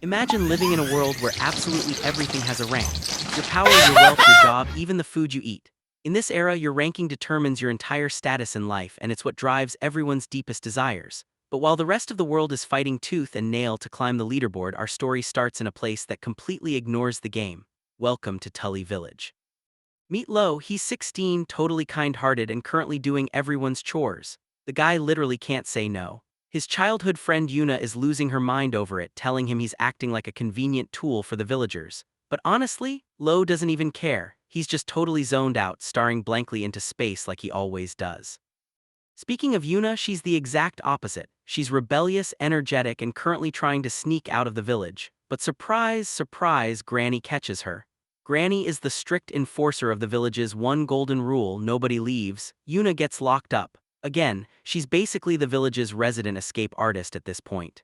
Imagine living in a world where absolutely everything has a rank. Your power, your wealth, your job, even the food you eat. In this era, your ranking determines your entire status in life, and it's what drives everyone's deepest desires. But while the rest of the world is fighting tooth and nail to climb the leaderboard, our story starts in a place that completely ignores the game. Welcome to Tully Village. Meet Lowe, he's 16, totally kind-hearted and currently doing everyone's chores. The guy literally can't say no. His childhood friend Yuna is losing her mind over it, telling him he's acting like a convenient tool for the villagers. But honestly, Lowe doesn't even care. He's just totally zoned out, staring blankly into space like he always does. Speaking of Yuna, she's the exact opposite. She's rebellious, energetic, and currently trying to sneak out of the village. But surprise, surprise, Granny catches her. Granny is the strict enforcer of the village's one golden rule: nobody leaves. Yuna gets locked up. Again, she's basically the village's resident escape artist at this point.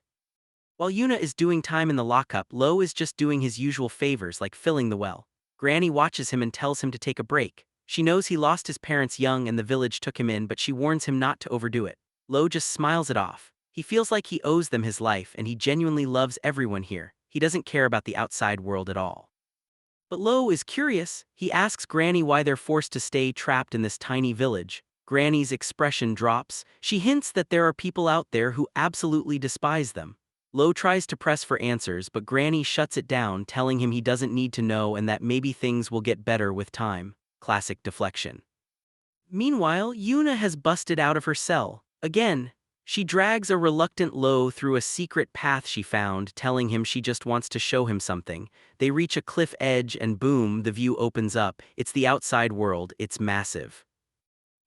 While Yuna is doing time in the lockup, Lowe is just doing his usual favors like filling the well. Granny watches him and tells him to take a break. She knows he lost his parents young and the village took him in, but she warns him not to overdo it. Lowe just smiles it off. He feels like he owes them his life and he genuinely loves everyone here. He doesn't care about the outside world at all. But Lowe is curious. He asks Granny why they're forced to stay trapped in this tiny village. Granny's expression drops. She hints that there are people out there who absolutely despise them. Lowe tries to press for answers, but Granny shuts it down, telling him he doesn't need to know and that maybe things will get better with time. Classic deflection. Meanwhile, Yuna has busted out of her cell. Again, she drags a reluctant Lowe through a secret path she found, telling him she just wants to show him something. They reach a cliff edge and boom, the view opens up. It's the outside world. It's massive.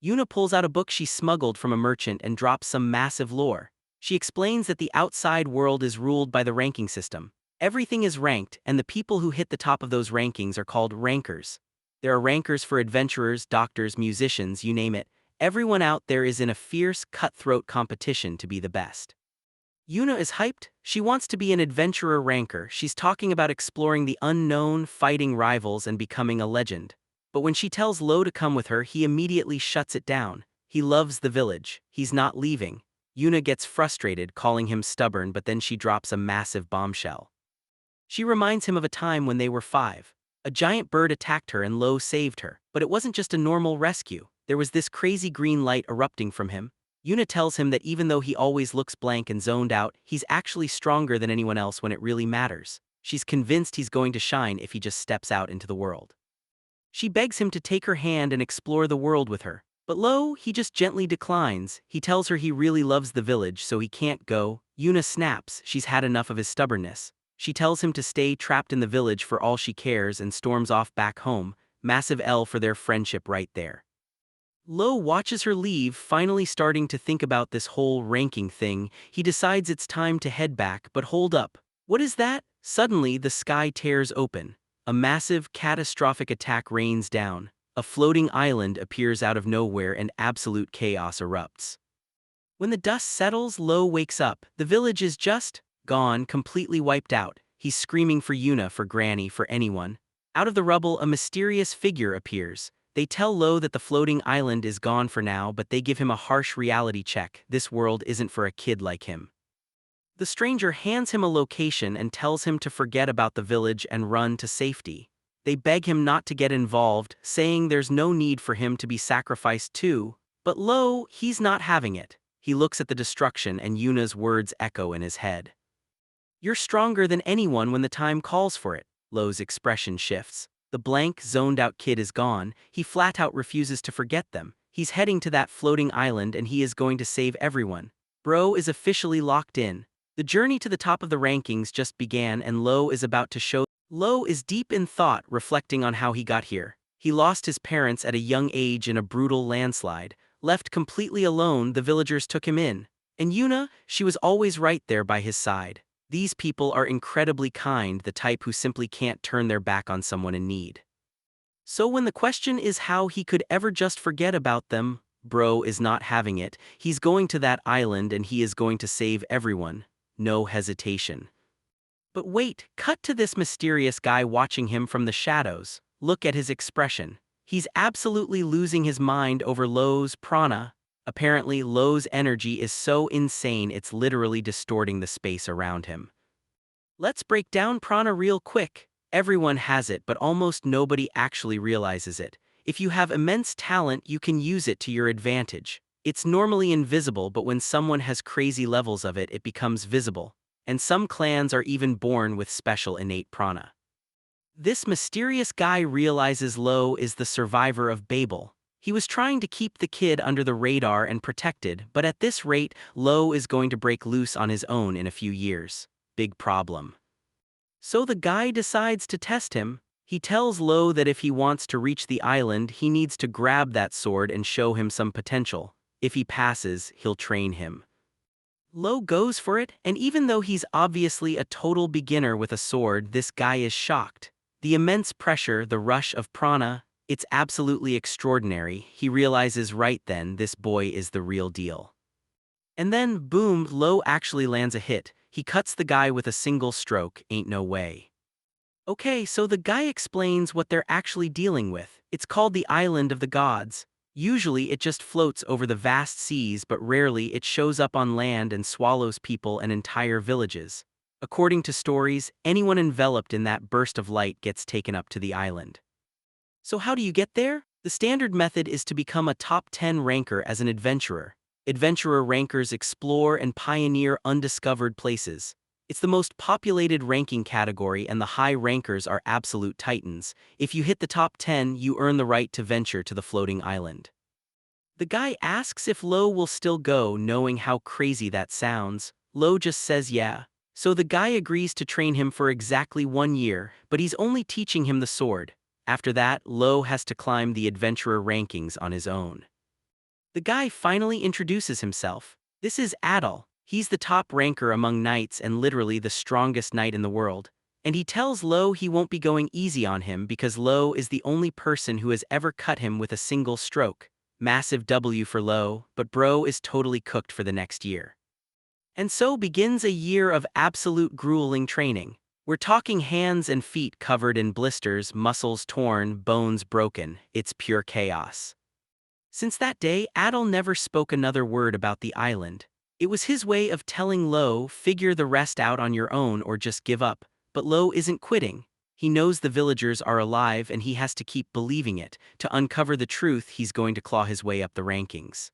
Yuna pulls out a book she smuggled from a merchant and drops some massive lore. She explains that the outside world is ruled by the ranking system. Everything is ranked, and the people who hit the top of those rankings are called rankers. There are rankers for adventurers, doctors, musicians, you name it. Everyone out there is in a fierce, cutthroat competition to be the best. Yuna is hyped. She wants to be an adventurer ranker. She's talking about exploring the unknown, fighting rivals, and becoming a legend. But when she tells Lowe to come with her, he immediately shuts it down. He loves the village. He's not leaving. Yuna gets frustrated, calling him stubborn, but then she drops a massive bombshell. She reminds him of a time when they were 5. A giant bird attacked her and Lowe saved her. But it wasn't just a normal rescue. There was this crazy green light erupting from him. Yuna tells him that even though he always looks blank and zoned out, he's actually stronger than anyone else when it really matters. She's convinced he's going to shine if he just steps out into the world. She begs him to take her hand and explore the world with her. But Lowe, he just gently declines. He tells her he really loves the village, so he can't go. Yuna snaps. She's had enough of his stubbornness. She tells him to stay trapped in the village for all she cares and storms off back home. Massive L for their friendship right there. Lowe watches her leave, finally starting to think about this whole ranking thing. He decides it's time to head back, but hold up. What is that? Suddenly, the sky tears open. A massive, catastrophic attack rains down. A floating island appears out of nowhere and absolute chaos erupts. When the dust settles, Lowe wakes up. The village is just gone, completely wiped out. He's screaming for Yuna, for Granny, for anyone. Out of the rubble, a mysterious figure appears. They tell Lowe that the floating island is gone for now, but they give him a harsh reality check. This world isn't for a kid like him. The stranger hands him a location and tells him to forget about the village and run to safety. They beg him not to get involved, saying there's no need for him to be sacrificed too. But Lowe, he's not having it. He looks at the destruction and Yuna's words echo in his head. You're stronger than anyone when the time calls for it. Lowe's expression shifts. The blank, zoned-out kid is gone. He flat-out refuses to forget them. He's heading to that floating island and he is going to save everyone. Bro is officially locked in. The journey to the top of the rankings just began and Lowe is about to show. Lowe is deep in thought, reflecting on how he got here. He lost his parents at a young age in a brutal landslide. Left completely alone, the villagers took him in. And Yuna, she was always right there by his side. These people are incredibly kind, the type who simply can't turn their back on someone in need. So when the question is how he could ever just forget about them, bro is not having it. He's going to that island and he is going to save everyone. No hesitation. But wait, cut to this mysterious guy watching him from the shadows. Look at his expression. He's absolutely losing his mind over Lowe's prana. Apparently, Lowe's energy is so insane it's literally distorting the space around him. Let's break down prana real quick. Everyone has it, but almost nobody actually realizes it. If you have immense talent, you can use it to your advantage. It's normally invisible, but when someone has crazy levels of it, it becomes visible. And some clans are even born with special innate prana. This mysterious guy realizes Lowe is the survivor of Babel. He was trying to keep the kid under the radar and protected, but at this rate, Lowe is going to break loose on his own in a few years. Big problem. So the guy decides to test him. He tells Lowe that if he wants to reach the island, he needs to grab that sword and show him some potential. If he passes, he'll train him. Lowe goes for it, and even though he's obviously a total beginner with a sword, this guy is shocked. The immense pressure, the rush of prana, it's absolutely extraordinary. He realizes right then this boy is the real deal. And then, boom, Lowe actually lands a hit. He cuts the guy with a single stroke, ain't no way. Okay, so the guy explains what they're actually dealing with. It's called the Island of the Gods. Usually it just floats over the vast seas, but rarely it shows up on land and swallows people and entire villages. According to stories, anyone enveloped in that burst of light gets taken up to the island. So how do you get there? The standard method is to become a top 10 ranker as an adventurer. Adventurer rankers explore and pioneer undiscovered places. It's the most populated ranking category, and the high rankers are absolute titans. If you hit the top 10, you earn the right to venture to the floating island. The guy asks if Lowe will still go, knowing how crazy that sounds. Lowe just says yeah. So the guy agrees to train him for exactly 1 year, but he's only teaching him the sword. After that, Lowe has to climb the adventurer rankings on his own. The guy finally introduces himself. This is Adal. He's the top ranker among knights and literally the strongest knight in the world. And he tells Lowe he won't be going easy on him because Lowe is the only person who has ever cut him with a single stroke. Massive W for Lowe, but bro is totally cooked for the next year. And so begins a year of absolute grueling training. We're talking hands and feet covered in blisters, muscles torn, bones broken. It's pure chaos. Since that day, Adal never spoke another word about the island. It was his way of telling Lowe, figure the rest out on your own or just give up. But Lowe isn't quitting. He knows the villagers are alive and he has to keep believing it. To uncover the truth, he's going to claw his way up the rankings.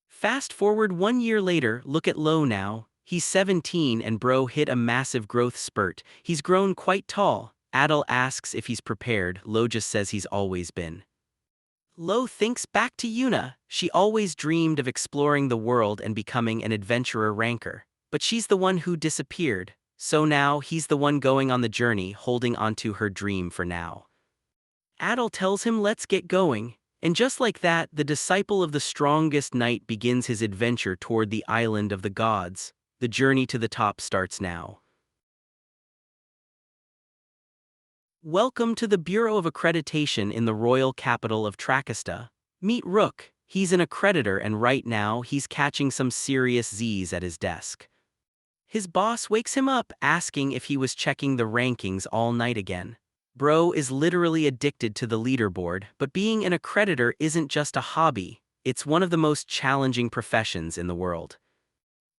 Fast forward 1 year later, look at Lowe now. He's 17 and bro hit a massive growth spurt. He's grown quite tall. Adal asks if he's prepared. Lowe just says he's always been. Lowe thinks back to Yuna. She always dreamed of exploring the world and becoming an adventurer ranker. But she's the one who disappeared. So now he's the one going on the journey, holding onto her dream for now. Adal tells him let's get going. And just like that, the disciple of the strongest knight begins his adventure toward the island of the gods. The journey to the top starts now. Welcome to the Bureau of Accreditation in the royal capital of Trakista. Meet Rook. He's an accreditor and right now he's catching some serious Z's at his desk. His boss wakes him up asking if he was checking the rankings all night again. Bro is literally addicted to the leaderboard, but being an accreditor isn't just a hobby, it's one of the most challenging professions in the world.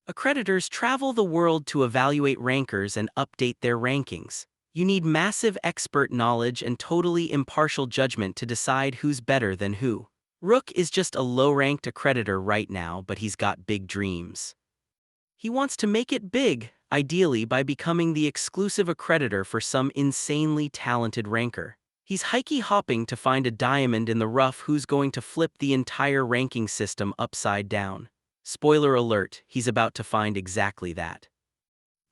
Accreditors travel the world to evaluate rankers and update their rankings. You need massive expert knowledge and totally impartial judgment to decide who's better than who. Rook is just a low-ranked accreditor right now, but he's got big dreams. He wants to make it big, ideally by becoming the exclusive accreditor for some insanely talented ranker. He's hikey-hopping to find a diamond in the rough who's going to flip the entire ranking system upside down. Spoiler alert, he's about to find exactly that.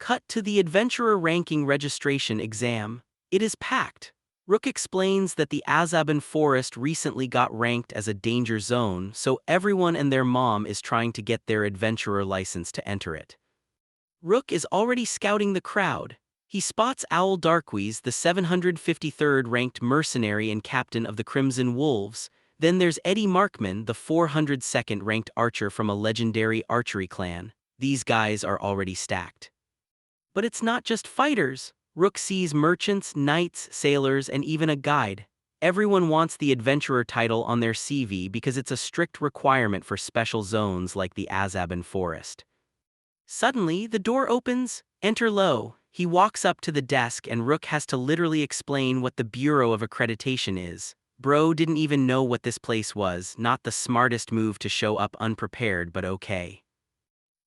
Cut to the adventurer ranking registration exam. It is packed. Rook explains that the Azaban forest recently got ranked as a danger zone, so everyone and their mom is trying to get their adventurer license to enter it. Rook is already scouting the crowd. He spots Owl Darkwiz, the 753rd ranked mercenary and captain of the Crimson Wolves. Then there's Eddie Markman, the 402nd ranked archer from a legendary archery clan. These guys are already stacked. But it's not just fighters. Rook sees merchants, knights, sailors, and even a guide. Everyone wants the adventurer title on their CV because it's a strict requirement for special zones like the Azaban Forest. Suddenly, the door opens. Enter Lowe. He walks up to the desk and Rook has to literally explain what the Bureau of Accreditation is. Bro didn't even know what this place was, not the smartest move to show up unprepared, but okay.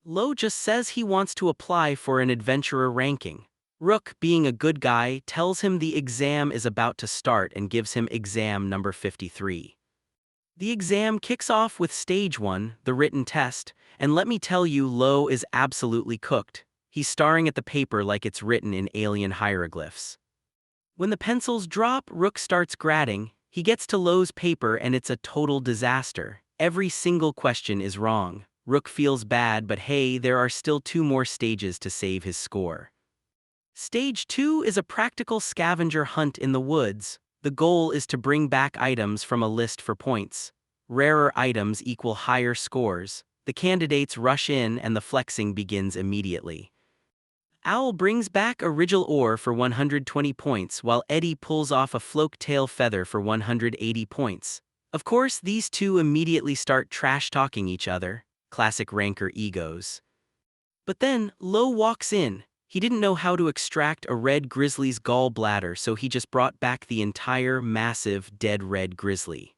Lowe just says he wants to apply for an adventurer ranking. Rook, being a good guy, tells him the exam is about to start and gives him exam number 53. The exam kicks off with stage 1, the written test, and let me tell you, Lowe is absolutely cooked. He's staring at the paper like it's written in alien hieroglyphs. When the pencils drop, Rook starts gratting. He gets to Lowe's paper and it's a total disaster. Every single question is wrong. Rook feels bad, but hey, there are still 2 more stages to save his score. Stage 2 is a practical scavenger hunt in the woods. The goal is to bring back items from a list for points. Rarer items equal higher scores. The candidates rush in and the flexing begins immediately. Owl brings back a Rigel ore for 120 points, while Eddie pulls off a floke tail feather for 180 points. Of course, these two immediately start trash-talking each other. Classic ranker egos. But then, Lowe walks in. He didn't know how to extract a red grizzly's gallbladder, so he just brought back the entire massive dead red grizzly.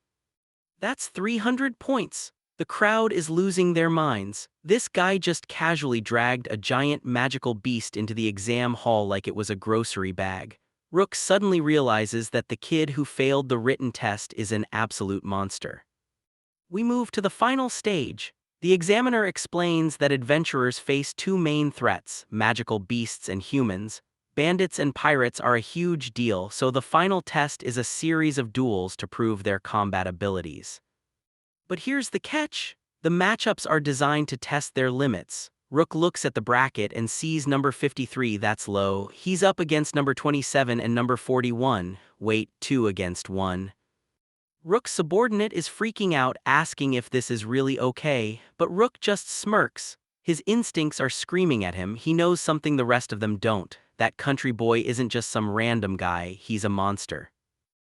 That's 300 points. The crowd is losing their minds. This guy just casually dragged a giant magical beast into the exam hall like it was a grocery bag. Rook suddenly realizes that the kid who failed the written test is an absolute monster. We move to the final stage. The examiner explains that adventurers face 2 main threats, magical beasts and humans. Bandits and pirates are a huge deal, so the final test is a series of duels to prove their combat abilities. But here's the catch. The matchups are designed to test their limits. Rook looks at the bracket and sees number 53, that's Lowe. He's up against number 27 and number 41. Wait, 2 against 1. Rook's subordinate is freaking out, asking if this is really okay, but Rook just smirks. His instincts are screaming at him. He knows something the rest of them don't. That country boy isn't just some random guy, he's a monster.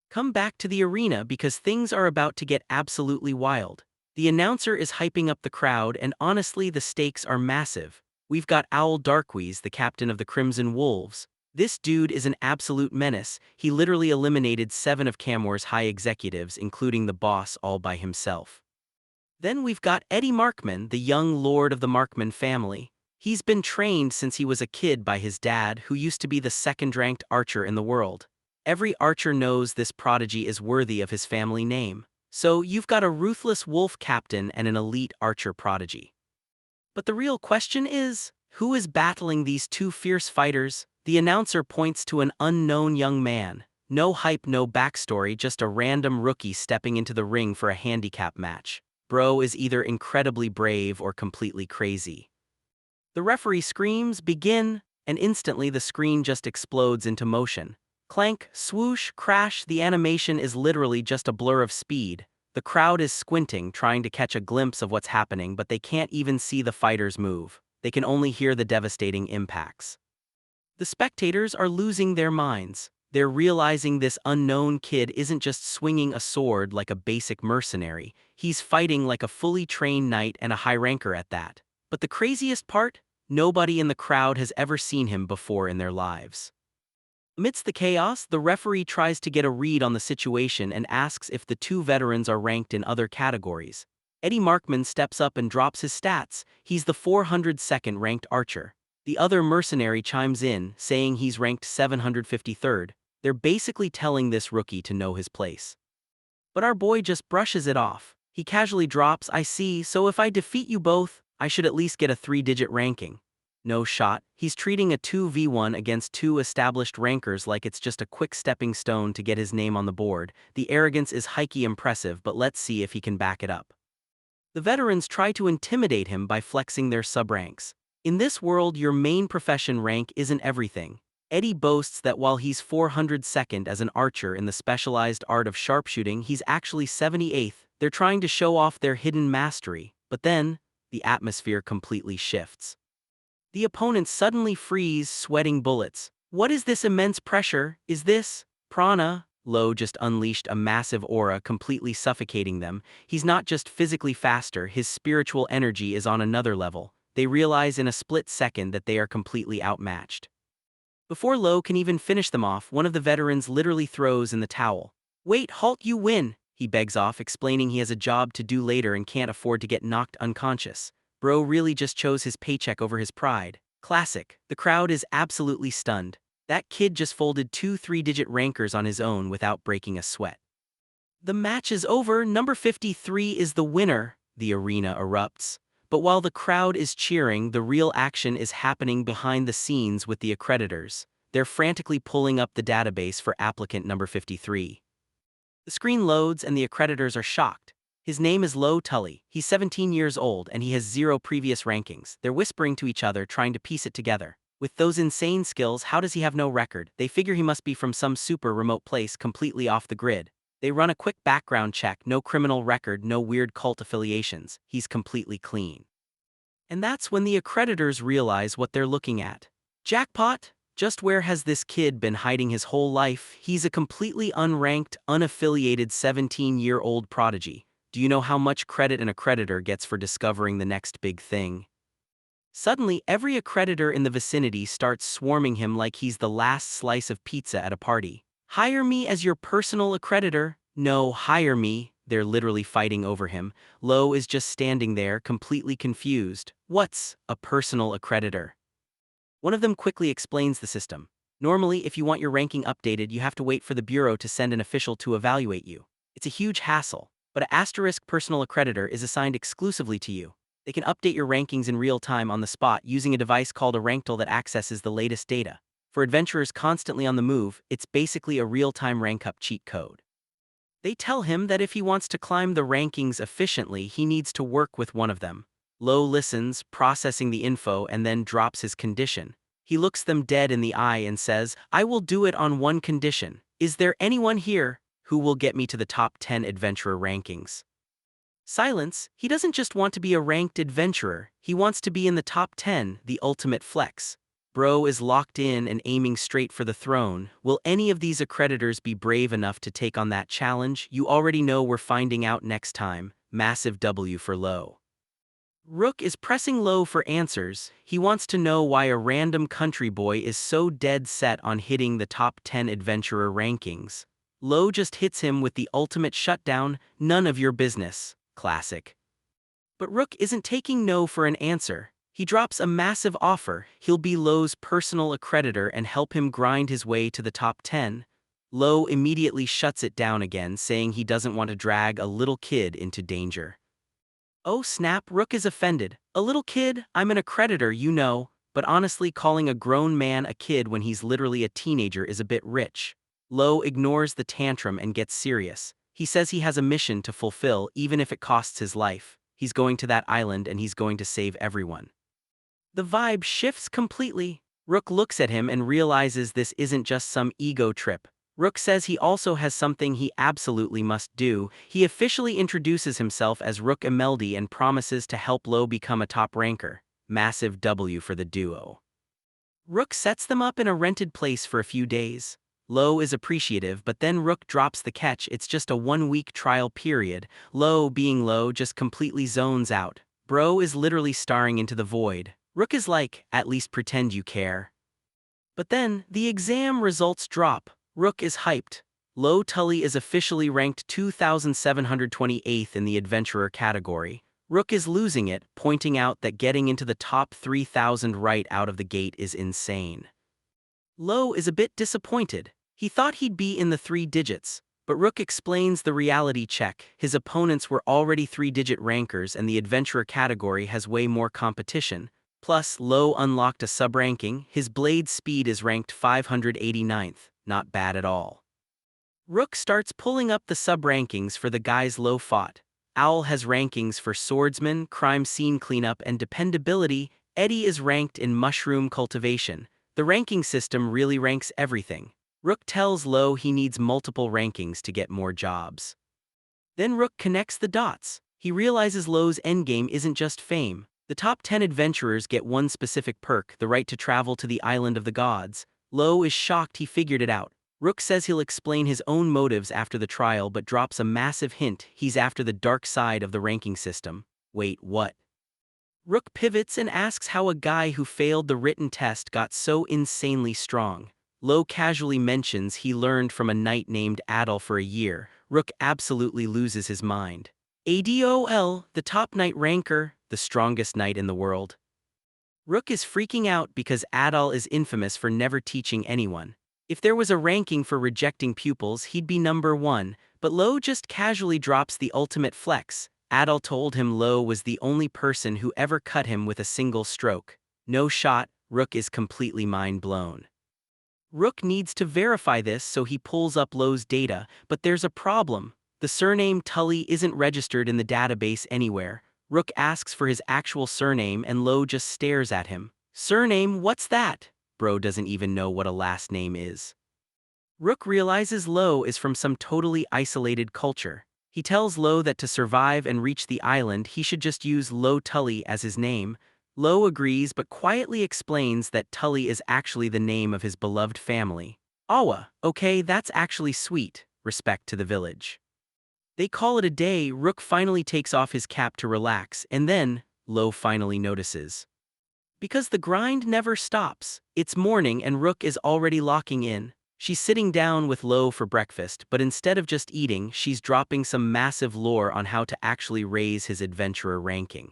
Come back to the arena because things are about to get absolutely wild. The announcer is hyping up the crowd, and honestly, the stakes are massive. We've got Owl Darkwies, the captain of the Crimson Wolves. This dude is an absolute menace. He literally eliminated 7 of Camor's high executives, including the boss, all by himself. Then we've got Eddie Markman, the young lord of the Markman family. He's been trained since he was a kid by his dad, who used to be the second-ranked archer in the world. Every archer knows this prodigy is worthy of his family name. So you've got a ruthless wolf captain and an elite archer prodigy. But the real question is, who is battling these 2 fierce fighters? The announcer points to an unknown young man. No hype, no backstory, just a random rookie stepping into the ring for a handicap match. Bro is either incredibly brave or completely crazy. The referee screams, "Begin," and instantly the screen just explodes into motion. Clank, swoosh, crash, the animation is literally just a blur of speed. The crowd is squinting, trying to catch a glimpse of what's happening, but they can't even see the fighters move. They can only hear the devastating impacts. The spectators are losing their minds. They're realizing this unknown kid isn't just swinging a sword like a basic mercenary. He's fighting like a fully trained knight and a high ranker at that. But the craziest part? Nobody in the crowd has ever seen him before in their lives. Amidst the chaos, the referee tries to get a read on the situation and asks if the 2 veterans are ranked in other categories. Eddie Markman steps up and drops his stats. He's the 402nd ranked archer. The other mercenary chimes in, saying he's ranked 753rd. They're basically telling this rookie to know his place. But our boy just brushes it off. He casually drops, "I see, so if I defeat you both, I should at least get a 3-digit ranking." No shot. He's treating a 2v1 against 2 established rankers like it's just a quick stepping stone to get his name on the board. The arrogance is highly impressive, but let's see if he can back it up. The veterans try to intimidate him by flexing their sub-ranks. In this world, your main profession rank isn't everything. Eddie boasts that while he's 402nd as an archer in the specialized art of sharpshooting, he's actually 78th. They're trying to show off their hidden mastery, but then, the atmosphere completely shifts. The opponents suddenly freeze, sweating bullets. What is this immense pressure? Is this prana? Lowe just unleashed a massive aura, completely suffocating them. He's not just physically faster, his spiritual energy is on another level. They realize in a split second that they are completely outmatched. Before Lowe can even finish them off, one of the veterans literally throws in the towel. Wait, halt, you win, he begs off, explaining he has a job to do later and can't afford to get knocked unconscious. Bro really just chose his paycheck over his pride. Classic. The crowd is absolutely stunned. That kid just folded 2 three-digit rankers on his own without breaking a sweat. The match is over, number 53 is the winner, the arena erupts. But while the crowd is cheering, the real action is happening behind the scenes with the accreditors. They're frantically pulling up the database for applicant number 53. The screen loads and the accreditors are shocked. His name is Lowe Tully. He's 17 years old and he has 0 previous rankings. They're whispering to each other, trying to piece it together. With those insane skills, how does he have no record? They figure he must be from some super remote place completely off the grid. They run a quick background check, no criminal record, no weird cult affiliations. He's completely clean. And that's when the accreditors realize what they're looking at. Jackpot! Just where has this kid been hiding his whole life? He's a completely unranked, unaffiliated 17-year-old prodigy. Do you know how much credit an accreditor gets for discovering the next big thing? Suddenly, every accreditor in the vicinity starts swarming him like he's the last slice of pizza at a party. Hire me as your personal accreditor. No, hire me. They're literally fighting over him. Lowe is just standing there, completely confused. What's a personal accreditor? One of them quickly explains the system. Normally, if you want your ranking updated, you have to wait for the bureau to send an official to evaluate you. It's a huge hassle, but an asterisk personal accreditor is assigned exclusively to you. They can update your rankings in real time on the spot using a device called a ranktle that accesses the latest data. For adventurers constantly on the move, it's basically a real-time rank-up cheat code. They tell him that if he wants to climb the rankings efficiently, he needs to work with one of them. Lowe listens, processing the info, and then drops his condition. He looks them dead in the eye and says, I will do it on one condition. Is there anyone here who will get me to the top 10 adventurer rankings? Silence. He doesn't just want to be a ranked adventurer, he wants to be in the top 10, the ultimate flex. Bro is locked in and aiming straight for the throne. Will any of these accreditors be brave enough to take on that challenge? You already know we're finding out next time. Massive W for Lowe. Rook is pressing Lowe for answers. He wants to know why a random country boy is so dead set on hitting the top 10 adventurer rankings. Lowe just hits him with the ultimate shutdown, none of your business. Classic. But Rook isn't taking no for an answer. He drops a massive offer. He'll be Lowe's personal accreditor and help him grind his way to the top 10. Lowe immediately shuts it down again, saying he doesn't want to drag a little kid into danger. Oh snap, Rook is offended. A little kid? I'm an accreditor, you know. But honestly, calling a grown man a kid when he's literally a teenager is a bit rich. Lowe ignores the tantrum and gets serious. He says he has a mission to fulfill, even if it costs his life. He's going to that island and he's going to save everyone. The vibe shifts completely. Rook looks at him and realizes this isn't just some ego trip. Rook says he also has something he absolutely must do. He officially introduces himself as Rook Imeldi and promises to help Lowe become a top ranker. Massive W for the duo. Rook sets them up in a rented place for a few days. Lowe is appreciative, but then Rook drops the catch. It's just a 1-week trial period. Lowe, being Lowe, just completely zones out. Bro is literally staring into the void. Rook is like, at least pretend you care. But then, the exam results drop. Rook is hyped. Lowe Tully is officially ranked 2,728th in the adventurer category. Rook is losing it, pointing out that getting into the top 3,000 right out of the gate is insane. Lowe is a bit disappointed. He thought he'd be in the 3 digits, but Rook explains the reality check. His opponents were already 3-digit rankers and the adventurer category has way more competition. Plus, Lowe unlocked a sub-ranking. His blade speed is ranked 589th. Not bad at all. Rook starts pulling up the sub-rankings for the guys Lowe fought. Owl has rankings for swordsman, crime scene cleanup, and dependability. Eddie is ranked in mushroom cultivation. The ranking system really ranks everything. Rook tells Lowe he needs multiple rankings to get more jobs. Then Rook connects the dots. He realizes Lowe's endgame isn't just fame. The top 10 adventurers get one specific perk, the right to travel to the island of the gods. Lowe is shocked he figured it out. Rook says he'll explain his own motives after the trial but drops a massive hint he's after the dark side of the ranking system. Wait, what? Rook pivots and asks how a guy who failed the written test got so insanely strong. Lowe casually mentions he learned from a knight named Adol for a year. Rook absolutely loses his mind. Adol, the top knight ranker, the strongest knight in the world. Rook is freaking out because Adol is infamous for never teaching anyone. If there was a ranking for rejecting pupils, he'd be number one, but Lowe just casually drops the ultimate flex. Adol told him Lowe was the only person who ever cut him with a single stroke. No shot. Rook is completely mind blown. Rook needs to verify this, so he pulls up Lowe's data, but there's a problem. The surname Tully isn't registered in the database anywhere. Rook asks for his actual surname and Lowe just stares at him. Surname, what's that? Bro doesn't even know what a last name is. Rook realizes Lowe is from some totally isolated culture. He tells Lowe that to survive and reach the island, he should just use Lowe Tully as his name. Lowe agrees but quietly explains that Tully is actually the name of his beloved family. Awa, okay, that's actually sweet. Respect to the village. They call it a day. Rook finally takes off his cap to relax, and then Lowe finally notices. Because the grind never stops. It's morning and Rook is already locking in. She's sitting down with Lowe for breakfast, but instead of just eating, she's dropping some massive lore on how to actually raise his adventurer ranking.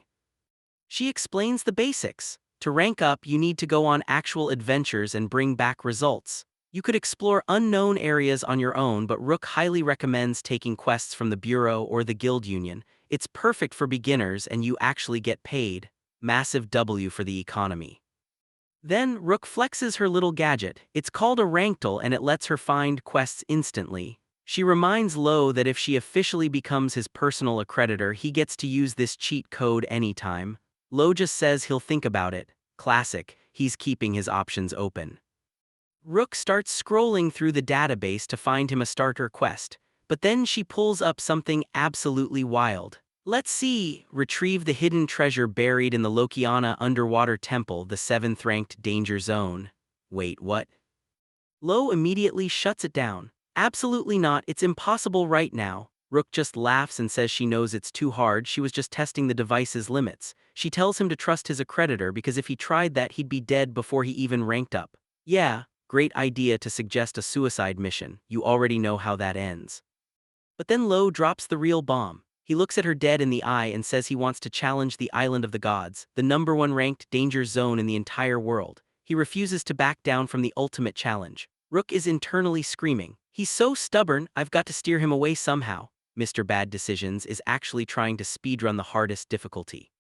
She explains the basics. To rank up, you need to go on actual adventures and bring back results. You could explore unknown areas on your own, but Rook highly recommends taking quests from the Bureau or the Guild Union. It's perfect for beginners and you actually get paid. Massive W for the economy. Then, Rook flexes her little gadget. It's called a Ranktle and it lets her find quests instantly. She reminds Lowe that if she officially becomes his personal accreditor, he gets to use this cheat code anytime. Lowe just says he'll think about it. Classic, he's keeping his options open. Rook starts scrolling through the database to find him a starter quest, but then she pulls up something absolutely wild. Let's see. Retrieve the hidden treasure buried in the Lokiana underwater temple, the 7th-ranked danger zone. Wait, what? Lowe immediately shuts it down. Absolutely not, it's impossible right now. Rook just laughs and says she knows it's too hard, she was just testing the device's limits. She tells him to trust his accreditor because if he tried that, he'd be dead before he even ranked up. Yeah, great idea to suggest a suicide mission. You already know how that ends. But then Lowe drops the real bomb. He looks at her dead in the eye and says he wants to challenge the Island of the Gods, the #1 ranked danger zone in the entire world. He refuses to back down from the ultimate challenge. Rook is internally screaming. He's so stubborn, I've got to steer him away somehow. Mr. Bad Decisions is actually trying to speedrun the hardest difficulty.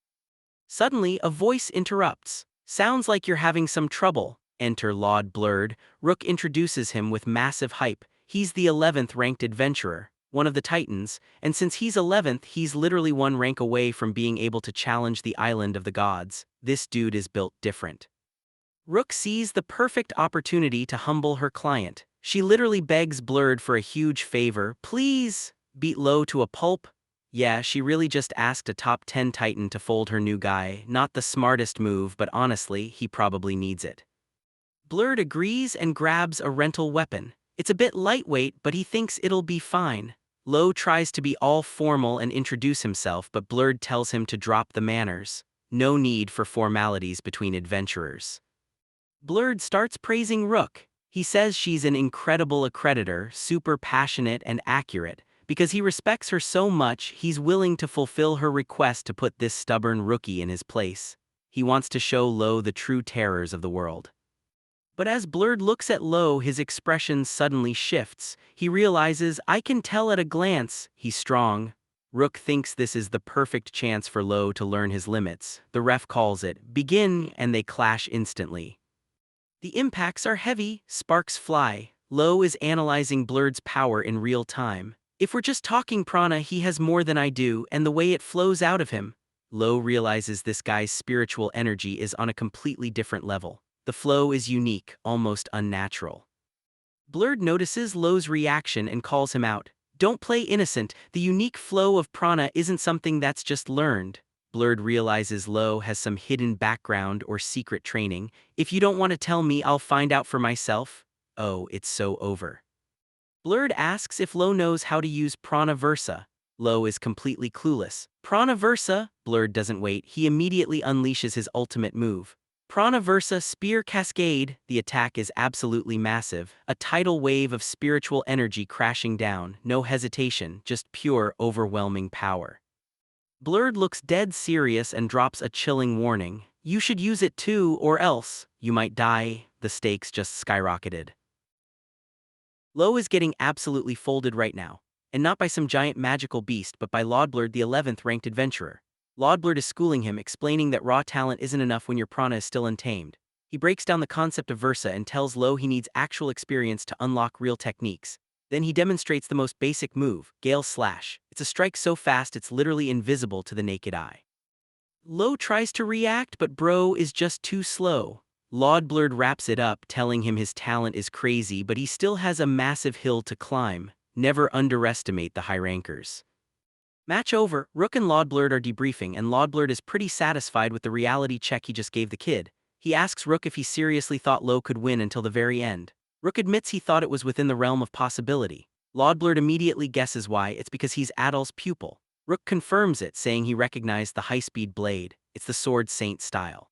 Suddenly, a voice interrupts. Sounds like you're having some trouble. Enter Laud Blurred. Rook introduces him with massive hype. He's the 11th ranked adventurer, one of the Titans, and since he's 11th, he's literally one rank away from being able to challenge the Island of the Gods. This dude is built different. Rook sees the perfect opportunity to humble her client. She literally begs Blurred for a huge favor. Please, beat Lowe to a pulp. Yeah, she really just asked a top 10 Titan to fold her new guy. Not the smartest move, but honestly, he probably needs it. Blurred agrees and grabs a rental weapon. It's a bit lightweight, but he thinks it'll be fine. Lowe tries to be all formal and introduce himself, but Blurred tells him to drop the manners. No need for formalities between adventurers. Blurred starts praising Rook. He says she's an incredible accreditor, super passionate and accurate. Because he respects her so much, he's willing to fulfill her request to put this stubborn rookie in his place. He wants to show Lowe the true terrors of the world. But as Blurred looks at Lowe, his expression suddenly shifts. He realizes, I can tell at a glance, he's strong. Rook thinks this is the perfect chance for Lowe to learn his limits. The ref calls it, begin, and they clash instantly. The impacts are heavy, sparks fly. Lowe is analyzing Blurred's power in real time. If we're just talking prana, he has more than I do, and the way it flows out of him. Lowe realizes this guy's spiritual energy is on a completely different level. The flow is unique, almost unnatural. Blurred notices Lowe's reaction and calls him out. Don't play innocent, the unique flow of prana isn't something that's just learned. Blurred realizes Lowe has some hidden background or secret training. If you don't want to tell me, I'll find out for myself. Oh, it's so over. Blurred asks if Lowe knows how to use prana versa. Lowe is completely clueless. Prana Versa, Blurred doesn't wait, he immediately unleashes his ultimate move. Prana Versa Spear Cascade, the attack is absolutely massive, a tidal wave of spiritual energy crashing down, no hesitation, just pure, overwhelming power. Blurred looks dead serious and drops a chilling warning. You should use it too, or else, you might die. The stakes just skyrocketed. Lowe is getting absolutely folded right now, and not by some giant magical beast but by Blurred, the 11th ranked adventurer. Blurred is schooling him, explaining that raw talent isn't enough when your prana is still untamed. He breaks down the concept of Versa and tells Lowe he needs actual experience to unlock real techniques. Then he demonstrates the most basic move, Gale Slash. It's a strike so fast it's literally invisible to the naked eye. Lowe tries to react, but bro is just too slow. Blurred wraps it up, telling him his talent is crazy, but he still has a massive hill to climb. Never underestimate the high rankers. Match over, Rook and Blurred are debriefing, and Blurred is pretty satisfied with the reality check he just gave the kid. He asks Rook if he seriously thought Lowe could win until the very end. Rook admits he thought it was within the realm of possibility. Blurred immediately guesses why. It's because he's Adol's pupil. Rook confirms it, saying he recognized the high-speed blade. It's the Sword Saint style.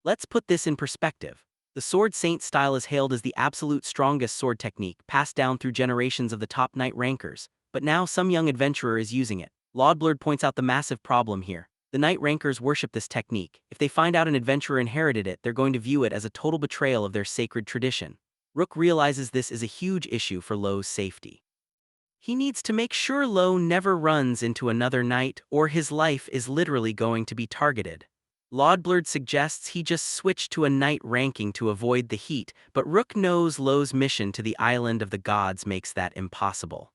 Let's put this in perspective. The Sword Saint style is hailed as the absolute strongest sword technique, passed down through generations of the top knight rankers, but now some young adventurer is using it. Blurred points out the massive problem here. The knight rankers worship this technique. If they find out an adventurer inherited it, they're going to view it as a total betrayal of their sacred tradition. Rook realizes this is a huge issue for Lowe's safety. He needs to make sure Lowe never runs into another knight, or his life is literally going to be targeted. Blurred suggests he just switch to a knight ranking to avoid the heat, but Rook knows Lowe's mission to the island of the gods makes that impossible.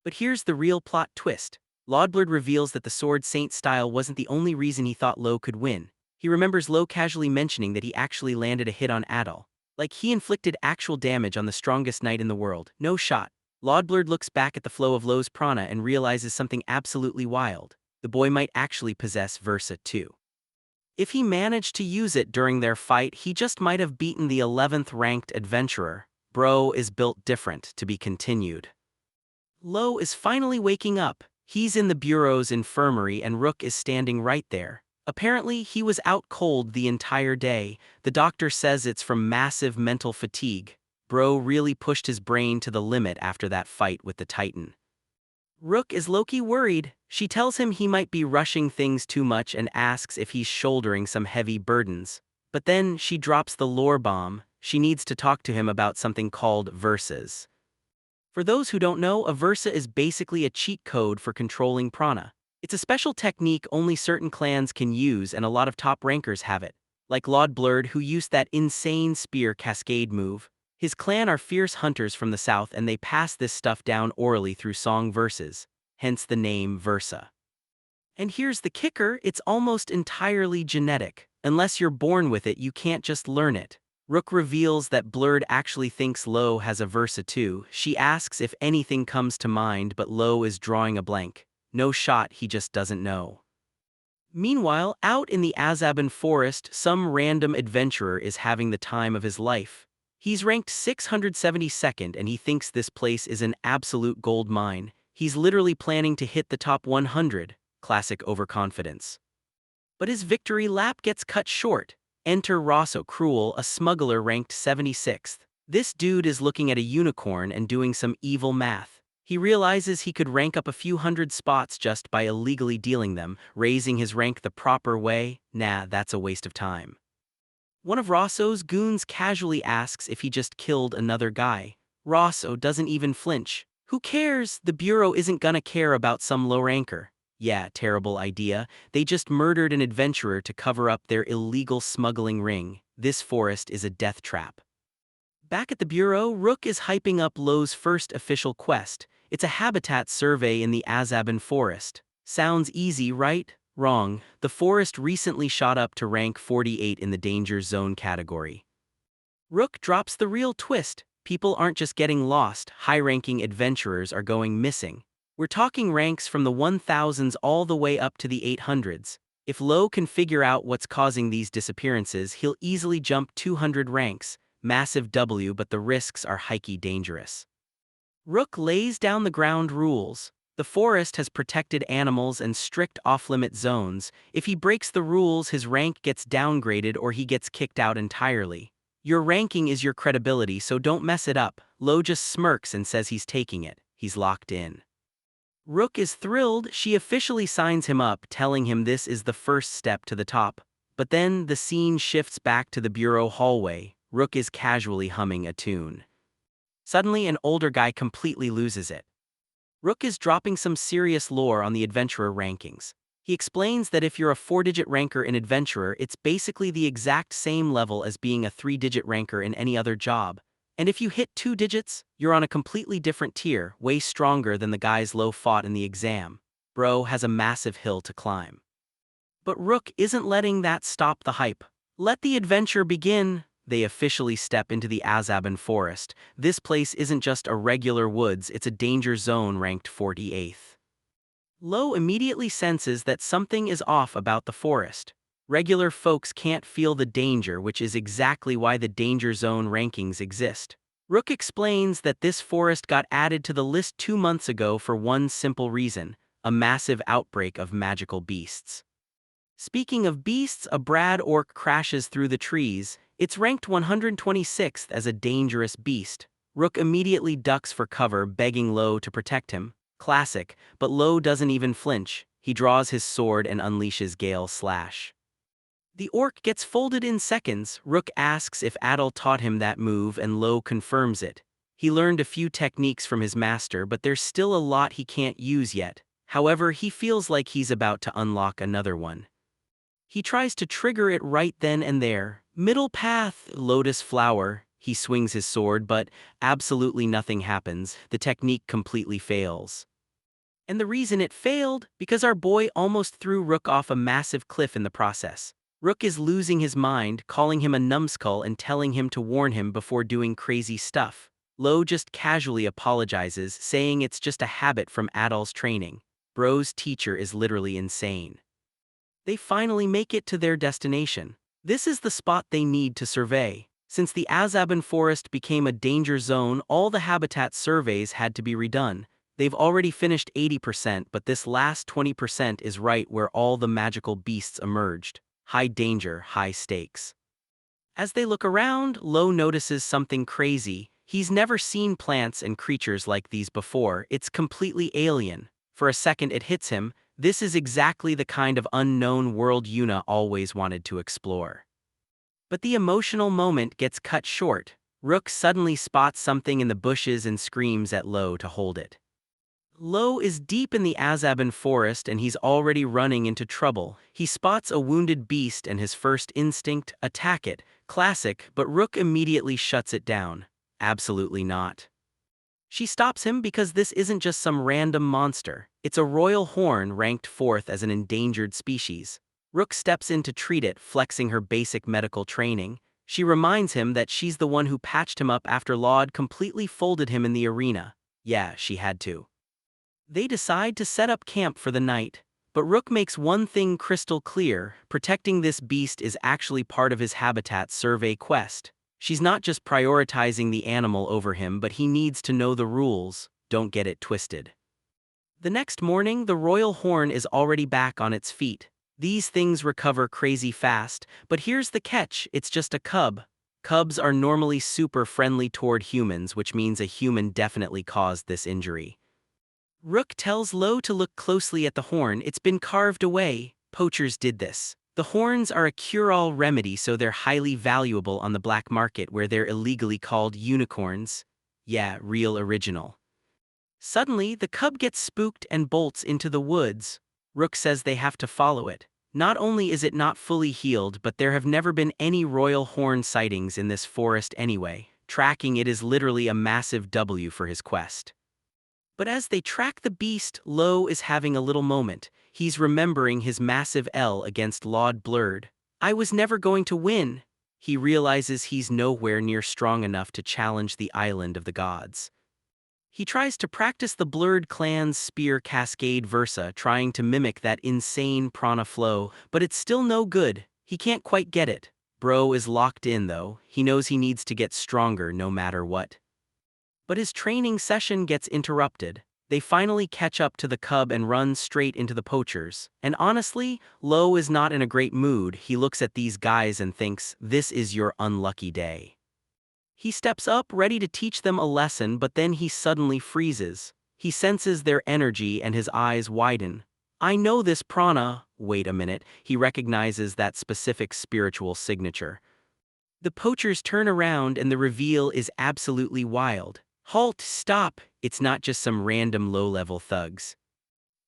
But here's the real plot twist. Blurred reveals that the Sword Saint style wasn't the only reason he thought Lowe could win. He remembers Lowe casually mentioning that he actually landed a hit on Adol. Like he inflicted actual damage on the strongest knight in the world. No shot. Blurred looks back at the flow of Lowe's prana and realizes something absolutely wild. The boy might actually possess Versa too. If he managed to use it during their fight, he just might have beaten the 11th ranked adventurer. Bro is built different, to be continued. Lowe is finally waking up. He's in the bureau's infirmary and Rook is standing right there. Apparently, he was out cold the entire day. The doctor says it's from massive mental fatigue. Bro really pushed his brain to the limit after that fight with the Titan. Rook is low-key worried. She tells him he might be rushing things too much and asks if he's shouldering some heavy burdens. But then she drops the lore bomb. She needs to talk to him about something called Versas. For those who don't know, a Versa is basically a cheat code for controlling prana. It's a special technique only certain clans can use and a lot of top rankers have it. Like Blurred, who used that insane spear cascade move. His clan are fierce hunters from the south and they pass this stuff down orally through song verses, hence the name Versa. And here's the kicker, it's almost entirely genetic. Unless you're born with it, you can't just learn it. Rook reveals that Blurred actually thinks Lowe has a Versa too. She asks if anything comes to mind, but Lowe is drawing a blank. No shot, he just doesn't know. Meanwhile, out in the Azaban forest, some random adventurer is having the time of his life. He's ranked 672nd and he thinks this place is an absolute gold mine. He's literally planning to hit the top 100, classic overconfidence. But his victory lap gets cut short. Enter Rosso Cruel, a smuggler ranked 76th. This dude is looking at a unicorn and doing some evil math. He realizes he could rank up a few hundred spots just by illegally dealing them, raising his rank the proper way. Nah, that's a waste of time. One of Rosso's goons casually asks if he just killed another guy. Rosso doesn't even flinch. Who cares? The Bureau isn't gonna care about some low ranker. Yeah, terrible idea. They just murdered an adventurer to cover up their illegal smuggling ring. This forest is a death trap. Back at the Bureau, Rook is hyping up Lowe's first official quest. It's a habitat survey in the Azaban forest. Sounds easy, right? Wrong. The forest recently shot up to rank 48 in the danger zone category. Rook drops the real twist. People aren't just getting lost, high-ranking adventurers are going missing. We're talking ranks from the 1000s all the way up to the 800s. If Lowe can figure out what's causing these disappearances, he'll easily jump 200 ranks. Massive W, but the risks are hikey dangerous. Rook lays down the ground rules. The forest has protected animals and strict off-limit zones. If he breaks the rules, his rank gets downgraded or he gets kicked out entirely. Your ranking is your credibility, so don't mess it up. Lowe just smirks and says he's taking it. He's locked in. Rook is thrilled. She officially signs him up, telling him this is the first step to the top. But then the scene shifts back to the bureau hallway. Rook is casually humming a tune. Suddenly, an older guy completely loses it. Rook is dropping some serious lore on the adventurer rankings. He explains that if you're a 4-digit ranker in adventurer, it's basically the exact same level as being a 3-digit ranker in any other job. And if you hit 2 digits, you're on a completely different tier, way stronger than the guys Lowe fought in the exam. Bro has a massive hill to climb. But Rook isn't letting that stop the hype. Let the adventure begin. They officially step into the Azaban Forest. This place isn't just a regular woods, it's a danger zone ranked 48th. Lowe immediately senses that something is off about the forest. Regular folks can't feel the danger, which is exactly why the danger zone rankings exist. Rook explains that this forest got added to the list 2 months ago for one simple reason: a massive outbreak of magical beasts. Speaking of beasts, a Brad orc crashes through the trees. It's ranked 126th as a dangerous beast. Rook immediately ducks for cover, begging Lowe to protect him. Classic, but Lowe doesn't even flinch. He draws his sword and unleashes Gale Slash. The orc gets folded in seconds. Rook asks if Adol taught him that move and Lowe confirms it. He learned a few techniques from his master, but there's still a lot he can't use yet. However, he feels like he's about to unlock another one. He tries to trigger it right then and there. Middle path, lotus flower. He swings his sword, but absolutely nothing happens. The technique completely fails. And the reason it failed? Because our boy almost threw Rook off a massive cliff in the process. Rook is losing his mind, calling him a numbskull and telling him to warn him before doing crazy stuff. Lowe just casually apologizes, saying it's just a habit from Adol's training. Bro's teacher is literally insane. They finally make it to their destination. This is the spot they need to survey. Since the Azaban Forest became a danger zone, all the habitat surveys had to be redone. They've already finished 80%, but this last 20% is right where all the magical beasts emerged. High danger, high stakes. As they look around, Lowe notices something crazy. He's never seen plants and creatures like these before. It's completely alien. For a second it hits him. This is exactly the kind of unknown world Yuna always wanted to explore. But the emotional moment gets cut short. Rook suddenly spots something in the bushes and screams at Lowe to hold it. Lowe is deep in the Azaban Forest and he's already running into trouble. He spots a wounded beast and his first instinct, attack it. Classic, but Rook immediately shuts it down. Absolutely not. She stops him because this isn't just some random monster. It's a royal horn ranked 4th as an endangered species. Rook steps in to treat it, flexing her basic medical training. She reminds him that she's the one who patched him up after Laud completely folded him in the arena. Yeah, she had to. They decide to set up camp for the night. But Rook makes one thing crystal clear: protecting this beast is actually part of his habitat survey quest. She's not just prioritizing the animal over him, but he needs to know the rules. Don't get it twisted. The next morning, the royal horn is already back on its feet. These things recover crazy fast, but here's the catch: it's just a cub. Cubs are normally super friendly toward humans, which means a human definitely caused this injury. Rook tells Lowe to look closely at the horn. It's been carved away. Poachers did this. The horns are a cure-all remedy, so they're highly valuable on the black market where they're illegally called unicorns. Yeah, real original. Suddenly, the cub gets spooked and bolts into the woods. Rook says they have to follow it. Not only is it not fully healed, but there have never been any royal horn sightings in this forest anyway. Tracking it is literally a massive W for his quest. But as they track the beast, Lowe is having a little moment. He's remembering his massive L against Laud Blurred. I was never going to win. He realizes he's nowhere near strong enough to challenge the island of the gods. He tries to practice the Blurred clan's spear cascade versa, trying to mimic that insane prana flow, but it's still no good. He can't quite get it. Bro is locked in though. He knows he needs to get stronger no matter what. But his training session gets interrupted. They finally catch up to the cub and run straight into the poachers. And honestly, Lowe is not in a great mood. He looks at these guys and thinks, this is your unlucky day. He steps up, ready to teach them a lesson, but then he suddenly freezes. He senses their energy and his eyes widen. I know this prana. Wait a minute, he recognizes that specific spiritual signature. The poachers turn around and the reveal is absolutely wild. Halt, stop, it's not just some random low-level thugs.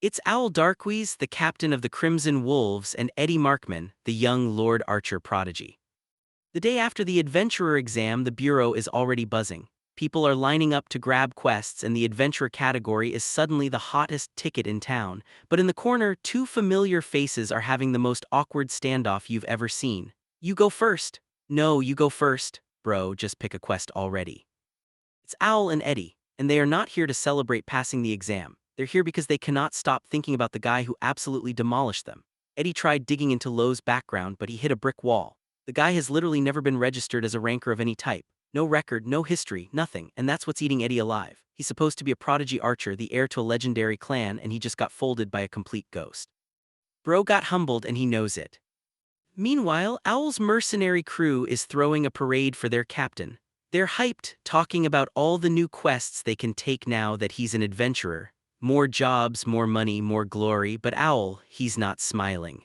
It's Owl Darkwiz, the captain of the Crimson Wolves, and Eddie Markman, the young Lord Archer prodigy. The day after the adventurer exam, the bureau is already buzzing. People are lining up to grab quests and the adventurer category is suddenly the hottest ticket in town. But in the corner, two familiar faces are having the most awkward standoff you've ever seen. You go first. No, you go first. Bro, just pick a quest already. It's Owl and Eddie, and they are not here to celebrate passing the exam. They're here because they cannot stop thinking about the guy who absolutely demolished them. Eddie tried digging into Lowe's background, but he hit a brick wall. The guy has literally never been registered as a ranker of any type. No record, no history, nothing, and that's what's eating Eddie alive. He's supposed to be a prodigy archer, the heir to a legendary clan, and he just got folded by a complete ghost. Bro got humbled and he knows it. Meanwhile, Owl's mercenary crew is throwing a parade for their captain. They're hyped, talking about all the new quests they can take now that he's an adventurer. More jobs, more money, more glory, but Owl, he's not smiling.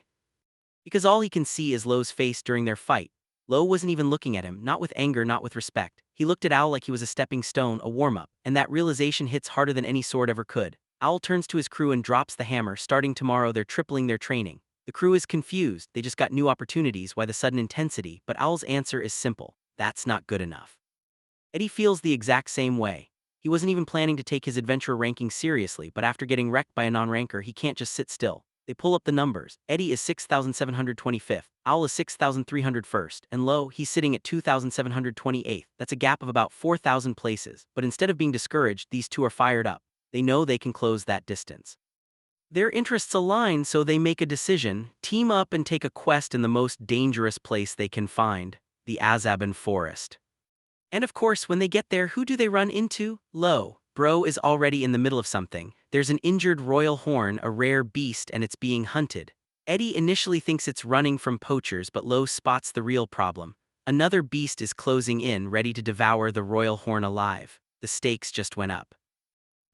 Because all he can see is Lowe's face during their fight. Lowe wasn't even looking at him, not with anger, not with respect. He looked at Owl like he was a stepping stone, a warm-up, and that realization hits harder than any sword ever could. Owl turns to his crew and drops the hammer. Starting tomorrow, they're tripling their training. The crew is confused, they just got new opportunities, why the sudden intensity, but Owl's answer is simple. That's not good enough. Eddie feels the exact same way. He wasn't even planning to take his adventurer ranking seriously, but after getting wrecked by a non-ranker, he can't just sit still. They pull up the numbers. Eddie is 6,725th, Owl is 6,301st, and Lowe, he's sitting at 2,728th. That's a gap of about 4,000 places. But instead of being discouraged, these two are fired up. They know they can close that distance. Their interests align, so they make a decision, team up and take a quest in the most dangerous place they can find, the Azaban Forest. And of course, when they get there, who do they run into? Lowe. Bro is already in the middle of something. There's an injured royal horn, a rare beast, and it's being hunted. Eddie initially thinks it's running from poachers, but Lowe spots the real problem. Another beast is closing in, ready to devour the royal horn alive. The stakes just went up.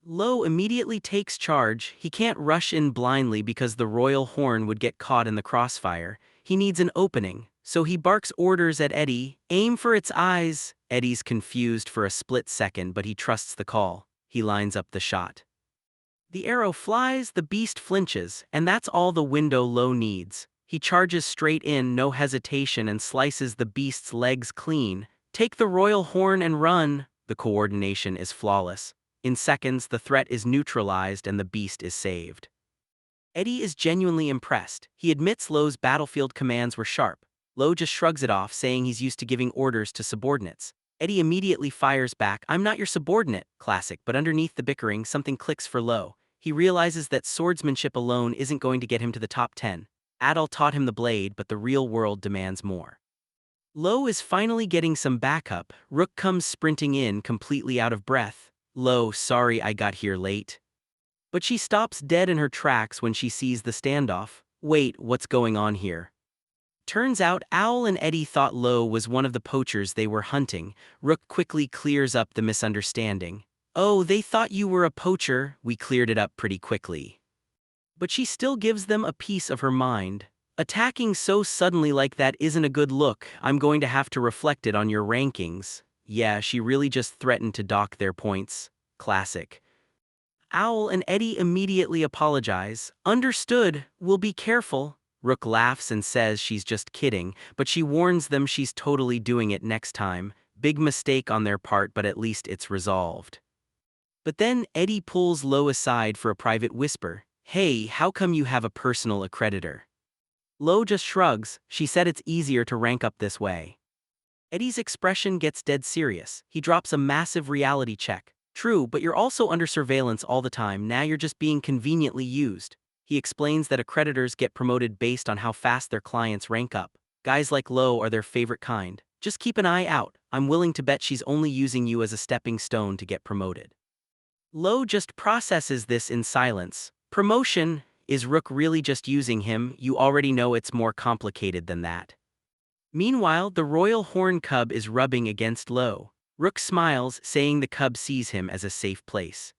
Lowe immediately takes charge. He can't rush in blindly because the royal horn would get caught in the crossfire. He needs an opening, so he barks orders at Eddie. Aim for its eyes. Eddie's confused for a split second, but he trusts the call. He lines up the shot. The arrow flies, the beast flinches, and that's all the window Lowe needs. He charges straight in, no hesitation, and slices the beast's legs clean. Take the royal horn and run. The coordination is flawless. In seconds, the threat is neutralized and the beast is saved. Eddie is genuinely impressed. He admits Lowe's battlefield commands were sharp. Lowe just shrugs it off, saying he's used to giving orders to subordinates. Eddie immediately fires back, I'm not your subordinate, classic, but underneath the bickering, something clicks for Lowe. He realizes that swordsmanship alone isn't going to get him to the top 10. Adal taught him the blade, but the real world demands more. Lowe is finally getting some backup. Rook comes sprinting in, completely out of breath. Lowe, sorry I got here late. But she stops dead in her tracks when she sees the standoff. Wait, what's going on here? Turns out Owl and Eddie thought Lowe was one of the poachers they were hunting. Rook quickly clears up the misunderstanding. Oh, they thought you were a poacher. We cleared it up pretty quickly. But she still gives them a piece of her mind. Attacking so suddenly like that isn't a good look. I'm going to have to reflect it on your rankings. Yeah, she really just threatened to dock their points. Classic. Owl and Eddie immediately apologize. Understood, we'll be careful. Rook laughs and says she's just kidding, but she warns them she's totally doing it next time. Big mistake on their part, but at least it's resolved. But then Eddie pulls Lowe aside for a private whisper. Hey, how come you have a personal accreditor? Lowe just shrugs. She said it's easier to rank up this way. Eddie's expression gets dead serious. He drops a massive reality check. True, but you're also under surveillance all the time. Now you're just being conveniently used. He explains that accreditors get promoted based on how fast their clients rank up. Guys like Lowe are their favorite kind. Just keep an eye out. I'm willing to bet she's only using you as a stepping stone to get promoted. Lowe just processes this in silence. Promotion? Is Rook really just using him? You already know it's more complicated than that. Meanwhile, the royal horn cub is rubbing against Lowe. Rook smiles, saying the cub sees him as a safe place.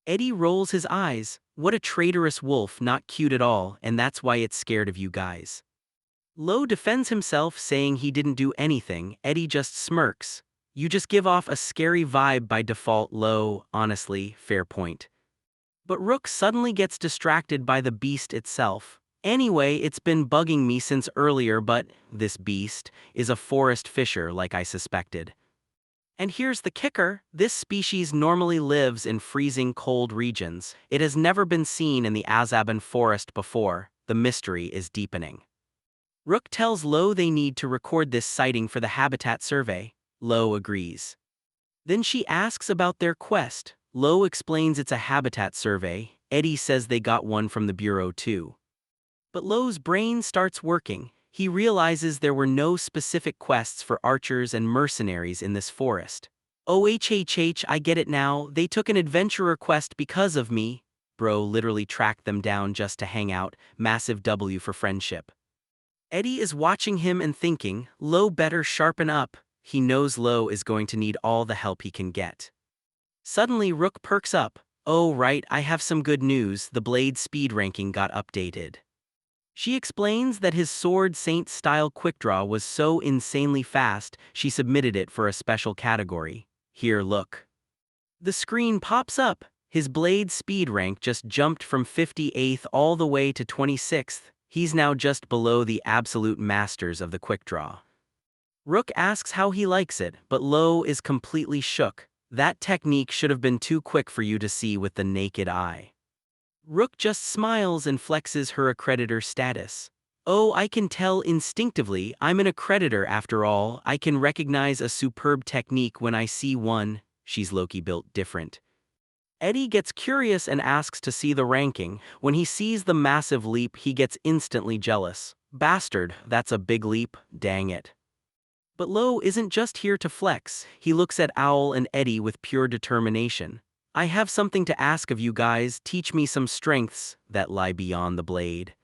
Eddie rolls his eyes. What a traitorous wolf, not cute at all, and that's why it's scared of you guys. Lowe defends himself, saying he didn't do anything. Eddie just smirks. You just give off a scary vibe by default, Lowe. Honestly, fair point. But Rook suddenly gets distracted by the beast itself. Anyway, it's been bugging me since earlier, but this beast is a forest fisher like I suspected. And here's the kicker, this species normally lives in freezing cold regions. It has never been seen in the Azaban forest before. The mystery is deepening. Rook tells Lowe they need to record this sighting for the habitat survey. Lowe agrees. Then she asks about their quest. Lowe explains it's a habitat survey. Eddie says they got one from the Bureau too. But Lowe's brain starts working. He realizes there were no specific quests for archers and mercenaries in this forest. OHHH, I get it now, they took an adventurer quest because of me. Bro literally tracked them down just to hang out, massive W for friendship. Eddie is watching him and thinking, Lowe better sharpen up. He knows Lowe is going to need all the help he can get. Suddenly Rook perks up. Oh right, I have some good news, the blade speed ranking got updated. She explains that his Sword Saint-style quickdraw was so insanely fast, she submitted it for a special category. Here, look. The screen pops up. His blade speed rank just jumped from 58th all the way to 26th. He's now just below the absolute masters of the quickdraw. Rook asks how he likes it, but Lowe is completely shook. That technique should have been too quick for you to see with the naked eye. Rook just smiles and flexes her accreditor status. Oh, I can tell instinctively, I'm an accreditor after all. I can recognize a superb technique when I see one. She's Loki built different. Eddie gets curious and asks to see the ranking. When he sees the massive leap, he gets instantly jealous. Bastard, that's a big leap, dang it. But Lowe isn't just here to flex. He looks at Owl and Eddie with pure determination. I have something to ask of you guys, teach me some strengths that lie beyond the blade.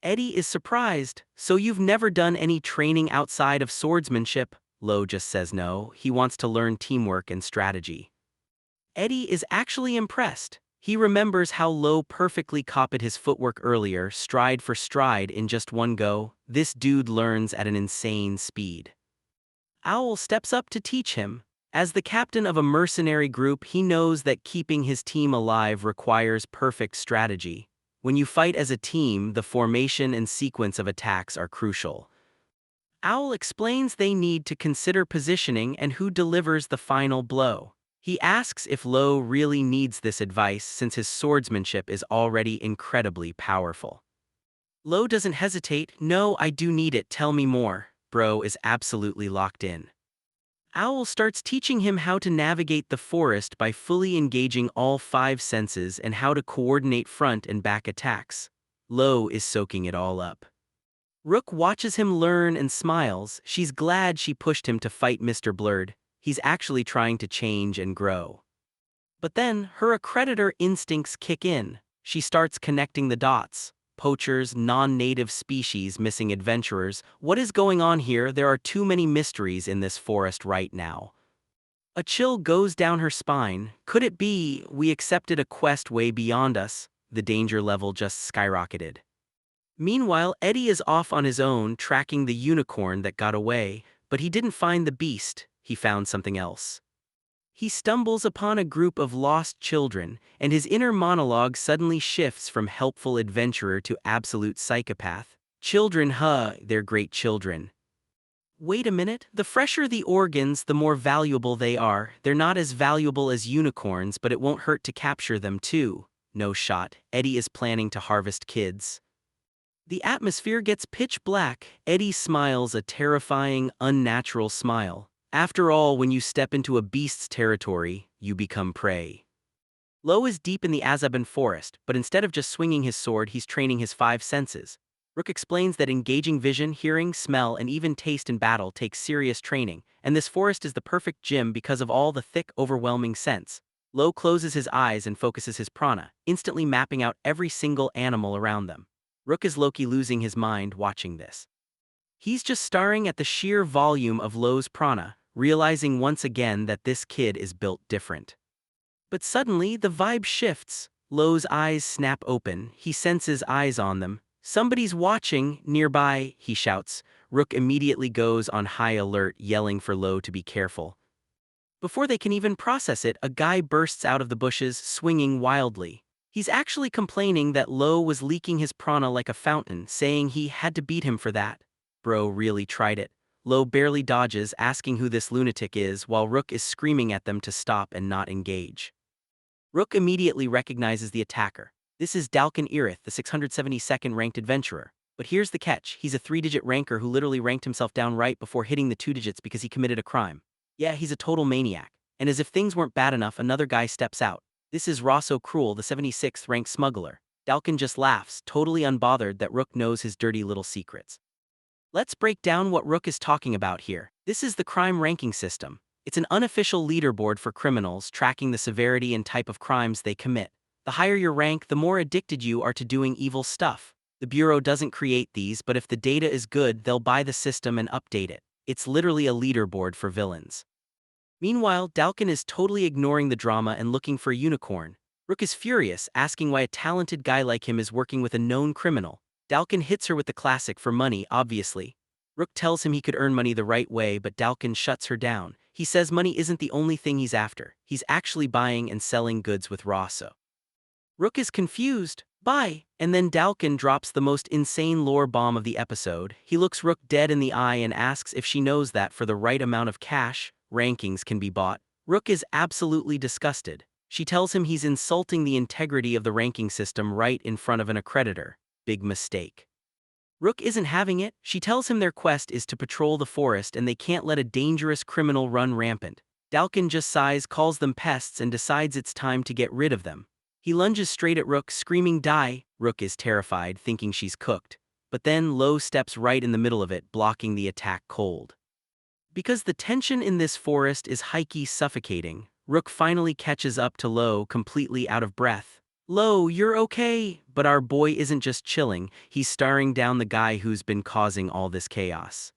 Eddie is surprised. So you've never done any training outside of swordsmanship? Lowe just says no, he wants to learn teamwork and strategy. Eddie is actually impressed. He remembers how Lowe perfectly copied his footwork earlier, stride for stride in just one go. This dude learns at an insane speed. Owl steps up to teach him. As the captain of a mercenary group, he knows that keeping his team alive requires perfect strategy. When you fight as a team, the formation and sequence of attacks are crucial. Owl explains they need to consider positioning and who delivers the final blow. He asks if Lowe really needs this advice since his swordsmanship is already incredibly powerful. Lowe doesn't hesitate. No, I do need it, tell me more. Bro is absolutely locked in. Owl starts teaching him how to navigate the forest by fully engaging all 5 senses and how to coordinate front and back attacks. Lowe is soaking it all up. Rook watches him learn and smiles. She's glad she pushed him to fight Mr. Blurred. He's actually trying to change and grow. But then, her accreditor instincts kick in. She starts connecting the dots. Poachers, non-native species, missing adventurers. What is going on here? There are too many mysteries in this forest right now. A chill goes down her spine. Could it be we accepted a quest way beyond us? The danger level just skyrocketed. Meanwhile, Eddie is off on his own, tracking the unicorn that got away, but he didn't find the beast, he found something else. He stumbles upon a group of lost children, and his inner monologue suddenly shifts from helpful adventurer to absolute psychopath. Children, they're great children. Wait a minute, the fresher the organs, the more valuable they are. They're not as valuable as unicorns, but it won't hurt to capture them too. No shot, Eddie is planning to harvest kids. The atmosphere gets pitch black. Eddie smiles a terrifying, unnatural smile. After all, when you step into a beast's territory, you become prey. Lowe is deep in the Azaban forest, but instead of just swinging his sword, he's training his 5 senses. Rook explains that engaging vision, hearing, smell, and even taste in battle takes serious training, and this forest is the perfect gym because of all the thick, overwhelming scents. Lowe closes his eyes and focuses his prana, instantly mapping out every single animal around them. Rook is Loki losing his mind watching this. He's just staring at the sheer volume of Lowe's prana, realizing once again that this kid is built different. But suddenly, the vibe shifts. Lowe's eyes snap open, he senses eyes on them. Somebody's watching, nearby, he shouts. Rook immediately goes on high alert, yelling for Lowe to be careful. Before they can even process it, a guy bursts out of the bushes, swinging wildly. He's actually complaining that Lowe was leaking his prana like a fountain, saying he had to beat him for that. Bro really tried it. Lowe barely dodges, asking who this lunatic is, while Rook is screaming at them to stop and not engage. Rook immediately recognizes the attacker. This is Dalkin Irith, the 672nd ranked adventurer. But here's the catch, he's a 3-digit ranker who literally ranked himself down right before hitting the 2 digits because he committed a crime. Yeah, he's a total maniac. And as if things weren't bad enough, another guy steps out. This is Rosso Cruel, the 76th ranked smuggler. Dalkin just laughs, totally unbothered that Rook knows his dirty little secrets. Let's break down what Rook is talking about here. This is the crime ranking system. It's an unofficial leaderboard for criminals, tracking the severity and type of crimes they commit. The higher your rank, the more addicted you are to doing evil stuff. The Bureau doesn't create these, but if the data is good, they'll buy the system and update it. It's literally a leaderboard for villains. Meanwhile, Dalkin is totally ignoring the drama and looking for a unicorn. Rook is furious, asking why a talented guy like him is working with a known criminal. Dalkin hits her with the classic for money, obviously. Rook tells him he could earn money the right way, but Dalkin shuts her down. He says money isn't the only thing he's after. He's actually buying and selling goods with Rosso. Rook is confused. Buy, and then Dalkin drops the most insane lore bomb of the episode. He looks Rook dead in the eye and asks if she knows that for the right amount of cash, rankings can be bought. Rook is absolutely disgusted. She tells him he's insulting the integrity of the ranking system right in front of an accreditor. Big mistake. Rook isn't having it. She tells him their quest is to patrol the forest and they can't let a dangerous criminal run rampant. Dalkin just sighs, calls them pests, and decides it's time to get rid of them. He lunges straight at Rook, screaming, "Die!" Rook is terrified, thinking she's cooked. But then Lowe steps right in the middle of it, blocking the attack cold. Because the tension in this forest is high-key suffocating, Rook finally catches up to Lowe, completely out of breath. "Lowe, you're okay." But our boy isn't just chilling, he's staring down the guy who's been causing all this chaos.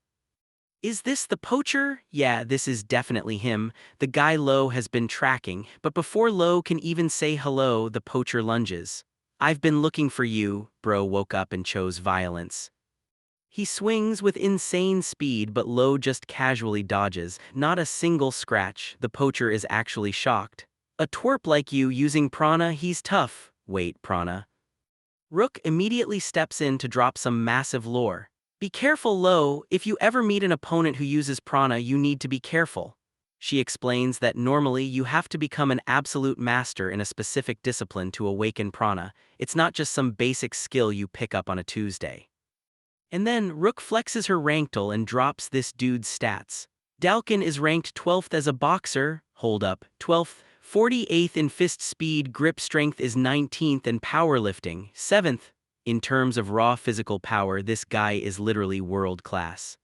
Is this the poacher? Yeah, this is definitely him, the guy Lowe has been tracking, but before Lowe can even say hello, the poacher lunges. "I've been looking for you." Bro woke up and chose violence. He swings with insane speed, but Lowe just casually dodges, not a single scratch. The poacher is actually shocked. "A twerp like you using prana, he's tough." "Wait, prana?" Rook immediately steps in to drop some massive lore. "Be careful, Lowe. If you ever meet an opponent who uses prana, you need to be careful." She explains that normally you have to become an absolute master in a specific discipline to awaken prana. It's not just some basic skill you pick up on a Tuesday. And then Rook flexes her rankle and drops this dude's stats. Dalkin is ranked 12th as a boxer. Hold up, 12th. 48th in fist speed, grip strength is 19th, and powerlifting 7th. In terms of raw physical power, this guy is literally world class.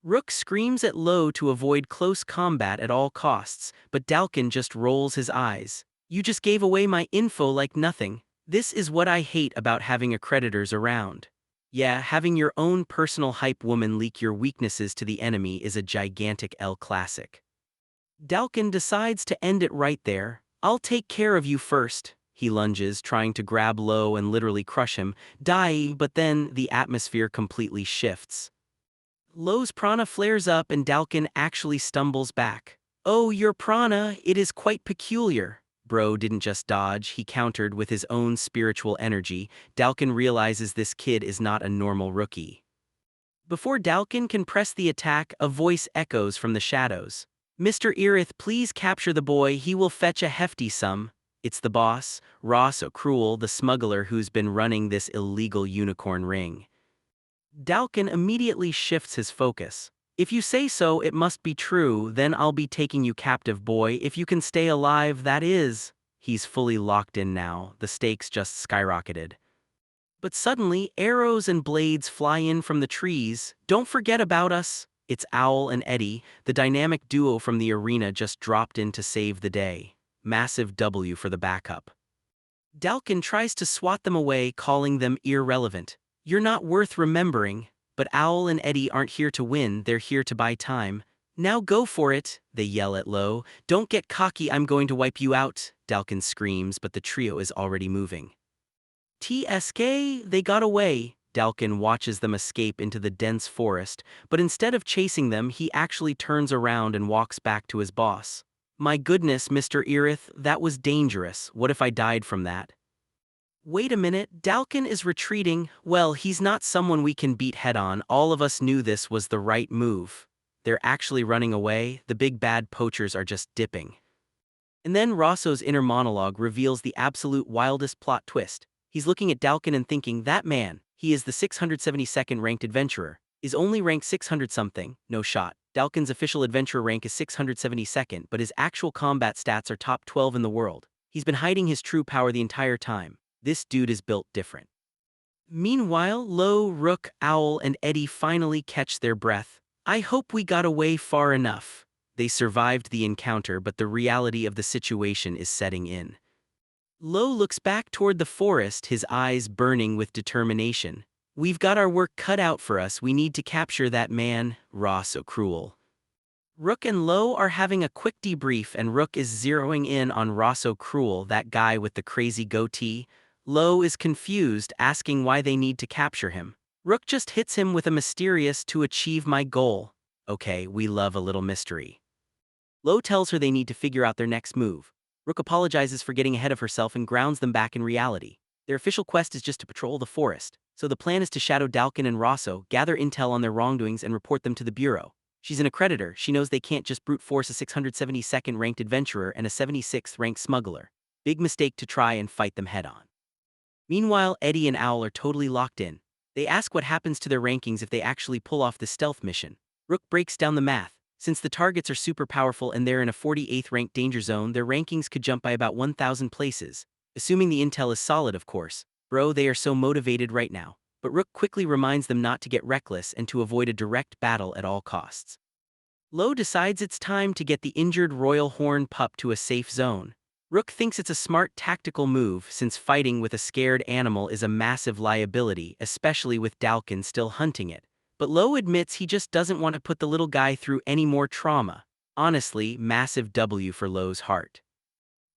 Rook screams at Lowe to avoid close combat at all costs, but Dalkin just rolls his eyes. "You just gave away my info like nothing." This is what I hate about having accreditors around. Yeah, having your own personal hype woman leak your weaknesses to the enemy is a gigantic L classic. Dalkin decides to end it right there. "I'll take care of you first." He lunges, trying to grab Lowe and literally crush him. "Die!" But then the atmosphere completely shifts. Lowe's prana flares up and Dalkin actually stumbles back. "Oh, your prana, it is quite peculiar." Bro didn't just dodge, he countered with his own spiritual energy. Dalkin realizes this kid is not a normal rookie. Before Dalkin can press the attack, a voice echoes from the shadows. "Mr. Irith, please capture the boy, he will fetch a hefty sum." It's the boss, Rosso Cruel, the smuggler who's been running this illegal unicorn ring. Dalkin immediately shifts his focus. "If you say so, it must be true, then I'll be taking you captive, boy, if you can stay alive, that is." He's fully locked in now, the stakes just skyrocketed. But suddenly, arrows and blades fly in from the trees. "Don't forget about us." It's Owl and Eddie, the dynamic duo from the arena, just dropped in to save the day. massive W for the backup. Dalkin tries to swat them away, calling them irrelevant. You're not worth remembering, but Owl and Eddie aren't here to win, they're here to buy time. Now go for it, they yell at Lowe. Don't get cocky, I'm going to wipe you out, Dalkin screams, but the trio is already moving. TSK, they got away. Dalkin watches them escape into the dense forest, but instead of chasing them, he actually turns around and walks back to his boss. My goodness, Mr. Irith, that was dangerous. What if I died from that? Wait a minute, Dalkin is retreating. Well, he's not someone we can beat head-on. All of us knew this was the right move. They're actually running away. The big bad poachers are just dipping. And then Rosso's inner monologue reveals the absolute wildest plot twist. He's looking at Dalkin and thinking, that man, he is the 672nd ranked adventurer, is only ranked 600-something, no shot. Dalkin's official adventurer rank is 672nd, but his actual combat stats are top 12 in the world. He's been hiding his true power the entire time. This dude is built different. Meanwhile, Lowe, Rook, Owl, and Eddie finally catch their breath. I hope we got away far enough. They survived the encounter, but the reality of the situation is setting in. Lowe looks back toward the forest, his eyes burning with determination. We've got our work cut out for us, we need to capture that man, so cruel. Rook and Lowe are having a quick debrief and Rook is zeroing in on Rosso Cruel, that guy with the crazy goatee. Lowe is confused, asking why they need to capture him. Rook just hits him with a mysterious "to achieve my goal." Okay, we love a little mystery. Lowe tells her they need to figure out their next move. Rook apologizes for getting ahead of herself and grounds them back in reality. Their official quest is just to patrol the forest, so the plan is to shadow Dalkin and Rosso, gather intel on their wrongdoings and report them to the Bureau. She's an accreditor, she knows they can't just brute force a 672nd ranked adventurer and a 76th ranked smuggler. Big mistake to try and fight them head-on. Meanwhile, Eddie and Owl are totally locked in. They ask what happens to their rankings if they actually pull off the stealth mission. Rook breaks down the math. Since the targets are super powerful and they're in a 48th ranked danger zone, their rankings could jump by about 1,000 places. Assuming the intel is solid, of course. Bro, they are so motivated right now. But Rook quickly reminds them not to get reckless and to avoid a direct battle at all costs. Lowe decides it's time to get the injured royal horn pup to a safe zone. Rook thinks it's a smart tactical move since fighting with a scared animal is a massive liability, especially with Dalkin still hunting it. But Lowe admits he just doesn't want to put the little guy through any more trauma. Honestly, massive W for Lowe's heart.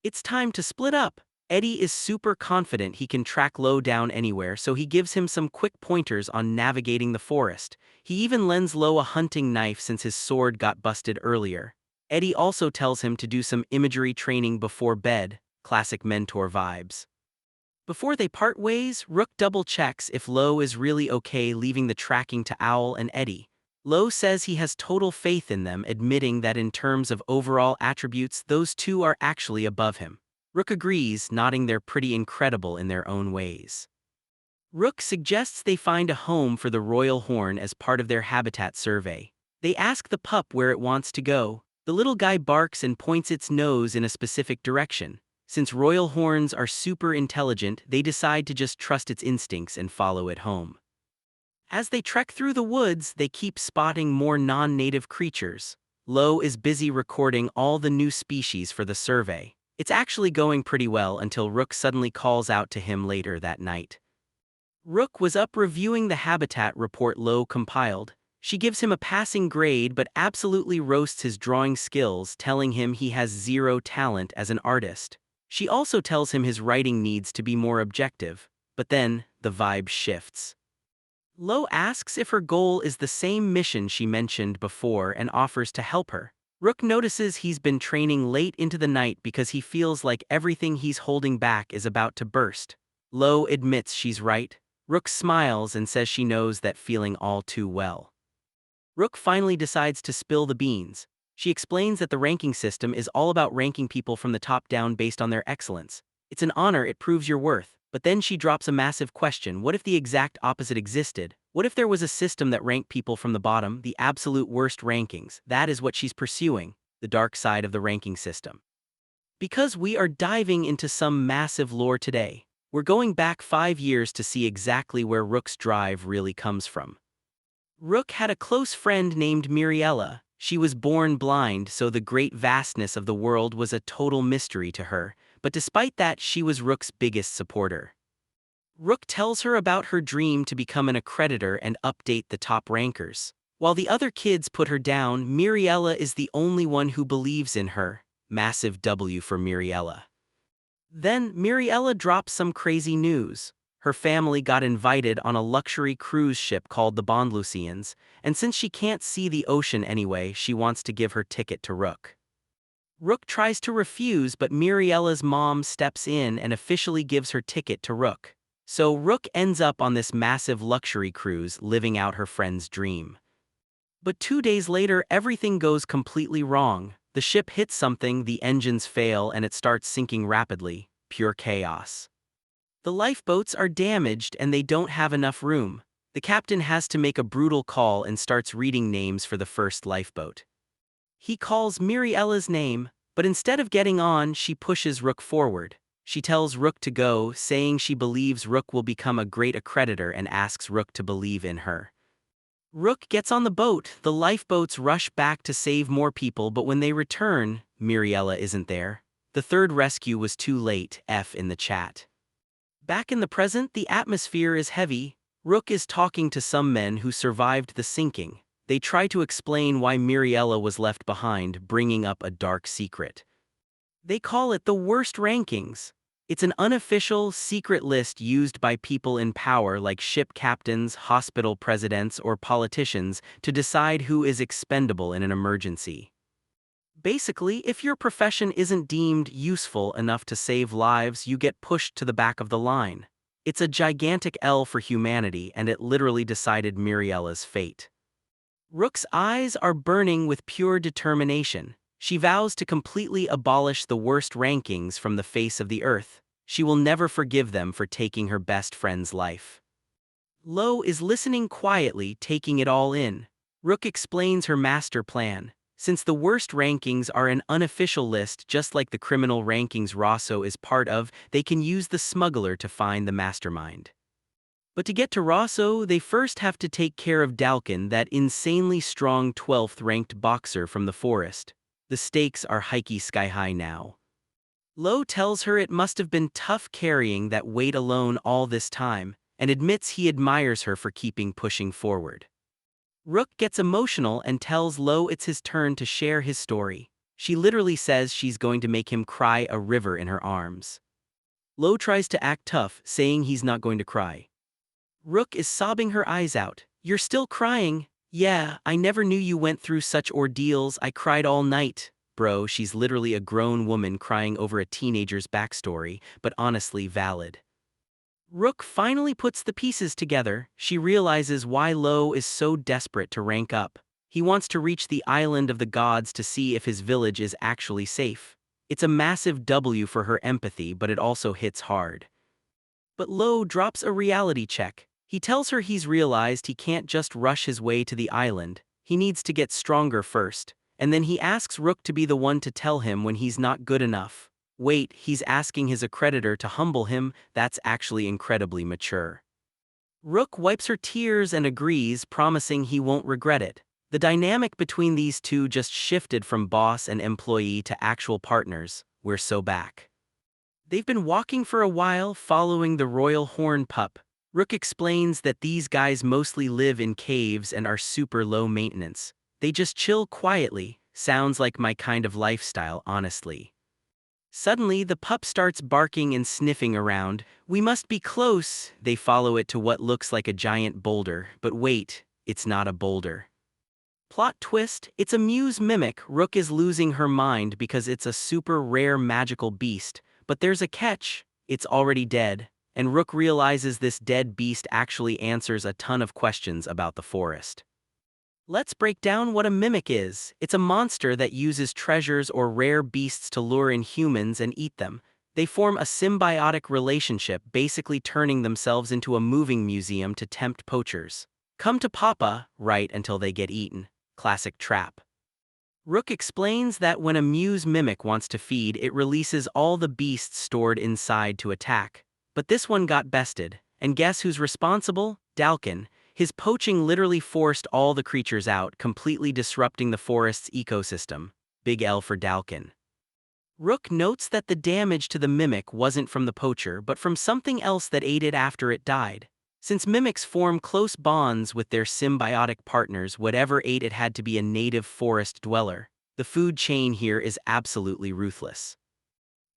It's time to split up. Eddie is super confident he can track Lowe down anywhere, so he gives him some quick pointers on navigating the forest. He even lends Lowe a hunting knife since his sword got busted earlier. Eddie also tells him to do some imagery training before bed, classic mentor vibes. Before they part ways, Rook double-checks if Lowe is really okay leaving the tracking to Owl and Eddie. Lowe says he has total faith in them, admitting that in terms of overall attributes, those two are actually above him. Rook agrees, nodding they're pretty incredible in their own ways. Rook suggests they find a home for the royal horn as part of their habitat survey. They ask the pup where it wants to go. The little guy barks and points its nose in a specific direction. Since royal horns are super intelligent, they decide to just trust its instincts and follow it home. As they trek through the woods, they keep spotting more non-native creatures. Lowe is busy recording all the new species for the survey. It's actually going pretty well until Rook suddenly calls out to him later that night. Rook was up reviewing the habitat report Lowe compiled. She gives him a passing grade but absolutely roasts his drawing skills, telling him he has zero talent as an artist. She also tells him his writing needs to be more objective, but then, the vibe shifts. Lowe asks if her goal is the same mission she mentioned before and offers to help her. Rook notices he's been training late into the night because he feels like everything he's holding back is about to burst. Lowe admits she's right. Rook smiles and says she knows that feeling all too well. Rook finally decides to spill the beans. She explains that the ranking system is all about ranking people from the top down based on their excellence. It's an honor, it proves your worth. But then she drops a massive question: what if the exact opposite existed? What if there was a system that ranked people from the bottom, the absolute worst rankings? That is what she's pursuing, the dark side of the ranking system. Because we are diving into some massive lore today, we're going back 5 years to see exactly where Rook's drive really comes from. Rook had a close friend named Miriella. She was born blind, so the great vastness of the world was a total mystery to her, but despite that, she was Rook's biggest supporter. Rook tells her about her dream to become an accreditor and update the top rankers. While the other kids put her down, Miriella is the only one who believes in her. Massive W for Miriella. Then, Miriella drops some crazy news. Her family got invited on a luxury cruise ship called the Bondlucians, and since she can't see the ocean anyway, she wants to give her ticket to Rook. Rook tries to refuse, but Miriella's mom steps in and officially gives her ticket to Rook. So Rook ends up on this massive luxury cruise, living out her friend's dream. But 2 days later, everything goes completely wrong. The ship hits something, the engines fail, and it starts sinking rapidly. Pure chaos. The lifeboats are damaged and they don't have enough room. The captain has to make a brutal call and starts reading names for the first lifeboat. He calls Miriella's name, but instead of getting on, she pushes Rook forward. She tells Rook to go, saying she believes Rook will become a great accreditor and asks Rook to believe in her. Rook gets on the boat, the lifeboats rush back to save more people, but when they return, Miriella isn't there. The third rescue was too late, F in the chat. Back in the present, the atmosphere is heavy. Rook is talking to some men who survived the sinking. They try to explain why Miriella was left behind, bringing up a dark secret. They call it the worst rankings. It's an unofficial, secret list used by people in power like ship captains, hospital presidents, or politicians to decide who is expendable in an emergency. Basically, if your profession isn't deemed useful enough to save lives, you get pushed to the back of the line. It's a gigantic L for humanity, and it literally decided Miriella's fate. Rook's eyes are burning with pure determination. She vows to completely abolish the worst rankings from the face of the earth. She will never forgive them for taking her best friend's life. Lowe is listening quietly, taking it all in. Rook explains her master plan. Since the worst rankings are an unofficial list, just like the criminal rankings Rosso is part of, they can use the smuggler to find the mastermind. But to get to Rosso, they first have to take care of Dalkin, that insanely strong 12th ranked boxer from the forest. The stakes are sky high now. Lowe tells her it must have been tough carrying that weight alone all this time, and admits he admires her for keeping pushing forward. Rook gets emotional and tells Lowe it's his turn to share his story. She literally says she's going to make him cry a river in her arms. Lowe tries to act tough, saying he's not going to cry. Rook is sobbing her eyes out. "You're still crying? Yeah, I never knew you went through such ordeals. I cried all night." Bro, she's literally a grown woman crying over a teenager's backstory, but honestly valid. Rook finally puts the pieces together. She realizes why Lowe is so desperate to rank up. He wants to reach the island of the gods to see if his village is actually safe. It's a massive W for her empathy, but it also hits hard. But Lowe drops a reality check. He tells her he's realized he can't just rush his way to the island. He needs to get stronger first. And then he asks Rook to be the one to tell him when he's not good enough. Wait, he's asking his accreditor to humble him? That's actually incredibly mature. Rook wipes her tears and agrees, promising he won't regret it. The dynamic between these two just shifted from boss and employee to actual partners. We're so back. They've been walking for a while, following the royal horn pup. Rook explains that these guys mostly live in caves and are super low maintenance. They just chill quietly. Sounds like my kind of lifestyle, honestly. Suddenly, the pup starts barking and sniffing around. "We must be close." They follow it to what looks like a giant boulder, but wait, it's not a boulder. Plot twist, it's a Muse mimic. Rook is losing her mind because it's a super rare magical beast, but there's a catch. It's already dead. And Rook realizes this dead beast actually answers a ton of questions about the forest. Let's break down what a mimic is. It's a monster that uses treasures or rare beasts to lure in humans and eat them. They form a symbiotic relationship, basically turning themselves into a moving museum to tempt poachers. Come to Papa, right until they get eaten. Classic trap. Rook explains that when a Muse mimic wants to feed, it releases all the beasts stored inside to attack. But this one got bested, and guess who's responsible? Dalkin. His poaching literally forced all the creatures out, completely disrupting the forest's ecosystem. Big L for Dalkin. Rook notes that the damage to the mimic wasn't from the poacher but from something else that ate it after it died. Since mimics form close bonds with their symbiotic partners, whatever ate it had to be a native forest dweller. The food chain here is absolutely ruthless.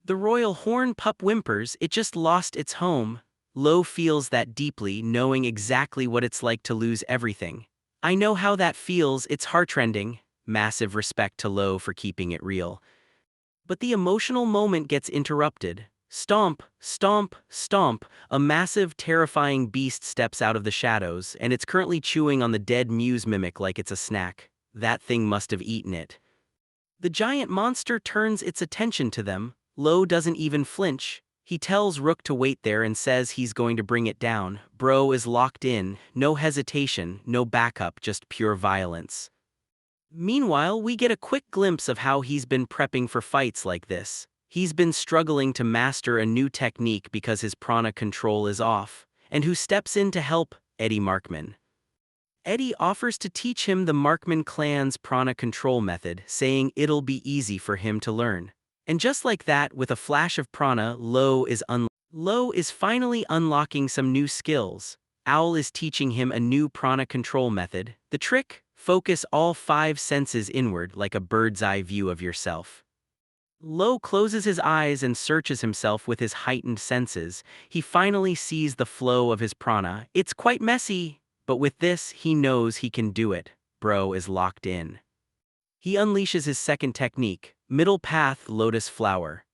The royal horn pup whimpers, it just lost its home. Lowe feels that deeply, knowing exactly what it's like to lose everything. I know how that feels, it's heartrending. Massive respect to Lowe for keeping it real. But the emotional moment gets interrupted. Stomp, stomp, stomp, a massive, terrifying beast steps out of the shadows, and it's currently chewing on the dead Muse mimic like it's a snack. That thing must have eaten it. The giant monster turns its attention to them. Lowe doesn't even flinch. He tells Rook to wait there and says he's going to bring it down. Bro is locked in, no hesitation, no backup, just pure violence. Meanwhile, we get a quick glimpse of how he's been prepping for fights like this. He's been struggling to master a new technique because his prana control is off. And who steps in to help? Eddie Markman. Eddie offers to teach him the Markman clan's prana control method, saying it'll be easy for him to learn. And just like that, with a flash of prana, Lowe is finally unlocking some new skills. Owl is teaching him a new prana control method. The trick? Focus all 5 senses inward like a bird's eye view of yourself. Lowe closes his eyes and searches himself with his heightened senses. He finally sees the flow of his prana. It's quite messy, but with this, he knows he can do it. Bro is locked in. He unleashes his second technique, middle path lotus flower.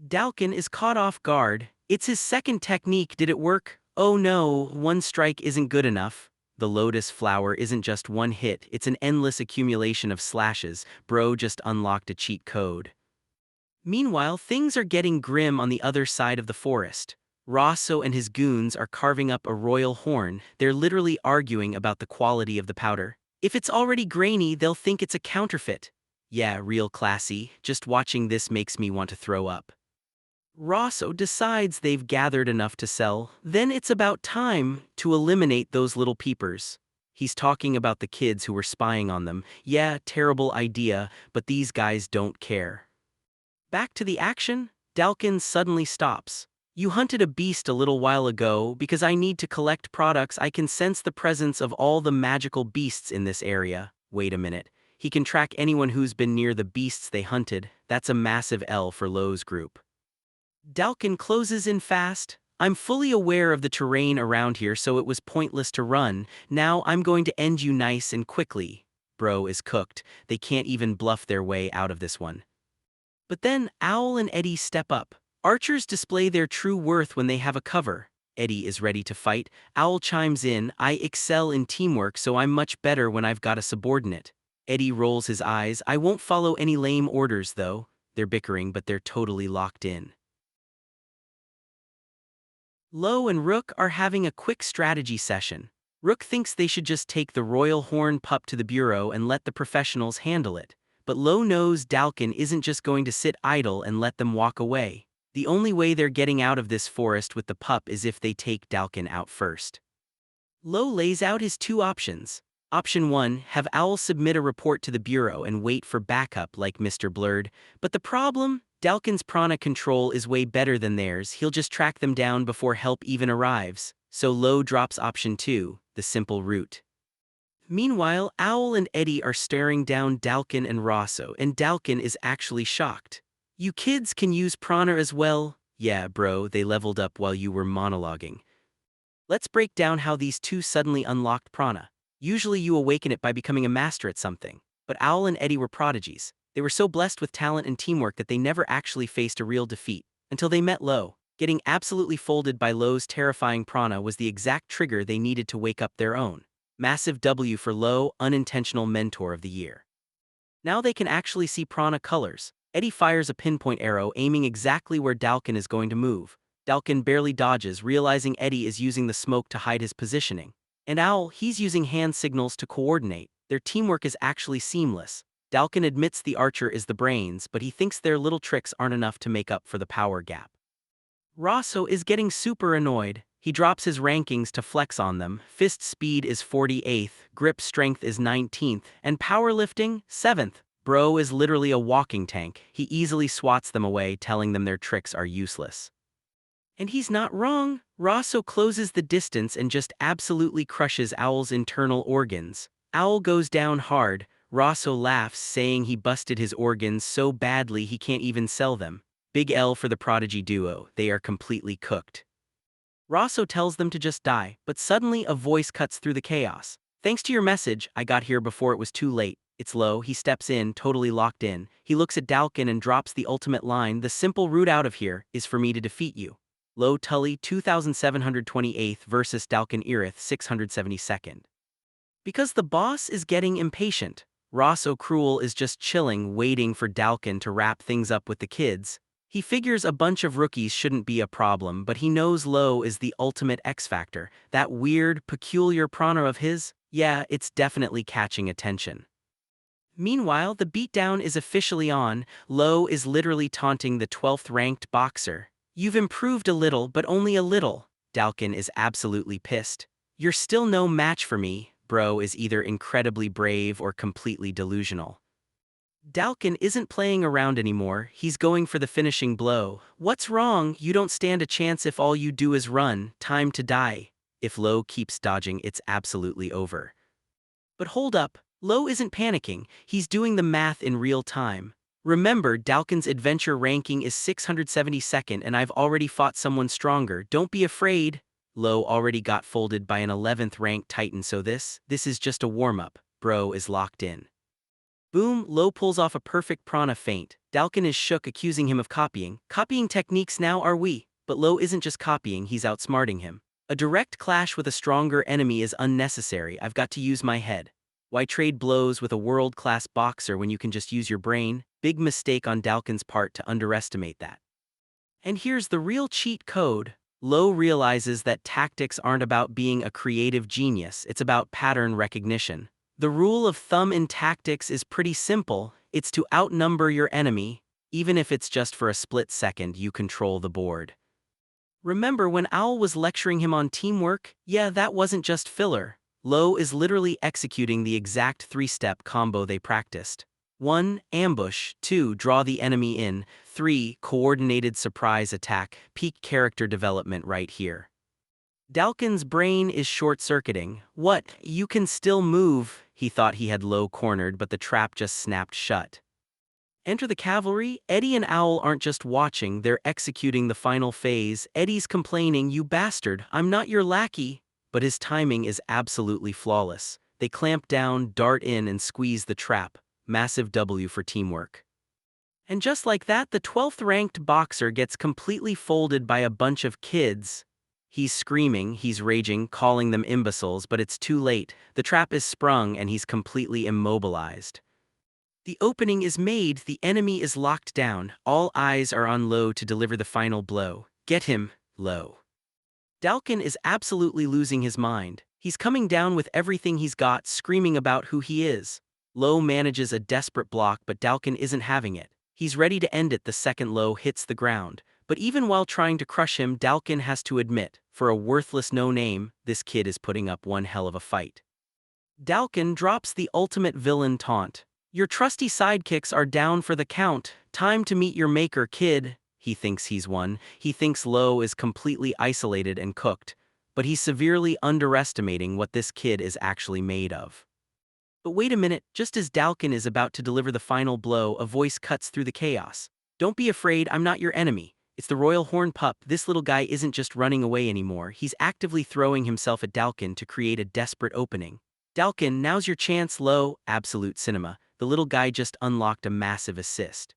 Dalkin is caught off guard. It's his second technique, did it work? Oh no, one strike isn't good enough. The lotus flower isn't just one hit, it's an endless accumulation of slashes. Bro just unlocked a cheat code. Meanwhile, things are getting grim on the other side of the forest. Rosso and his goons are carving up a royal horn. They're literally arguing about the quality of the powder. If it's already grainy, they'll think it's a counterfeit. Yeah, real classy. Just watching this makes me want to throw up. Rosso decides they've gathered enough to sell. Then it's about time to eliminate those little peepers. He's talking about the kids who were spying on them. Yeah, terrible idea, but these guys don't care. Back to the action, Dalkin suddenly stops. You hunted a beast a little while ago. Because I need to collect products, I can sense the presence of all the magical beasts in this area. Wait a minute. He can track anyone who's been near the beasts they hunted. That's a massive L for Lowe's group. Dalkin closes in fast. I'm fully aware of the terrain around here, so it was pointless to run. Now I'm going to end you nice and quickly. Bro is cooked. They can't even bluff their way out of this one. But then Owl and Eddie step up. Archers display their true worth when they have a cover. Eddie is ready to fight. Owl chimes in, I excel in teamwork, so I'm much better when I've got a subordinate. Eddie rolls his eyes. I won't follow any lame orders, though. They're bickering, but they're totally locked in. Lowe and Rook are having a quick strategy session. Rook thinks they should just take the royal horn pup to the bureau and let the professionals handle it. But Lowe knows Dalkin isn't just going to sit idle and let them walk away. The only way they're getting out of this forest with the pup is if they take Dalkin out first. Lowe lays out his 2 options. Option 1, have Owl submit a report to the bureau and wait for backup like Mr. Blurred. But the problem? Dalkin's prana control is way better than theirs. He'll just track them down before help even arrives. So Lowe drops option 2, the simple route. Meanwhile, Owl and Eddie are staring down Dalkin and Rosso, and Dalkin is actually shocked. You kids can use prana as well? Yeah, bro, they leveled up while you were monologuing. Let's break down how these 2 suddenly unlocked prana. Usually you awaken it by becoming a master at something. But Owl and Eddie were prodigies. They were so blessed with talent and teamwork that they never actually faced a real defeat. Until they met Lowe. Getting absolutely folded by Lowe's terrifying prana was the exact trigger they needed to wake up their own. Massive W for Lowe, unintentional mentor of the year. Now they can actually see prana colors. Eddie fires a pinpoint arrow aiming exactly where Dalkin is going to move. Dalkin barely dodges, realizing Eddie is using the smoke to hide his positioning. And Owl, he's using hand signals to coordinate. Their teamwork is actually seamless. Dalkin admits the archer is the brains, but he thinks their little tricks aren't enough to make up for the power gap. Rosso is getting super annoyed. He drops his rankings to flex on them. Fist speed is 48th, grip strength is 19th, and powerlifting, 7th. Bro is literally a walking tank. He easily swats them away, telling them their tricks are useless. And he's not wrong. Rosso closes the distance and just absolutely crushes Owl's internal organs. Owl goes down hard. Rosso laughs, saying he busted his organs so badly he can't even sell them. Big L for the prodigy duo. They are completely cooked. Rosso tells them to just die, but suddenly a voice cuts through the chaos. Thanks to your message, I got here before it was too late. It's Lowe. He steps in, totally locked in. He looks at Dalkin and drops the ultimate line, the simple route out of here is for me to defeat you. Lowe Tully 2728th versus Dalkin Irith 672nd. Because the boss is getting impatient, Rosso Cruel is just chilling, waiting for Dalkin to wrap things up with the kids. He figures a bunch of rookies shouldn't be a problem, but he knows Lowe is the ultimate X-Factor. That weird, peculiar prana of his, yeah, it's definitely catching attention. Meanwhile, the beatdown is officially on. Lowe is literally taunting the 12th ranked boxer. You've improved a little, but only a little. Dalkin is absolutely pissed. You're still no match for me. Bro is either incredibly brave or completely delusional. Dalkin isn't playing around anymore, he's going for the finishing blow. What's wrong? You don't stand a chance if all you do is run. Time to die. If Lowe keeps dodging, it's absolutely over. But hold up, Lowe isn't panicking, he's doing the math in real time. Remember, Dalkin's adventure ranking is 672nd and I've already fought someone stronger. Don't be afraid. Lowe already got folded by an 11th ranked Titan, so this is just a warm-up. Bro is locked in. Boom, Lowe pulls off a perfect prana feint. Dalkin is shook, accusing him of copying. Copying techniques now are we. But Lowe isn't just copying, he's outsmarting him. A direct clash with a stronger enemy is unnecessary. I've got to use my head. Why trade blows with a world-class boxer when you can just use your brain? Big mistake on Dalkin's part to underestimate that. And here's the real cheat code. Lowe realizes that tactics aren't about being a creative genius, it's about pattern recognition. The rule of thumb in tactics is pretty simple. It's to outnumber your enemy. Even if it's just for a split second, you control the board. Remember when Owl was lecturing him on teamwork? Yeah, that wasn't just filler. Lowe is literally executing the exact 3-step combo they practiced. 1. Ambush. 2. Draw the enemy in. 3. Coordinated surprise attack. Peak character development right here. Dalkin's brain is short-circuiting. What? You can still move? He thought he had Lowe cornered, but the trap just snapped shut. Enter the cavalry. Eddie and Owl aren't just watching, they're executing the final phase. Eddie's complaining, you bastard, I'm not your lackey. But his timing is absolutely flawless. They clamp down, dart in, and squeeze the trap. Massive W for teamwork. And just like that, the 12th ranked boxer gets completely folded by a bunch of kids. He's screaming, he's raging, calling them imbeciles, but it's too late. The trap is sprung and he's completely immobilized. The opening is made, the enemy is locked down. All eyes are on Lowe to deliver the final blow. Get him, Lowe. Dalkin is absolutely losing his mind. He's coming down with everything he's got, screaming about who he is. Lowe manages a desperate block, but Dalkin isn't having it. He's ready to end it the second Lowe hits the ground. But even while trying to crush him, Dalkin has to admit, for a worthless no-name, this kid is putting up one hell of a fight. Dalkin drops the ultimate villain taunt. Your trusty sidekicks are down for the count. Time to meet your maker, kid. He thinks he's won. He thinks Lowe is completely isolated and cooked. But he's severely underestimating what this kid is actually made of. But wait a minute, just as Dalkin is about to deliver the final blow, a voice cuts through the chaos. Don't be afraid, I'm not your enemy. It's the Royal Horn Pup. This little guy isn't just running away anymore, he's actively throwing himself at Dalkin to create a desperate opening. Dalkin, now's your chance, Lowe. Absolute cinema. The little guy just unlocked a massive assist.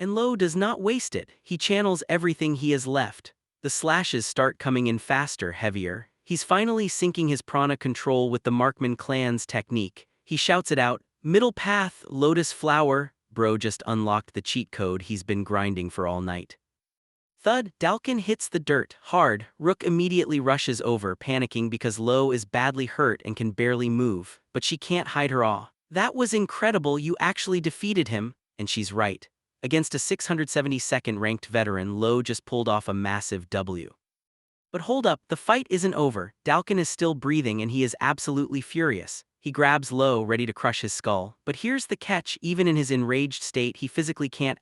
And Lowe does not waste it, he channels everything he has left. The slashes start coming in faster, heavier. He's finally syncing his prana control with the Markman clan's technique. He shouts it out, middle path, lotus flower. Bro just unlocked the cheat code he's been grinding for all night. Thud, Dalkin hits the dirt, hard. Rook immediately rushes over, panicking because Lowe is badly hurt and can barely move. But she can't hide her awe. That was incredible, you actually defeated him. And she's right. Against a 672nd ranked veteran, Lowe just pulled off a massive W. But hold up, the fight isn't over. Dalkin is still breathing and he is absolutely furious. He grabs Lowe, ready to crush his skull. But here's the catch, even in his enraged state, he physically can't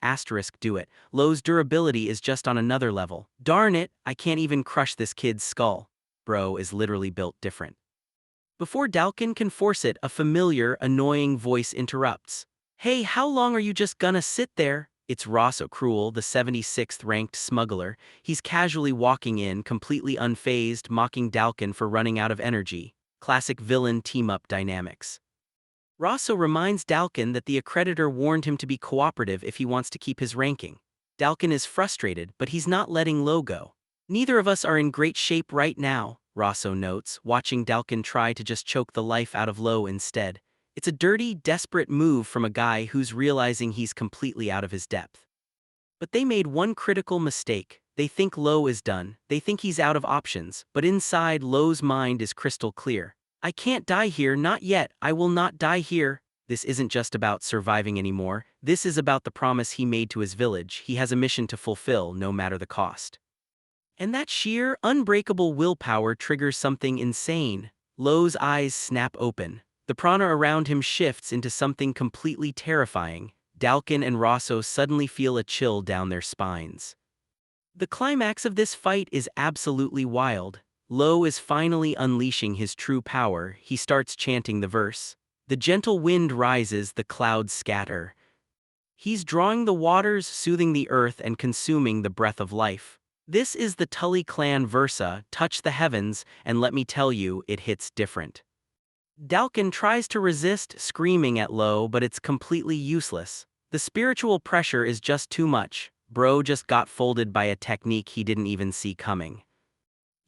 do it. Lowe's durability is just on another level. Darn it, I can't even crush this kid's skull. Bro is literally built different. Before Dalkin can force it, a familiar, annoying voice interrupts. Hey, how long are you just gonna sit there? It's Rosso Cruel, the 76th ranked smuggler. He's casually walking in, completely unfazed, mocking Dalkin for running out of energy. Classic villain team-up dynamics. Rosso reminds Dalkin that the accreditor warned him to be cooperative if he wants to keep his ranking. Dalkin is frustrated, but he's not letting Lowe go. Neither of us are in great shape right now, Rosso notes, watching Dalkin try to just choke the life out of Lowe instead. It's a dirty, desperate move from a guy who's realizing he's completely out of his depth. But they made one critical mistake. They think Lowe is done, they think he's out of options, but inside Lowe's mind is crystal clear. I can't die here, not yet, I will not die here. This isn't just about surviving anymore, this is about the promise he made to his village. He has a mission to fulfill, no matter the cost. And that sheer, unbreakable willpower triggers something insane. Lowe's eyes snap open. The prana around him shifts into something completely terrifying. Dalkin and Rosso suddenly feel a chill down their spines. The climax of this fight is absolutely wild. Lowe is finally unleashing his true power. He starts chanting the verse. The gentle wind rises, the clouds scatter. He's drawing the waters, soothing the earth, and consuming the breath of life. This is the Tully clan versa, touch the heavens, and let me tell you, it hits different. Dalkin tries to resist, screaming at Lowe, but it's completely useless. The spiritual pressure is just too much. Bro just got folded by a technique he didn't even see coming.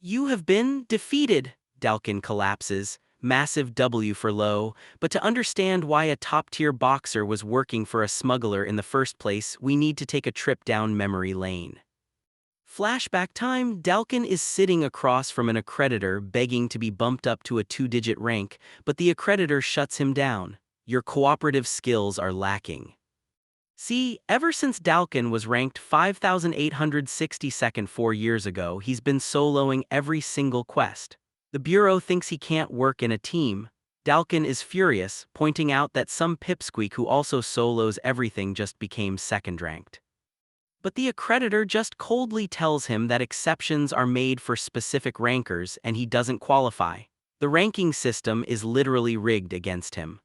You have been defeated, Dalkin collapses. Massive W for Lowe, but to understand why a top-tier boxer was working for a smuggler in the first place, we need to take a trip down memory lane. Flashback time, Dalkin is sitting across from an accreditor begging to be bumped up to a 2-digit rank, but the accreditor shuts him down. Your cooperative skills are lacking. See, ever since Dalkin was ranked 5,862nd 4 years ago, he's been soloing every single quest. The Bureau thinks he can't work in a team. Dalkin is furious, pointing out that some pipsqueak who also solos everything just became second-ranked. But the accreditor just coldly tells him that exceptions are made for specific rankers and he doesn't qualify. The ranking system is literally rigged against him.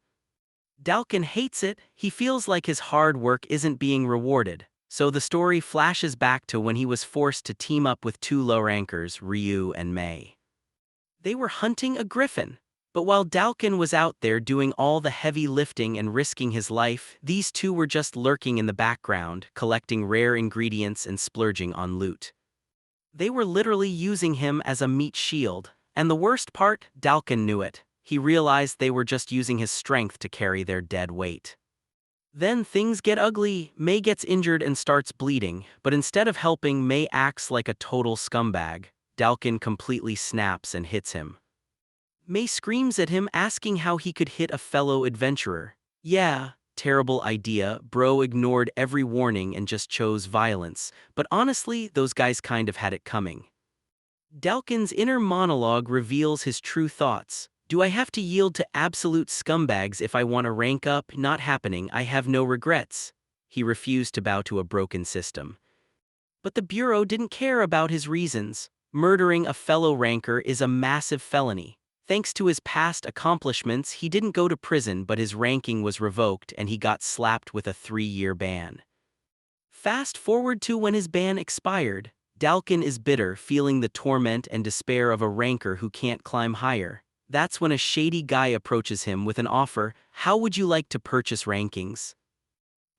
Dalkin hates it. He feels like his hard work isn't being rewarded. So the story flashes back to when he was forced to team up with 2 low rankers, Ryu and Mei. They were hunting a griffin. But while Dalkin was out there doing all the heavy lifting and risking his life, these two were just lurking in the background, collecting rare ingredients and splurging on loot. They were literally using him as a meat shield. And the worst part, Dalkin knew it. He realized they were just using his strength to carry their dead weight. Then things get ugly. Mei gets injured and starts bleeding, but instead of helping, Mei acts like a total scumbag. Dalkin completely snaps and hits him. Mei screams at him, asking how he could hit a fellow adventurer. Yeah, terrible idea. Bro ignored every warning and just chose violence, but honestly, those guys kind of had it coming. Dalkin's inner monologue reveals his true thoughts. Do I have to yield to absolute scumbags if I want to rank up? Not happening, I have no regrets. He refused to bow to a broken system. But the Bureau didn't care about his reasons. Murdering a fellow ranker is a massive felony. Thanks to his past accomplishments, he didn't go to prison, but his ranking was revoked and he got slapped with a 3-year ban. Fast forward to when his ban expired. Dalkin is bitter, feeling the torment and despair of a ranker who can't climb higher. That's when a shady guy approaches him with an offer. How would you like to purchase rankings?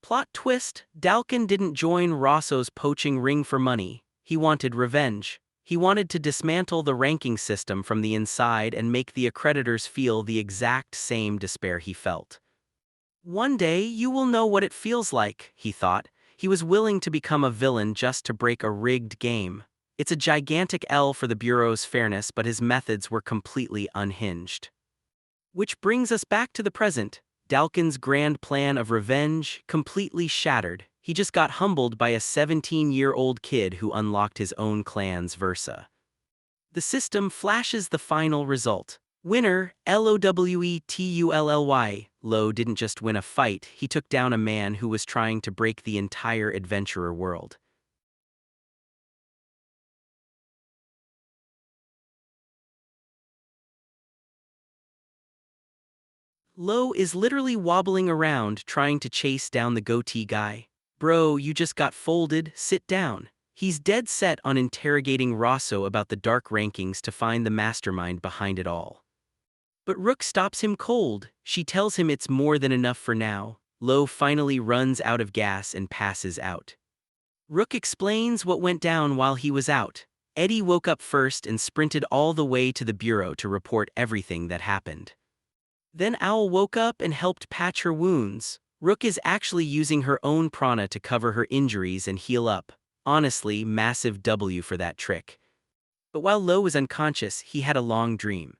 Plot twist, Dalkin didn't join Rosso's poaching ring for money. He wanted revenge. He wanted to dismantle the ranking system from the inside and make the accreditors feel the exact same despair he felt. One day you will know what it feels like, he thought. He was willing to become a villain just to break a rigged game. It's a gigantic L for the Bureau's fairness, but his methods were completely unhinged. Which brings us back to the present. Dalkin's grand plan of revenge completely shattered. He just got humbled by a 17-year-old kid who unlocked his own clan's versa. The system flashes the final result. Winner, Lowetully. Lowe didn't just win a fight, he took down a man who was trying to break the entire adventurer world. Lowe is literally wobbling around trying to chase down the goatee guy. Bro, you just got folded, sit down. He's dead set on interrogating Rosso about the dark rankings to find the mastermind behind it all. But Rook stops him cold. She tells him it's more than enough for now. Lowe finally runs out of gas and passes out. Rook explains what went down while he was out. Eddie woke up first and sprinted all the way to the bureau to report everything that happened. Then Owl woke up and helped patch her wounds. Rook is actually using her own prana to cover her injuries and heal up. Honestly, massive W for that trick. But while Lowe was unconscious, he had a long dream.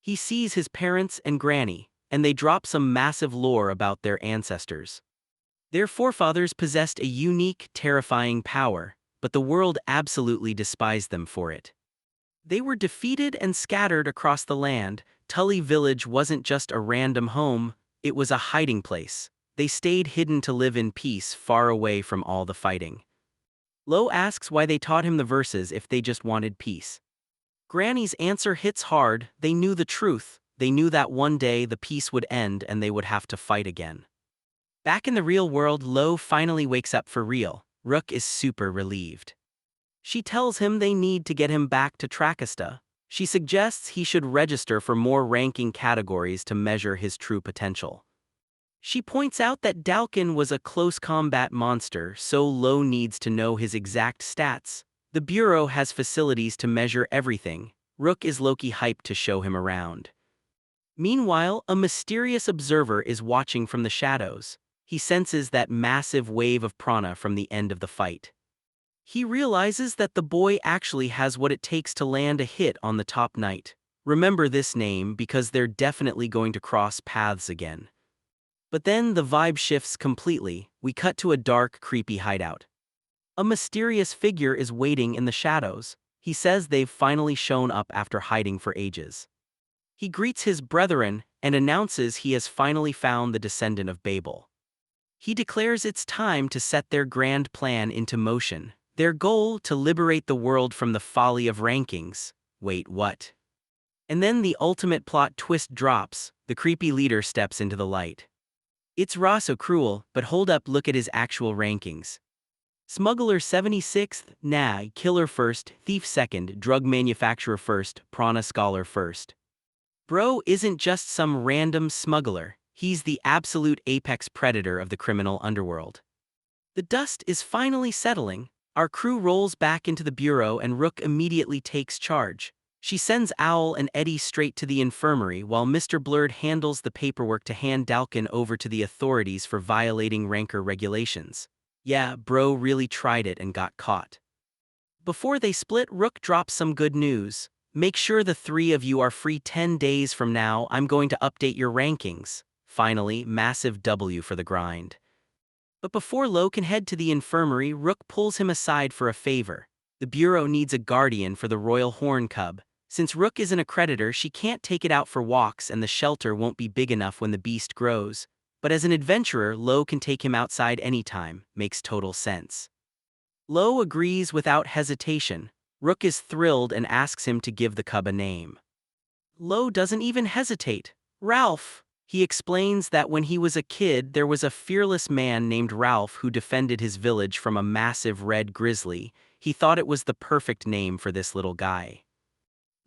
He sees his parents and Granny, and they drop some massive lore about their ancestors. Their forefathers possessed a unique, terrifying power, but the world absolutely despised them for it. They were defeated and scattered across the land. Tully Village wasn't just a random home, it was a hiding place. They stayed hidden to live in peace far away from all the fighting. Lowe asks why they taught him the verses if they just wanted peace. Granny's answer hits hard. They knew the truth. They knew that one day the peace would end and they would have to fight again. Back in the real world, Lowe finally wakes up for real. Rook is super relieved. She tells him they need to get him back to Trakista. She suggests he should register for more ranking categories to measure his true potential. She points out that Dalkin was a close combat monster, so Lowe needs to know his exact stats. The Bureau has facilities to measure everything. Rook is low-key hyped to show him around. Meanwhile, a mysterious observer is watching from the shadows. He senses that massive wave of prana from the end of the fight. He realizes that the boy actually has what it takes to land a hit on the top knight. Remember this name because they're definitely going to cross paths again. But then the vibe shifts completely. We cut to a dark, creepy hideout. A mysterious figure is waiting in the shadows. He says they've finally shown up after hiding for ages. He greets his brethren and announces he has finally found the descendant of Babel. He declares it's time to set their grand plan into motion. Their goal to liberate the world from the folly of rankings. Wait, what? And then the ultimate plot twist drops. The creepy leader steps into the light. It's raw so cruel, but hold up, look at his actual rankings. Smuggler 76th, nah, killer first, thief second, drug manufacturer first, prana scholar first. Bro isn't just some random smuggler, he's the absolute apex predator of the criminal underworld. The dust is finally settling. Our crew rolls back into the bureau and Rook immediately takes charge. She sends Owl and Eddie straight to the infirmary while Mr. Blurred handles the paperwork to hand Dalkin over to the authorities for violating ranker regulations. Yeah, bro really tried it and got caught. Before they split, Rook drops some good news. Make sure the three of you are free 10 days from now. I'm going to update your rankings. Finally, massive W for the grind. But before Lowe can head to the infirmary, Rook pulls him aside for a favor. The Bureau needs a guardian for the royal horn cub. Since Rook isn't a creditor, she can't take it out for walks and the shelter won't be big enough when the beast grows. But as an adventurer, Lowe can take him outside anytime. Makes total sense. Lowe agrees without hesitation. Rook is thrilled and asks him to give the cub a name. Lowe doesn't even hesitate. Ralph. He explains that when he was a kid, there was a fearless man named Ralph who defended his village from a massive red grizzly. He thought it was the perfect name for this little guy.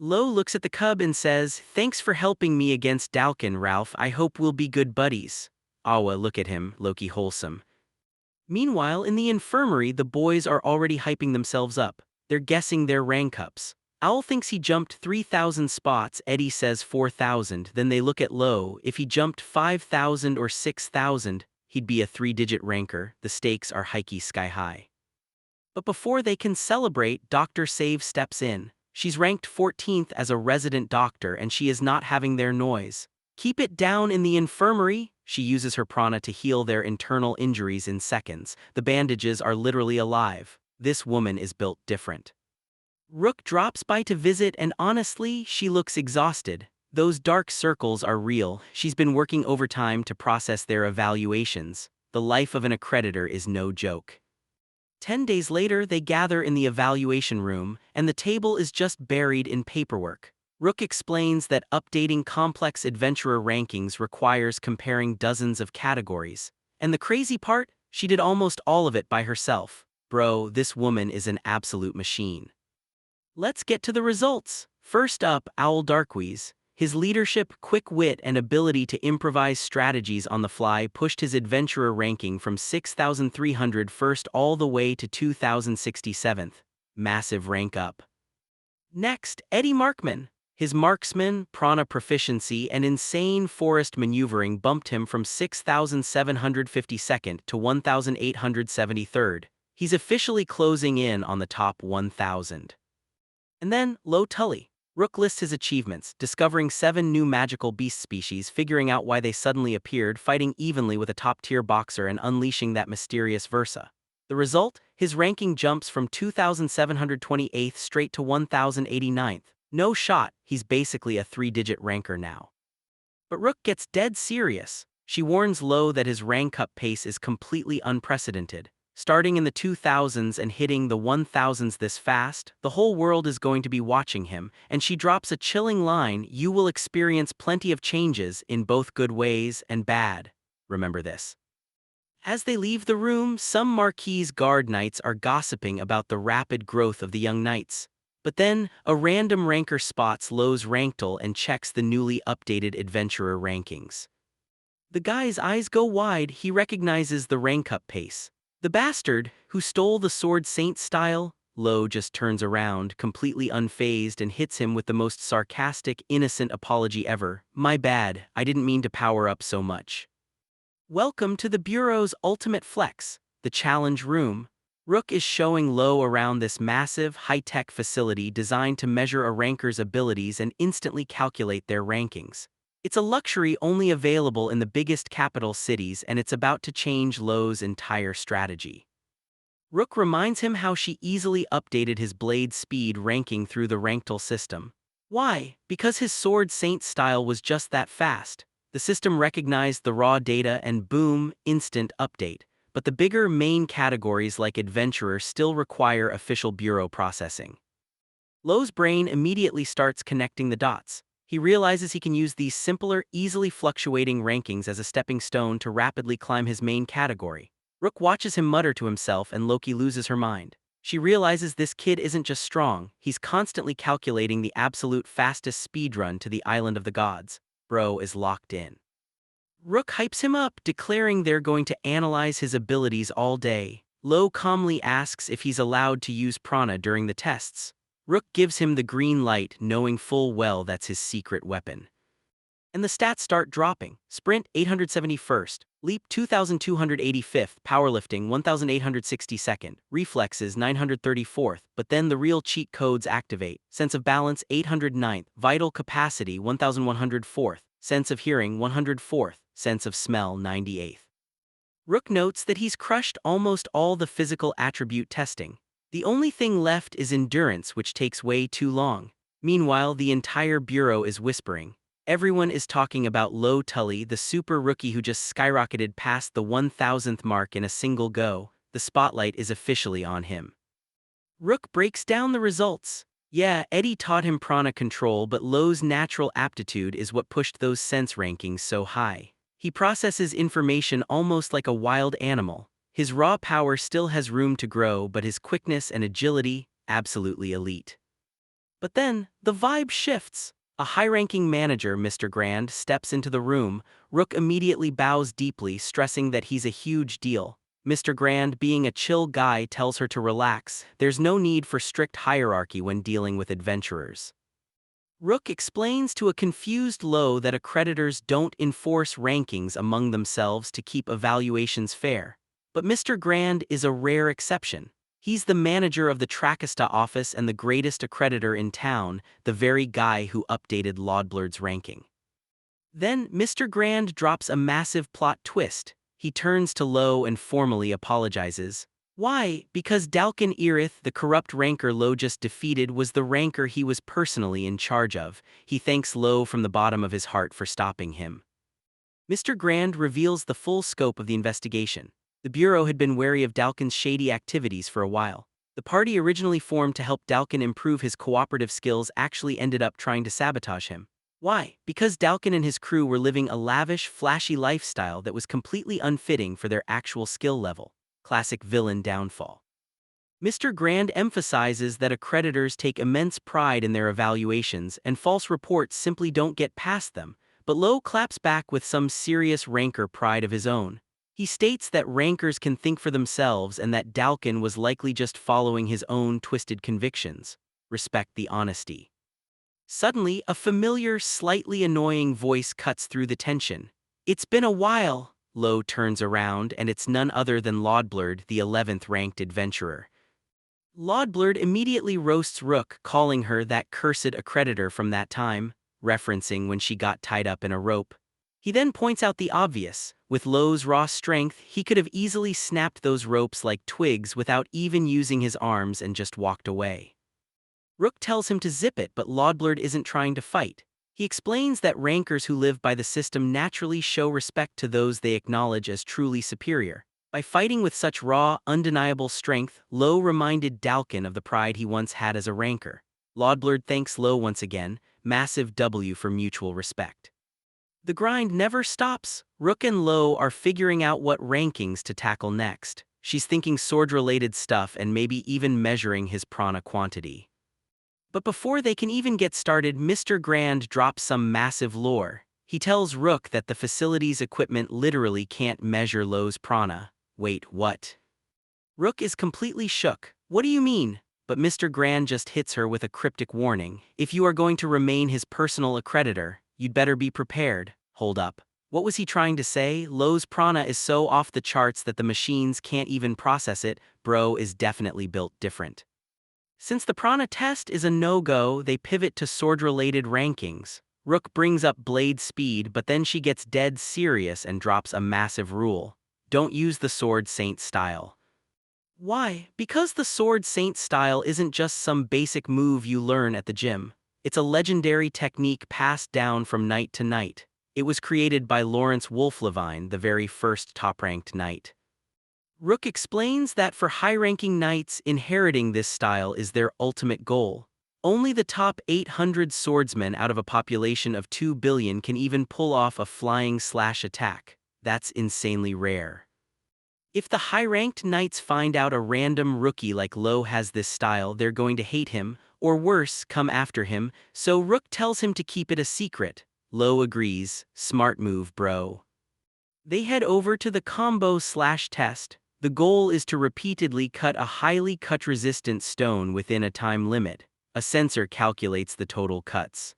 Lowe looks at the cub and says, "Thanks for helping me against Dalkin, Ralph. I hope we'll be good buddies." Awa look at him, Loki wholesome. Meanwhile, in the infirmary, the boys are already hyping themselves up. They're guessing their rank ups. Owl thinks he jumped 3,000 spots, Eddie says 4,000, then they look at Lowe. If he jumped 5,000 or 6,000, he'd be a 3-digit ranker. The stakes are hikey sky high. But before they can celebrate, Dr. Save steps in. She's ranked 14th as a resident doctor and she is not having their noise. Keep it down in the infirmary. She uses her prana to heal their internal injuries in seconds. The bandages are literally alive. This woman is built different. Rook drops by to visit and honestly, she looks exhausted. Those dark circles are real. She's been working overtime to process their evaluations. The life of an accreditor is no joke. 10 days later, they gather in the evaluation room, and the table is just buried in paperwork. Rook explains that updating complex adventurer rankings requires comparing dozens of categories. And the crazy part? She did almost all of it by herself. Bro, this woman is an absolute machine. Let's get to the results. First up, Owl Darkwiz. His leadership, quick wit, and ability to improvise strategies on the fly pushed his adventurer ranking from 6,301st all the way to 2,067th. Massive rank up. Next, Eddie Markman. His marksman, prana proficiency, and insane forest maneuvering bumped him from 6,752nd to 1,873rd. He's officially closing in on the top 1,000. And then, Lowe. Rook lists his achievements, discovering 7 new magical beast species, figuring out why they suddenly appeared, fighting evenly with a top-tier boxer, and unleashing that mysterious Versa. The result? His ranking jumps from 2,728th straight to 1,089th. No shot, he's basically a 3-digit ranker now. But Rook gets dead serious. She warns Lowe that his rank up pace is completely unprecedented. Starting in the 2000s and hitting the 1000s this fast, the whole world is going to be watching him, and she drops a chilling line: "You will experience plenty of changes in both good ways and bad. Remember this." As they leave the room, some Marquise guard knights are gossiping about the rapid growth of the young knights. But then, a random ranker spots Lowe's ranktle and checks the newly updated adventurer rankings. The guy's eyes go wide. He recognizes the rank up pace. The bastard, who stole the Sword Saint style? Lowe just turns around, completely unfazed, and hits him with the most sarcastic, innocent apology ever. "My bad, I didn't mean to power up so much." Welcome to the Bureau's ultimate flex, the challenge room. Rook is showing Lowe around this massive, high-tech facility designed to measure a ranker's abilities and instantly calculate their rankings. It's a luxury only available in the biggest capital cities, and it's about to change Lowe's entire strategy. Rook reminds him how she easily updated his blade speed ranking through the ranktle system. Why? Because his Sword Saint style was just that fast. The system recognized the raw data and boom, instant update. But the bigger main categories like Adventurer still require official bureau processing. Lowe's brain immediately starts connecting the dots. He realizes he can use these simpler, easily fluctuating rankings as a stepping stone to rapidly climb his main category. Rook watches him mutter to himself, and Loki loses her mind. She realizes this kid isn't just strong, he's constantly calculating the absolute fastest speedrun to the Island of the Gods. Bro is locked in. Rook hypes him up, declaring they're going to analyze his abilities all day. Lowe calmly asks if he's allowed to use prana during the tests. Rook gives him the green light, knowing full well that's his secret weapon. And the stats start dropping. Sprint 871st, leap 2285th, powerlifting 1862nd, reflexes 934th, but then the real cheat codes activate. Sense of balance 809th, vital capacity 1104th, sense of hearing 104th, sense of smell 98th. Rook notes that he's crushed almost all the physical attribute testing. The only thing left is endurance, which takes way too long. Meanwhile, the entire bureau is whispering. Everyone is talking about Lowe, the super rookie who just skyrocketed past the 1000th mark in a single go. The spotlight is officially on him. Rook breaks down the results. Yeah, Eddie taught him prana control, but Lowe's natural aptitude is what pushed those sense rankings so high. He processes information almost like a wild animal. His raw power still has room to grow, but his quickness and agility, absolutely elite. But then, the vibe shifts. A high-ranking manager, Mr. Grand, steps into the room. Rook immediately bows deeply, stressing that he's a huge deal. Mr. Grand, being a chill guy, tells her to relax. There's no need for strict hierarchy when dealing with adventurers. Rook explains to a confused Lowe that accreditors don't enforce rankings among themselves to keep evaluations fair. But Mr. Grand is a rare exception. He's the manager of the Trackista office and the greatest accreditor in town, the very guy who updated Lodblur's ranking. Then Mr. Grand drops a massive plot twist. He turns to Lowe and formally apologizes. Why? Because Dalkin Irith, the corrupt ranker Lowe just defeated, was the ranker he was personally in charge of. He thanks Lowe from the bottom of his heart for stopping him. Mr. Grand reveals the full scope of the investigation. The Bureau had been wary of Dalkin's shady activities for a while. The party originally formed to help Dalkin improve his cooperative skills actually ended up trying to sabotage him. Why? Because Dalkin and his crew were living a lavish, flashy lifestyle that was completely unfitting for their actual skill level. Classic villain downfall. Mr. Grand emphasizes that accreditors take immense pride in their evaluations and false reports simply don't get past them, but Lowe claps back with some serious ranker pride of his own. He states that rankers can think for themselves and that Dalkin was likely just following his own twisted convictions. Respect the honesty. Suddenly, a familiar, slightly annoying voice cuts through the tension. "It's been a while." Lowe turns around, and it's none other than Lodblerd, the 11th ranked adventurer. Lodblerd immediately roasts Rook, calling her that cursed accreditor from that time, referencing when she got tied up in a rope. He then points out the obvious. With Lowe's raw strength, he could have easily snapped those ropes like twigs without even using his arms and just walked away. Rook tells him to zip it, but Lodblerd isn't trying to fight. He explains that rankers who live by the system naturally show respect to those they acknowledge as truly superior. By fighting with such raw, undeniable strength, Lowe reminded Dalkin of the pride he once had as a ranker. Lodblerd thanks Lowe once again, massive W for mutual respect. The grind never stops. Rook and Lowe are figuring out what rankings to tackle next. She's thinking sword-related stuff and maybe even measuring his prana quantity. But before they can even get started, Mr. Grand drops some massive lore. He tells Rook that the facility's equipment literally can't measure Lowe's prana. Wait, what? Rook is completely shook. What do you mean? But Mr. Grand just hits her with a cryptic warning. If you are going to remain his personal accreditor, you'd better be prepared. Hold up. What was he trying to say? Lowe's prana is so off the charts that the machines can't even process it. Bro is definitely built different. Since the prana test is a no-go, they pivot to sword-related rankings. Rook brings up blade speed, but then she gets dead serious and drops a massive rule. Don't use the Sword Saint style. Why? Because the Sword Saint style isn't just some basic move you learn at the gym. It's a legendary technique passed down from knight to knight. It was created by Lawrence Wolflevine, the very first top-ranked knight. Rook explains that for high-ranking knights, inheriting this style is their ultimate goal. Only the top 800 swordsmen out of a population of 2 billion can even pull off a flying slash attack. That's insanely rare. If the high-ranked knights find out a random rookie like Lowe has this style, they're going to hate him, or worse, come after him, so Rook tells him to keep it a secret. Lowe agrees. Smart move, bro. They head over to the combo/test. The goal is to repeatedly cut a highly cut-resistant stone within a time limit. A sensor calculates the total cuts.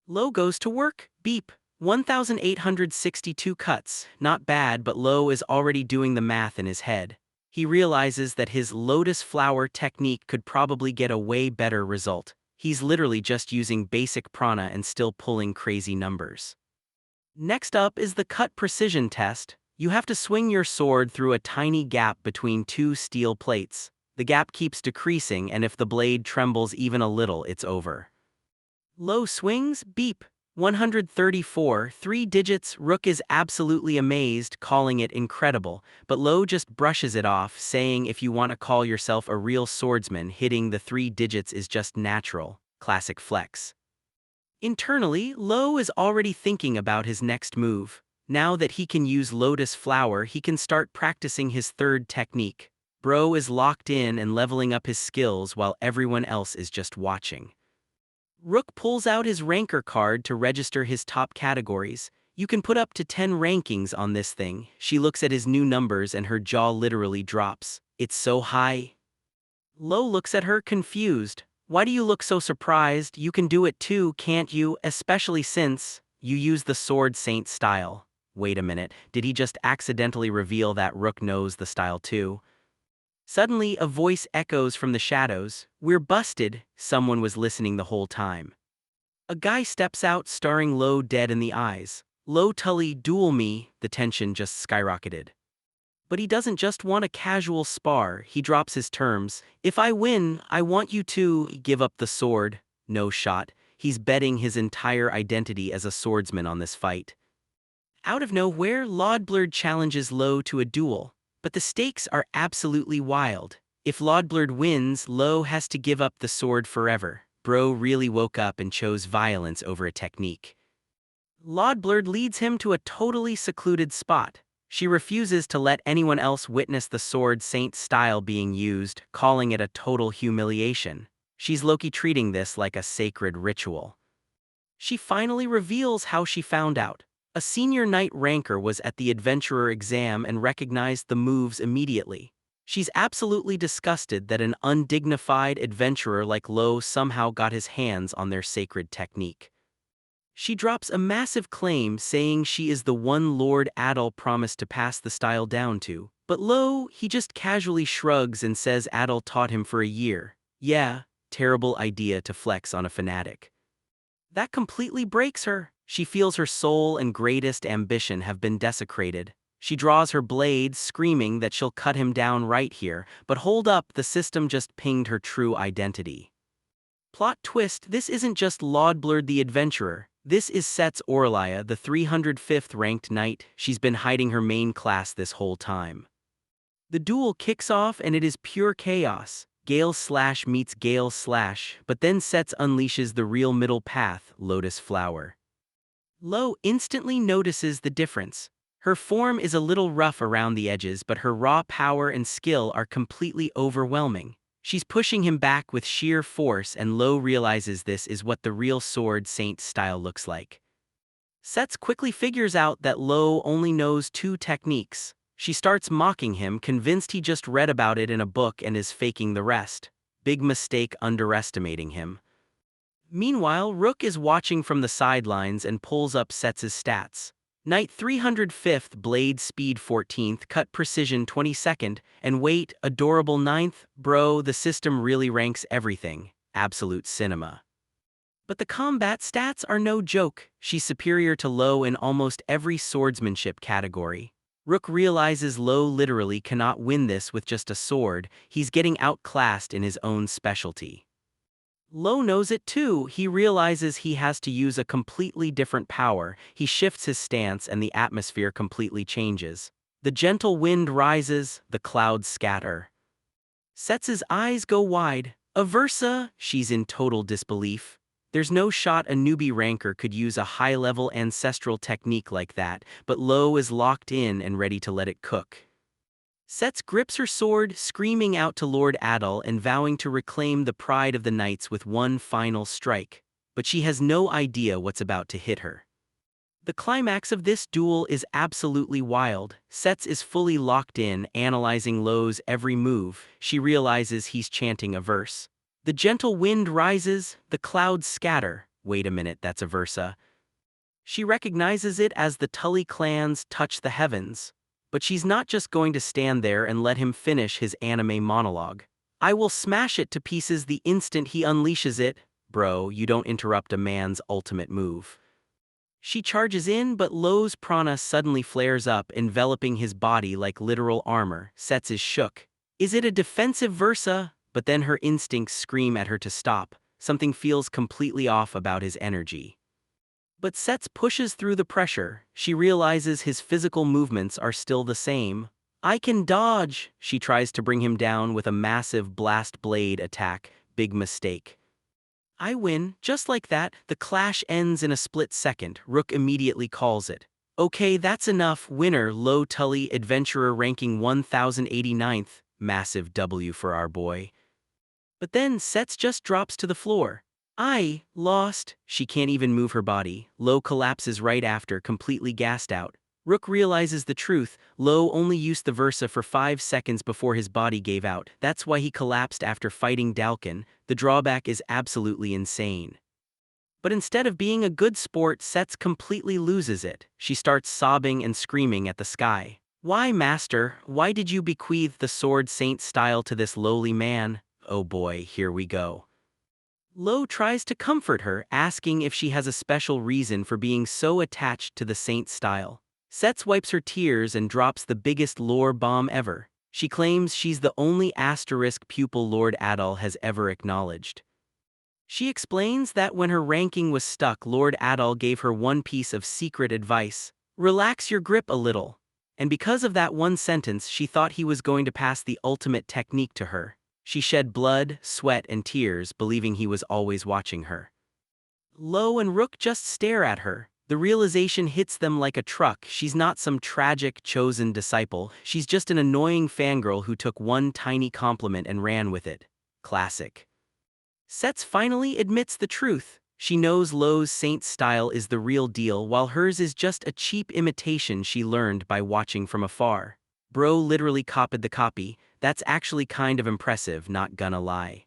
Lowe goes to work. Beep. 1,862 cuts. Not bad, but Lowe is already doing the math in his head. He realizes that his lotus flower technique could probably get a way better result. He's literally just using basic prana and still pulling crazy numbers. Next up is the cut precision test. You have to swing your sword through a tiny gap between two steel plates. The gap keeps decreasing, and if the blade trembles even a little, it's over. Lowe swings. Beep. 134, 3 digits. Rook is absolutely amazed, calling it incredible, but Lowe just brushes it off, saying if you want to call yourself a real swordsman, hitting the 3 digits is just natural. Classic flex. Internally, Lowe is already thinking about his next move. Now that he can use Lotus Flower, he can start practicing his third technique. Bro is locked in and leveling up his skills while everyone else is just watching. Rook pulls out his ranker card to register his top categories. You can put up to 10 rankings on this thing. She looks at his new numbers and her jaw literally drops. It's so high. Lowe looks at her confused. Why do you look so surprised? You can do it too, can't you? Especially since you use the Sword Saint style. Wait a minute, did he just accidentally reveal that Rook knows the style too? Suddenly, a voice echoes from the shadows. We're busted. Someone was listening the whole time. A guy steps out, staring Lowe dead in the eyes. Lowe Tully, duel me. The tension just skyrocketed. But he doesn't just want a casual spar, he drops his terms. If I win, I want you to give up the sword. No shot. He's betting his entire identity as a swordsman on this fight. Out of nowhere, Lodblurd challenges Lowe to a duel, but the stakes are absolutely wild. If Lodblurd wins, Lowe has to give up the sword forever. Bro really woke up and chose violence over a technique. Lodblurd leads him to a totally secluded spot. She refuses to let anyone else witness the sword saint style being used, calling it a total humiliation. She's low-key treating this like a sacred ritual. She finally reveals how she found out. A senior knight ranker was at the adventurer exam and recognized the moves immediately. She's absolutely disgusted that an undignified adventurer like Lowe somehow got his hands on their sacred technique. She drops a massive claim saying she is the one Lord Adol promised to pass the style down to, but Lowe, he just casually shrugs and says Adol taught him for a year. Yeah, terrible idea to flex on a fanatic. That completely breaks her. She feels her soul and greatest ambition have been desecrated. She draws her blade, screaming that she'll cut him down right here, but hold up, the system just pinged her true identity. Plot twist, this isn't just Lodblurd the adventurer. This is Set's Aurelia, the 305th ranked knight. She's been hiding her main class this whole time. The duel kicks off and it is pure chaos. Gale Slash meets Gale Slash, but then Sets unleashes the real middle path, Lotus Flower. Lowe instantly notices the difference. Her form is a little rough around the edges, but her raw power and skill are completely overwhelming. She's pushing him back with sheer force, and Lowe realizes this is what the real sword saint style looks like. Sets quickly figures out that Lowe only knows 2 techniques. She starts mocking him, convinced he just read about it in a book and is faking the rest. Big mistake underestimating him. Meanwhile, Rook is watching from the sidelines and pulls up Sets' stats. Knight 305th, blade speed 14th, cut precision 22nd, and weight, adorable 9th. Bro, the system really ranks everything. Absolute cinema. But the combat stats are no joke. She's superior to Lowe in almost every swordsmanship category. Rook realizes Lowe literally cannot win this with just a sword. He's getting outclassed in his own specialty. Lowe knows it too. He realizes he has to use a completely different power. He shifts his stance and the atmosphere completely changes. The gentle wind rises, the clouds scatter. Sets' eyes go wide. Aversa, she's in total disbelief. There's no shot a newbie ranker could use a high-level ancestral technique like that, but Lowe is locked in and ready to let it cook. Sets grips her sword, screaming out to Lord Adol and vowing to reclaim the pride of the knights with one final strike. But she has no idea what's about to hit her. The climax of this duel is absolutely wild. Sets is fully locked in, analyzing Lowe's every move. She realizes he's chanting a verse. The gentle wind rises, the clouds scatter. Wait a minute, that's Aversa. She recognizes it as the Tully clan's Touch the Heavens. But she's not just going to stand there and let him finish his anime monologue. I will smash it to pieces the instant he unleashes it. Bro, you don't interrupt a man's ultimate move. She charges in, but Lowe's prana suddenly flares up, enveloping his body like literal armor. Sets is shook. Is it a defensive Versa? But then her instincts scream at her to stop. Something feels completely off about his energy. But Sets pushes through the pressure. She realizes his physical movements are still the same. I can dodge! She tries to bring him down with a massive blast blade attack. Big mistake. I win. Just like that, the clash ends in a split second. Rook immediately calls it. Okay, that's enough. Winner, Lowe Tully, adventurer ranking 1089th. Massive W for our boy. But then Sets just drops to the floor. I lost. She can't even move her body. Lowe collapses right after, completely gassed out. Rook realizes the truth. Lowe only used the Versa for 5 seconds before his body gave out. That's why he collapsed after fighting Dalkin. The drawback is absolutely insane. But instead of being a good sport, Sets completely loses it. She starts sobbing and screaming at the sky. Why, master? Why did you bequeath the sword saint style to this lowly man? Oh boy, here we go. Lowe tries to comfort her, asking if she has a special reason for being so attached to the saint style. Setz wipes her tears and drops the biggest lore bomb ever. She claims she's the only asterisk pupil Lord Adol has ever acknowledged. She explains that when her ranking was stuck, Lord Adol gave her one piece of secret advice: relax your grip a little. And because of that one sentence, she thought he was going to pass the ultimate technique to her. She shed blood, sweat, and tears, believing he was always watching her. Lowe and Rook just stare at her. The realization hits them like a truck. She's not some tragic, chosen disciple. She's just an annoying fangirl who took one tiny compliment and ran with it. Classic. Setz finally admits the truth. She knows Lowe's saint style is the real deal, while hers is just a cheap imitation she learned by watching from afar. Bro literally copied the copy. That's actually kind of impressive, not gonna lie.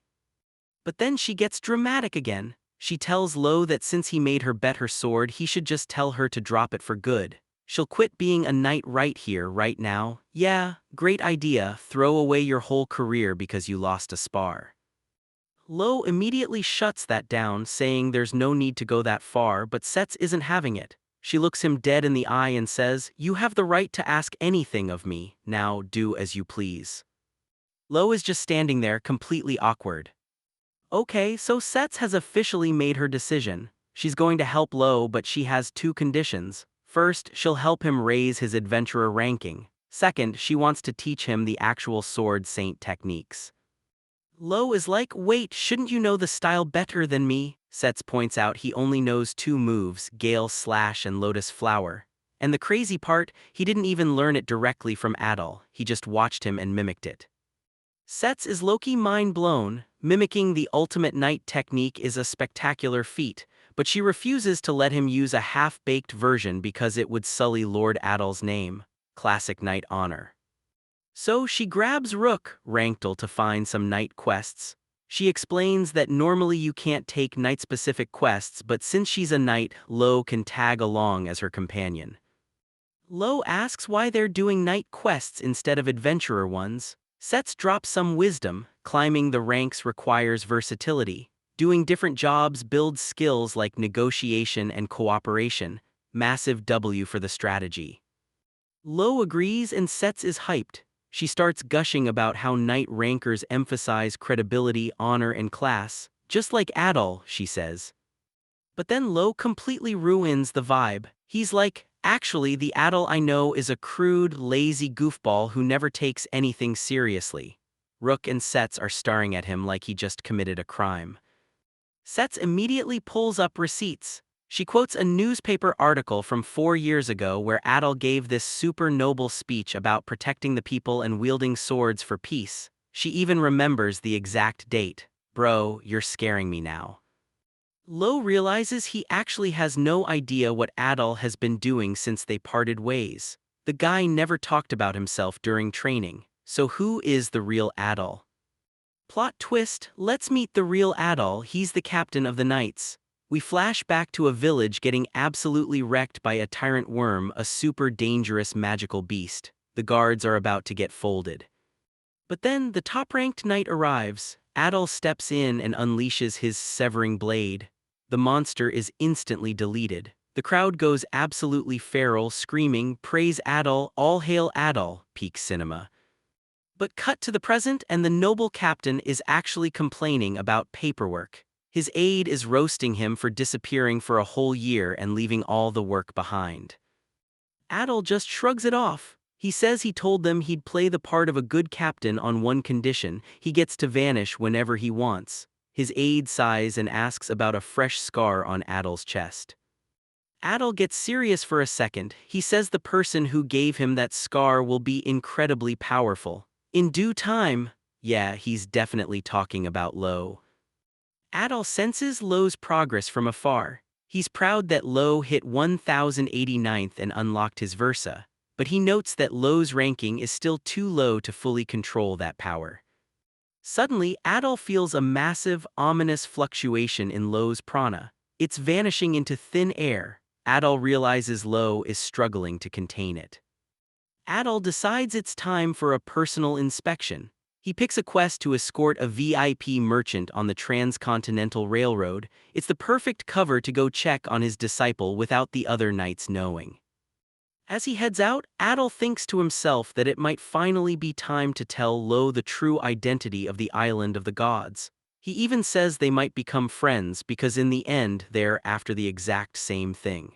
But then she gets dramatic again. She tells Lowe that since he made her bet her sword, he should just tell her to drop it for good. She'll quit being a knight right here, right now. Yeah, great idea, throw away your whole career because you lost a spar. Lowe immediately shuts that down, saying there's no need to go that far, but Setz isn't having it. She looks him dead in the eye and says, "You have the right to ask anything of me, now do as you please." Lowe is just standing there, completely awkward. Okay, so Setz has officially made her decision. She's going to help Lowe, but she has two conditions. First, she'll help him raise his adventurer ranking. Second, she wants to teach him the actual sword saint techniques. Lowe is like, wait, shouldn't you know the style better than me? Setz points out he only knows two moves, Gale Slash and Lotus Flower. And the crazy part, he didn't even learn it directly from Adol, he just watched him and mimicked it. Setz is low-key mind-blown. Mimicking the ultimate knight technique is a spectacular feat, but she refuses to let him use a half-baked version because it would sully Lord Adol's name. Classic knight honor. So she grabs Rook, Ranktel, to find some knight quests. She explains that normally you can't take knight-specific quests, but since she's a knight, Lowe can tag along as her companion. Lowe asks why they're doing knight quests instead of adventurer ones. Setz drops some wisdom. Climbing the ranks requires versatility. Doing different jobs builds skills like negotiation and cooperation. Massive W for the strategy. Lowe agrees and Setz is hyped. She starts gushing about how knight rankers emphasize credibility, honor, and class. Just like Adol, she says. But then Lowe completely ruins the vibe. He's like, actually, the Adol I know is a crude, lazy goofball who never takes anything seriously. Rook and Setz are staring at him like he just committed a crime. Setz immediately pulls up receipts. She quotes a newspaper article from 4 years ago where Adol gave this super noble speech about protecting the people and wielding swords for peace. She even remembers the exact date. Bro, you're scaring me now. Lowe realizes he actually has no idea what Adol has been doing since they parted ways. The guy never talked about himself during training, so who is the real Adol? Plot twist, let's meet the real Adol. He's the captain of the knights. We flash back to a village getting absolutely wrecked by a tyrant worm, a super dangerous magical beast. The guards are about to get folded. But then the top-ranked knight arrives. Adol steps in and unleashes his severing blade. The monster is instantly deleted. The crowd goes absolutely feral, screaming, "Praise Adol, all hail Adol," peak cinema. But cut to the present and the noble captain is actually complaining about paperwork. His aide is roasting him for disappearing for a whole year and leaving all the work behind. Adol just shrugs it off. He says he told them he'd play the part of a good captain on one condition: he gets to vanish whenever he wants. His aide sighs and asks about a fresh scar on Adol's chest. Adol gets serious for a second. He says the person who gave him that scar will be incredibly powerful. In due time. Yeah, he's definitely talking about Lowe. Adol senses Lowe's progress from afar. He's proud that Lowe hit 1089th and unlocked his Versa, but he notes that Lowe's ranking is still too low to fully control that power. Suddenly, Adol feels a massive, ominous fluctuation in Lowe's prana. It's vanishing into thin air. Adol realizes Lowe is struggling to contain it. Adol decides it's time for a personal inspection. He picks a quest to escort a VIP merchant on the Transcontinental Railroad. It's the perfect cover to go check on his disciple without the other knights knowing. As he heads out, Adol thinks to himself that it might finally be time to tell Lowe the true identity of the island of the gods. He even says they might become friends because in the end they're after the exact same thing.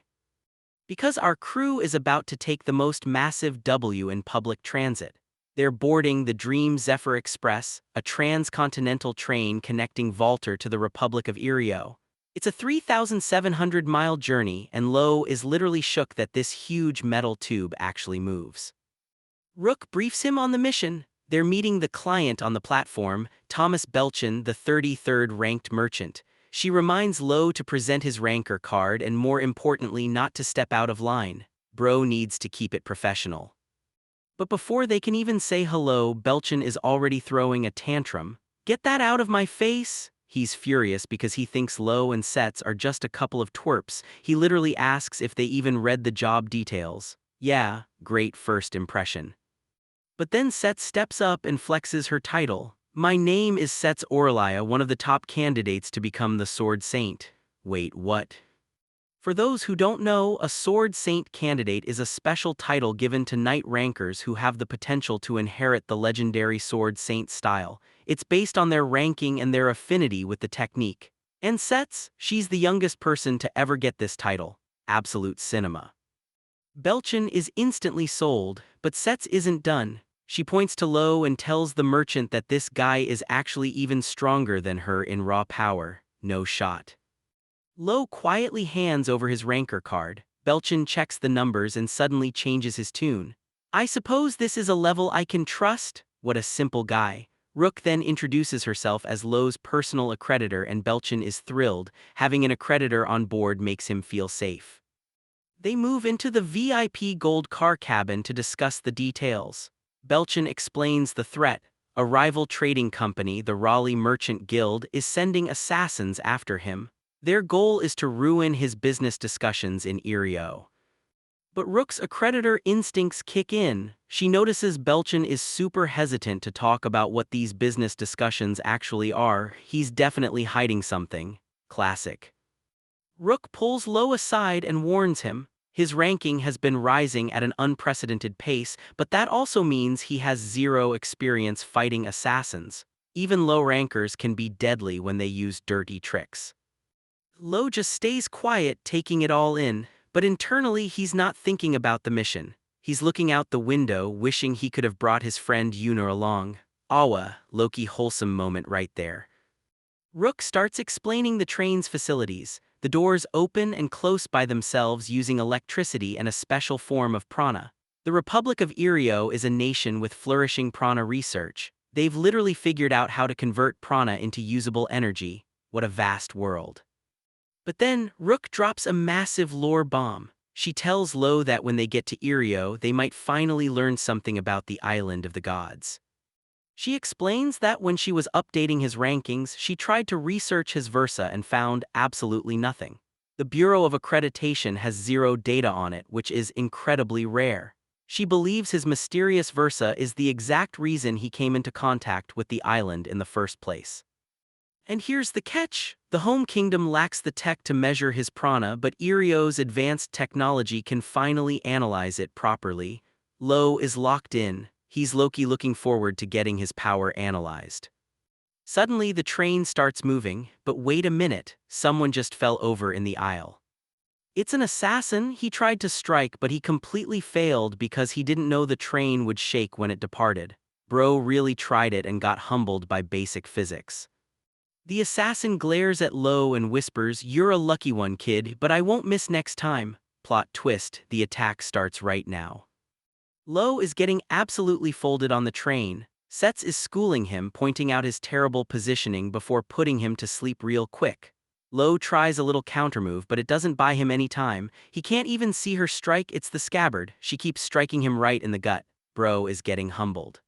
Because our crew is about to take the most massive W in public transit. They're boarding the Dream Zephyr Express, a transcontinental train connecting Valter to the Republic of Irio. It's a 3,700-mile journey, and Lowe is literally shook that this huge metal tube actually moves. Rook briefs him on the mission. They're meeting the client on the platform, Thomas Belchin, the 33rd ranked merchant. She reminds Lowe to present his ranker card and, more importantly, not to step out of line. Bro needs to keep it professional. But before they can even say hello, Belchin is already throwing a tantrum. "Get that out of my face!" He's furious because he thinks Lowe and Sets are just a couple of twerps. He literally asks if they even read the job details. Yeah, great first impression. But then Sets steps up and flexes her title. "My name is Sets Orlia, one of the top candidates to become the Sword Saint." Wait, what? For those who don't know, a Sword Saint candidate is a special title given to knight rankers who have the potential to inherit the legendary Sword Saint style. It's based on their ranking and their affinity with the technique. And Sets, she's the youngest person to ever get this title. Absolute cinema. Belchin is instantly sold, but Sets isn't done. She points to Lowe and tells the merchant that this guy is actually even stronger than her in raw power. No shot. Lowe quietly hands over his ranker card. Belchin checks the numbers and suddenly changes his tune. "I suppose this is a level I can trust?" What a simple guy. Rook then introduces herself as Lowe's personal accreditor, and Belchin is thrilled. Having an accreditor on board makes him feel safe. They move into the VIP gold car cabin to discuss the details. Belchin explains the threat. A rival trading company, the Raleigh Merchant Guild, is sending assassins after him. Their goal is to ruin his business discussions in Irio. But Rook's accreditor instincts kick in. She notices Belchin is super hesitant to talk about what these business discussions actually are. He's definitely hiding something. Classic. Rook pulls Lowe aside and warns him. His ranking has been rising at an unprecedented pace, but that also means he has zero experience fighting assassins. Even low rankers can be deadly when they use dirty tricks. Lowe just stays quiet, taking it all in, but internally he's not thinking about the mission. He's looking out the window, wishing he could have brought his friend Yuna along. Awa, Loki wholesome moment right there. Rook starts explaining the train's facilities. The doors open and close by themselves using electricity and a special form of prana. The Republic of Irio is a nation with flourishing prana research. They've literally figured out how to convert prana into usable energy. What a vast world. But then, Rook drops a massive lore bomb. She tells Lowe that when they get to Irio, they might finally learn something about the island of the gods. She explains that when she was updating his rankings, she tried to research his Versa and found absolutely nothing. The Bureau of Accreditation has zero data on it, which is incredibly rare. She believes his mysterious Versa is the exact reason he came into contact with the island in the first place. And here's the catch. The home kingdom lacks the tech to measure his prana, but Irio's advanced technology can finally analyze it properly. Lowe is locked in. He's Loki looking forward to getting his power analyzed. Suddenly the train starts moving, but wait a minute, someone just fell over in the aisle. It's an assassin. He tried to strike, but he completely failed because he didn't know the train would shake when it departed. Bro really tried it and got humbled by basic physics. The assassin glares at Lowe and whispers, "You're a lucky one, kid, but I won't miss next time." Plot twist, the attack starts right now. Lowe is getting absolutely folded on the train. Sets is schooling him, pointing out his terrible positioning before putting him to sleep real quick. Lowe tries a little countermove, but it doesn't buy him any time. He can't even see her strike. It's the scabbard. She keeps striking him right in the gut. Bro is getting humbled.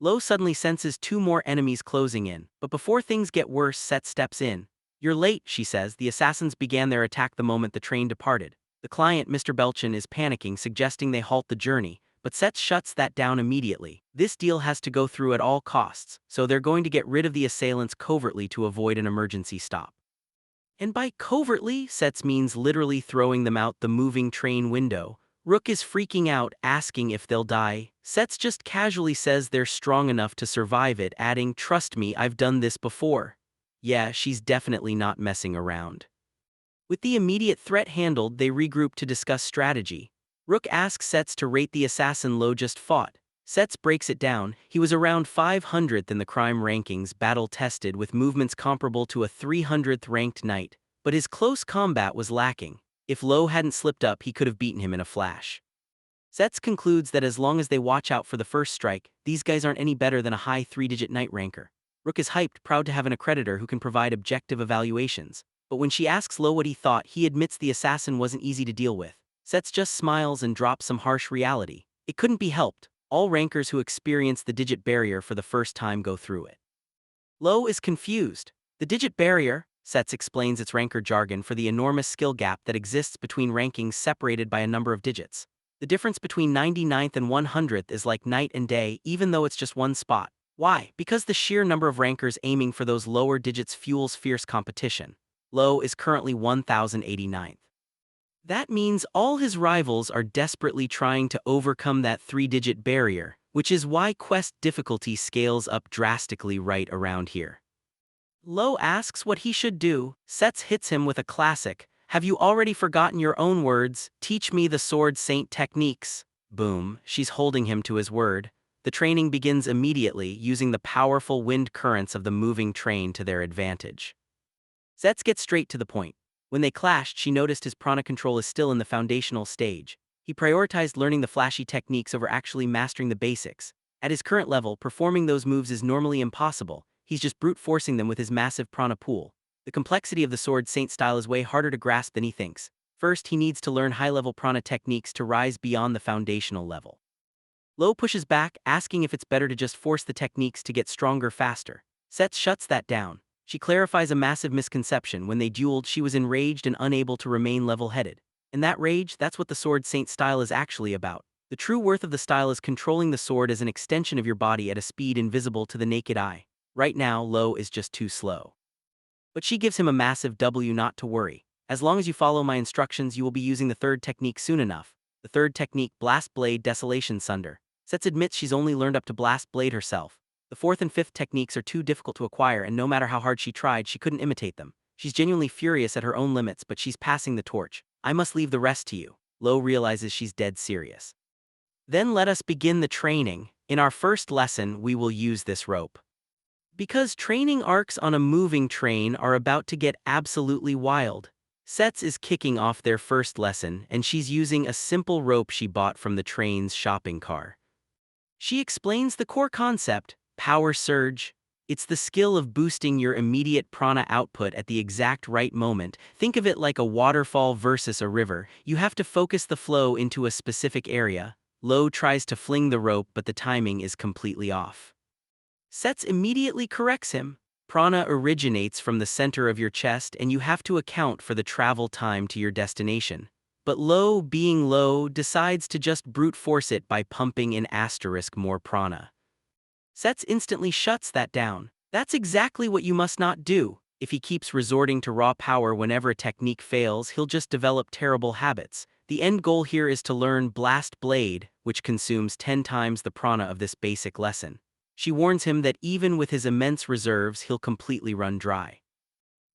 Lowe suddenly senses two more enemies closing in, but before things get worse, Set steps in. "You're late," she says. The assassins began their attack the moment the train departed. The client, Mr. Belchin, is panicking, suggesting they halt the journey, but Set shuts that down immediately. This deal has to go through at all costs, so they're going to get rid of the assailants covertly to avoid an emergency stop. And by covertly, Sets means literally throwing them out the moving train window. Rook is freaking out, asking if they'll die. Sets just casually says they're strong enough to survive it, adding, "Trust me, I've done this before." Yeah, she's definitely not messing around. With the immediate threat handled, they regroup to discuss strategy. Rook asks Sets to rate the assassin Lowe just fought. Sets breaks it down. He was around 500th in the crime rankings, battle-tested with movements comparable to a 300th ranked knight, but his close combat was lacking. If Lowe hadn't slipped up, he could have beaten him in a flash. Sets concludes that as long as they watch out for the first strike, these guys aren't any better than a high 3-digit knight ranker. Rook is hyped, proud to have an accreditor who can provide objective evaluations. But when she asks Lowe what he thought, he admits the assassin wasn't easy to deal with. Sets just smiles and drops some harsh reality. It couldn't be helped. All rankers who experience the digit barrier for the first time go through it. Lowe is confused. The digit barrier, Sets explains its ranker jargon for the enormous skill gap that exists between rankings separated by a number of digits. The difference between 99th and 100th is like night and day, even though it's just one spot. Why? Because the sheer number of rankers aiming for those lower digits fuels fierce competition. Lowe is currently 1089th. That means all his rivals are desperately trying to overcome that 3-digit barrier, which is why quest difficulty scales up drastically right around here. Lowe asks what he should do. Sets hits him with a classic, "Have you already forgotten your own words? Teach me the sword saint techniques." Boom, she's holding him to his word. The training begins immediately, using the powerful wind currents of the moving train to their advantage. Sets gets straight to the point. When they clashed, she noticed his prana control is still in the foundational stage. He prioritized learning the flashy techniques over actually mastering the basics. At his current level, performing those moves is normally impossible. He's just brute forcing them with his massive prana pool. The complexity of the sword saint style is way harder to grasp than he thinks. First, he needs to learn high-level prana techniques to rise beyond the foundational level. Lowe pushes back, asking if it's better to just force the techniques to get stronger faster. Sets shuts that down. She clarifies a massive misconception. When they dueled, she was enraged and unable to remain level-headed. And that rage, that's what the sword saint style is actually about. The true worth of the style is controlling the sword as an extension of your body at a speed invisible to the naked eye. Right now, Lowe is just too slow. But she gives him a massive W. Not to worry. As long as you follow my instructions, you will be using the third technique soon enough. The third technique, Blast Blade Desolation Sunder. Sets admits she's only learned up to Blast Blade herself. The fourth and fifth techniques are too difficult to acquire, and no matter how hard she tried, she couldn't imitate them. She's genuinely furious at her own limits, but she's passing the torch. "I must leave the rest to you." Lowe realizes she's dead serious. "Then let us begin the training. In our first lesson, we will use this rope." Because training arcs on a moving train are about to get absolutely wild. Sets is kicking off their first lesson, and she's using a simple rope she bought from the train's shopping car. She explains the core concept, power surge. It's the skill of boosting your immediate prana output at the exact right moment. Think of it like a waterfall versus a river. You have to focus the flow into a specific area. Lowe tries to fling the rope, but the timing is completely off. Sets immediately corrects him. Prana originates from the center of your chest, and you have to account for the travel time to your destination. But Lowe, being Lowe, decides to just brute force it by pumping in * more prana. Sets instantly shuts that down. That's exactly what you must not do. If he keeps resorting to raw power whenever a technique fails, he'll just develop terrible habits. The end goal here is to learn Blast Blade, which consumes 10 times the prana of this basic lesson. She warns him that even with his immense reserves, he'll completely run dry.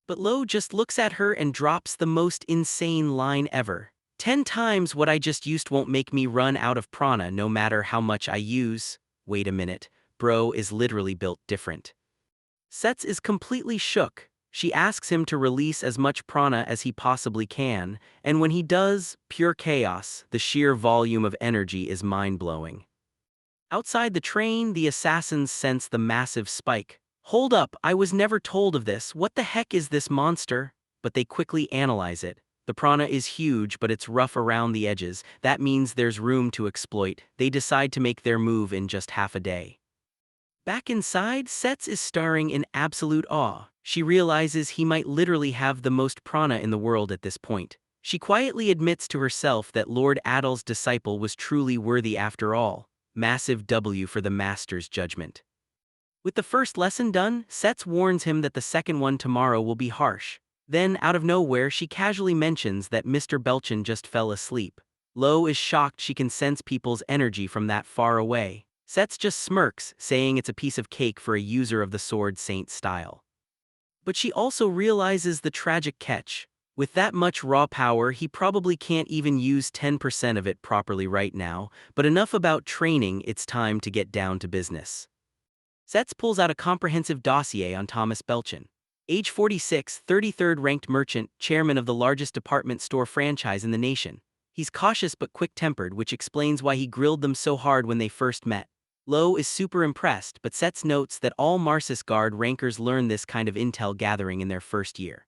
But Lowe just looks at her and drops the most insane line ever. 10 times what I just used won't make me run out of prana no matter how much I use. Wait a minute, bro is literally built different. Sets is completely shook. She asks him to release as much prana as he possibly can, and when he does, pure chaos. The sheer volume of energy is mind-blowing. Outside the train, the assassins sense the massive spike. "Hold up, I was never told of this. What the heck is this monster?" But they quickly analyze it. The prana is huge, but it's rough around the edges. That means there's room to exploit. They decide to make their move in just half a day. Back inside, Sets is staring in absolute awe. She realizes he might literally have the most prana in the world at this point. She quietly admits to herself that Lord Adal's disciple was truly worthy after all. Massive W for the master's judgment. With the first lesson done, Sets warns him that the second one tomorrow will be harsh. Then, out of nowhere, she casually mentions that Mr. Belchin just fell asleep. Lowe is shocked she can sense people's energy from that far away. Setz just smirks, saying it's a piece of cake for a user of the Sword Saint style. But she also realizes the tragic catch. With that much raw power, he probably can't even use 10% of it properly right now, but enough about training, it's time to get down to business. Setz pulls out a comprehensive dossier on Thomas Belchin. Age 46, 33rd ranked merchant, chairman of the largest department store franchise in the nation. He's cautious but quick-tempered, which explains why he grilled them so hard when they first met. Lowe is super impressed, but Setz notes that all Marsis Guard rankers learn this kind of intel gathering in their first year.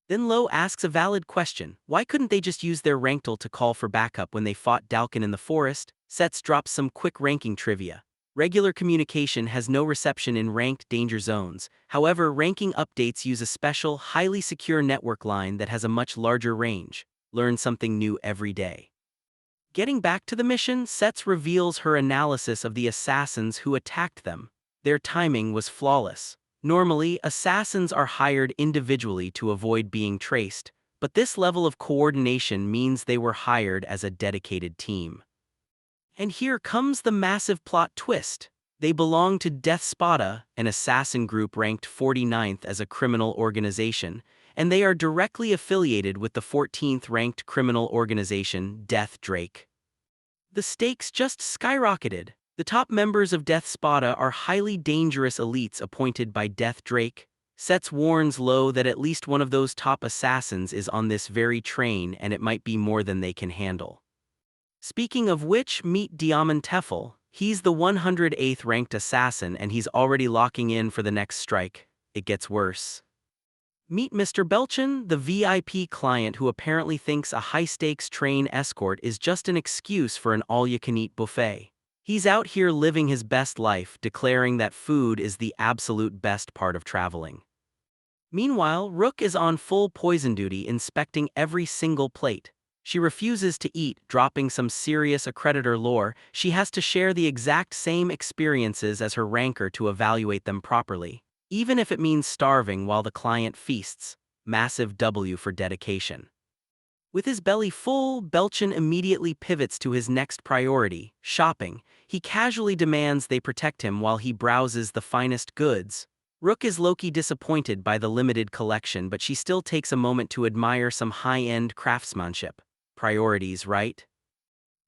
Then Lowe asks a valid question: why couldn't they just use their ranktel to call for backup when they fought Dalkin in the forest? Setz drops some quick ranking trivia. Regular communication has no reception in ranked danger zones. However, ranking updates use a special, highly secure network line that has a much larger range. Learn something new every day. Getting back to the mission, Setz reveals her analysis of the assassins who attacked them. Their timing was flawless. Normally, assassins are hired individually to avoid being traced, but this level of coordination means they were hired as a dedicated team. And here comes the massive plot twist. They belong to Death Spada, an assassin group ranked 49th as a criminal organization, and they are directly affiliated with the 14th ranked criminal organization, Death Drake. The stakes just skyrocketed. The top members of Death Spada are highly dangerous elites appointed by Death Drake. Setz warns Lowe that at least one of those top assassins is on this very train, and it might be more than they can handle. Speaking of which, meet Diamond Teffel. He's the 108th ranked assassin, and he's already locking in for the next strike. It gets worse. Meet Mr. Belchin, the VIP client who apparently thinks a high-stakes train escort is just an excuse for an all-you-can-eat buffet. He's out here living his best life, declaring that food is the absolute best part of traveling. Meanwhile, Rook is on full poison duty, inspecting every single plate. She refuses to eat, dropping some serious accreditor lore. She has to share the exact same experiences as her ranker to evaluate them properly, even if it means starving while the client feasts. Massive W for dedication. With his belly full, Belchin immediately pivots to his next priority, shopping. He casually demands they protect him while he browses the finest goods. Rook is low-key disappointed by the limited collection, but she still takes a moment to admire some high-end craftsmanship. Priorities, right?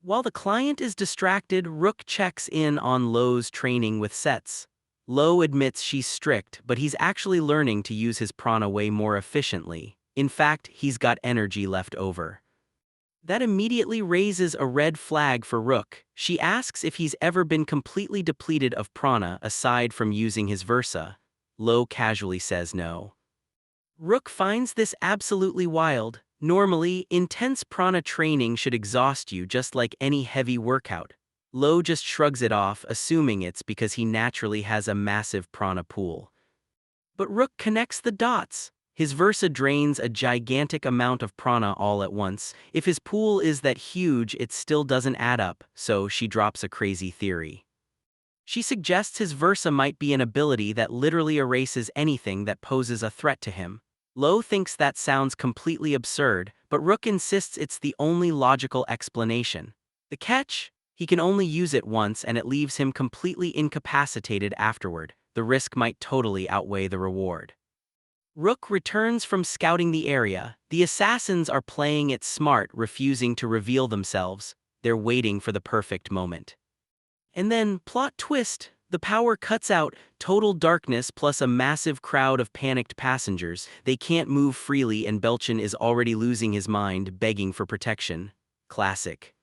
While the client is distracted, Rook checks in on Lowe's training with Setz. Lowe admits she's strict, but he's actually learning to use his prana way more efficiently. In fact, he's got energy left over. That immediately raises a red flag for Rook. She asks if he's ever been completely depleted of prana aside from using his versa. Lowe casually says no. Rook finds this absolutely wild. Normally, intense prana training should exhaust you just like any heavy workout. Lowe just shrugs it off, assuming it's because he naturally has a massive prana pool. But Rook connects the dots. His versa drains a gigantic amount of prana all at once. If his pool is that huge, it still doesn't add up, so she drops a crazy theory. She suggests his versa might be an ability that literally erases anything that poses a threat to him. Lowe thinks that sounds completely absurd, but Rook insists it's the only logical explanation. The catch? He can only use it once and it leaves him completely incapacitated afterward. The risk might totally outweigh the reward. Rook returns from scouting the area. The assassins are playing it smart, refusing to reveal themselves. They're waiting for the perfect moment. And then, plot twist, the power cuts out, total darkness plus a massive crowd of panicked passengers. They can't move freely and Belchin is already losing his mind, begging for protection. Classic.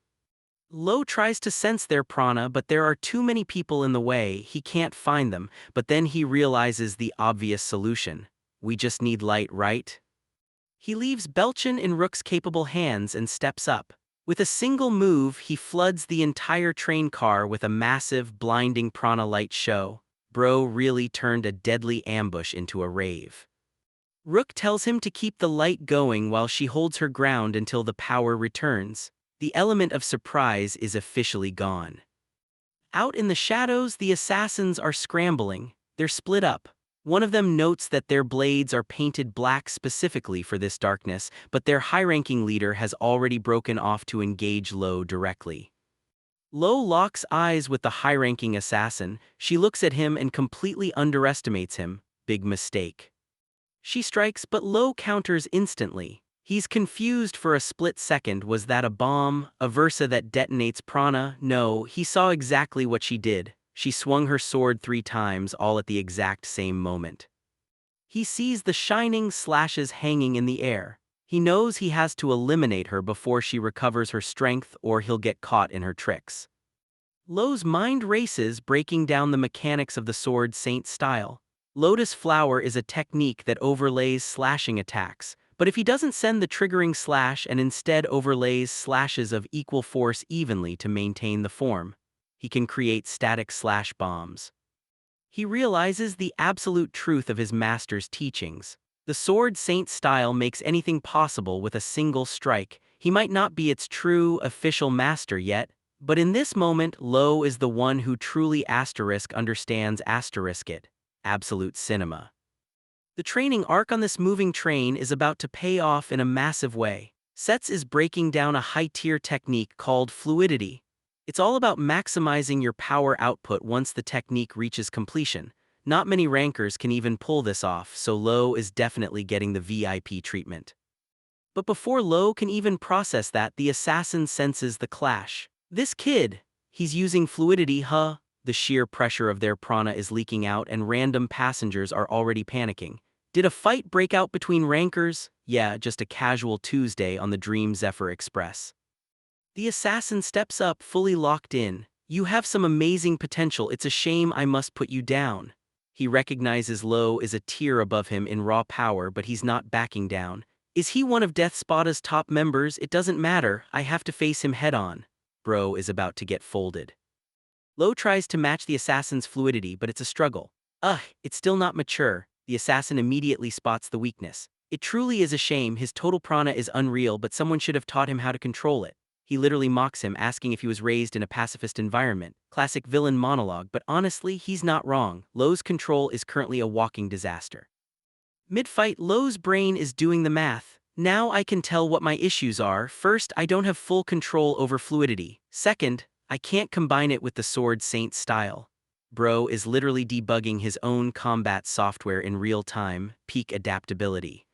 Lowe tries to sense their prana, but there are too many people in the way. He can't find them, but then he realizes the obvious solution. We just need light, right? He leaves Belchin in Rook's capable hands and steps up. With a single move, he floods the entire train car with a massive, blinding prana light show. Bro really turned a deadly ambush into a rave. Rook tells him to keep the light going while she holds her ground until the power returns. The element of surprise is officially gone. Out in the shadows, the assassins are scrambling. They're split up. One of them notes that their blades are painted black specifically for this darkness, but their high-ranking leader has already broken off to engage Lowe directly. Lowe locks eyes with the high-ranking assassin. She looks at him and completely underestimates him. Big mistake. She strikes, but Lowe counters instantly. He's confused for a split second. Was that a bomb? A versa that detonates prana? No, he saw exactly what she did. She swung her sword 3 times, all at the exact same moment. He sees the shining slashes hanging in the air. He knows he has to eliminate her before she recovers her strength, or he'll get caught in her tricks. Lowe's mind races, breaking down the mechanics of the sword saint style. Lotus flower is a technique that overlays slashing attacks, but if he doesn't send the triggering slash and instead overlays slashes of equal force evenly to maintain the form, he can create static slash bombs. He realizes the absolute truth of his master's teachings. The sword saint style makes anything possible with a single strike. He might not be its true, official master yet, but in this moment, Lowe is the one who truly understands it. Absolute cinema. The training arc on this moving train is about to pay off in a massive way. Sets is breaking down a high-tier technique called fluidity. It's all about maximizing your power output once the technique reaches completion. Not many rankers can even pull this off, so Lowe is definitely getting the VIP treatment. But before Lowe can even process that, the assassin senses the clash. This kid, he's using fluidity, huh? The sheer pressure of their prana is leaking out and random passengers are already panicking. Did a fight break out between rankers? Yeah, just a casual Tuesday on the Dream Zephyr Express. The assassin steps up, fully locked in. You have some amazing potential, it's a shame I must put you down. He recognizes Lowe is a tier above him in raw power, but he's not backing down. Is he one of Death Spada's top members? It doesn't matter, I have to face him head-on. Bro is about to get folded. Lowe tries to match the assassin's fluidity, but it's a struggle. It's still not mature. The assassin immediately spots the weakness. It truly is a shame, his total prana is unreal, but someone should have taught him how to control it. He literally mocks him, asking if he was raised in a pacifist environment. Classic villain monologue, but honestly, he's not wrong. Lowe's control is currently a walking disaster. Mid-fight, Lowe's brain is doing the math. Now I can tell what my issues are. First, I don't have full control over fluidity. Second, I can't combine it with the sword saint style. Bro is literally debugging his own combat software in real time, peak adaptability.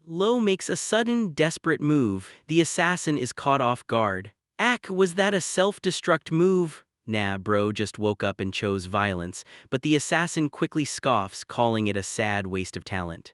Lowe makes a sudden, desperate move. The assassin is caught off guard. Was that a self-destruct move? Nah, bro just woke up and chose violence, but the assassin quickly scoffs, calling it a sad waste of talent.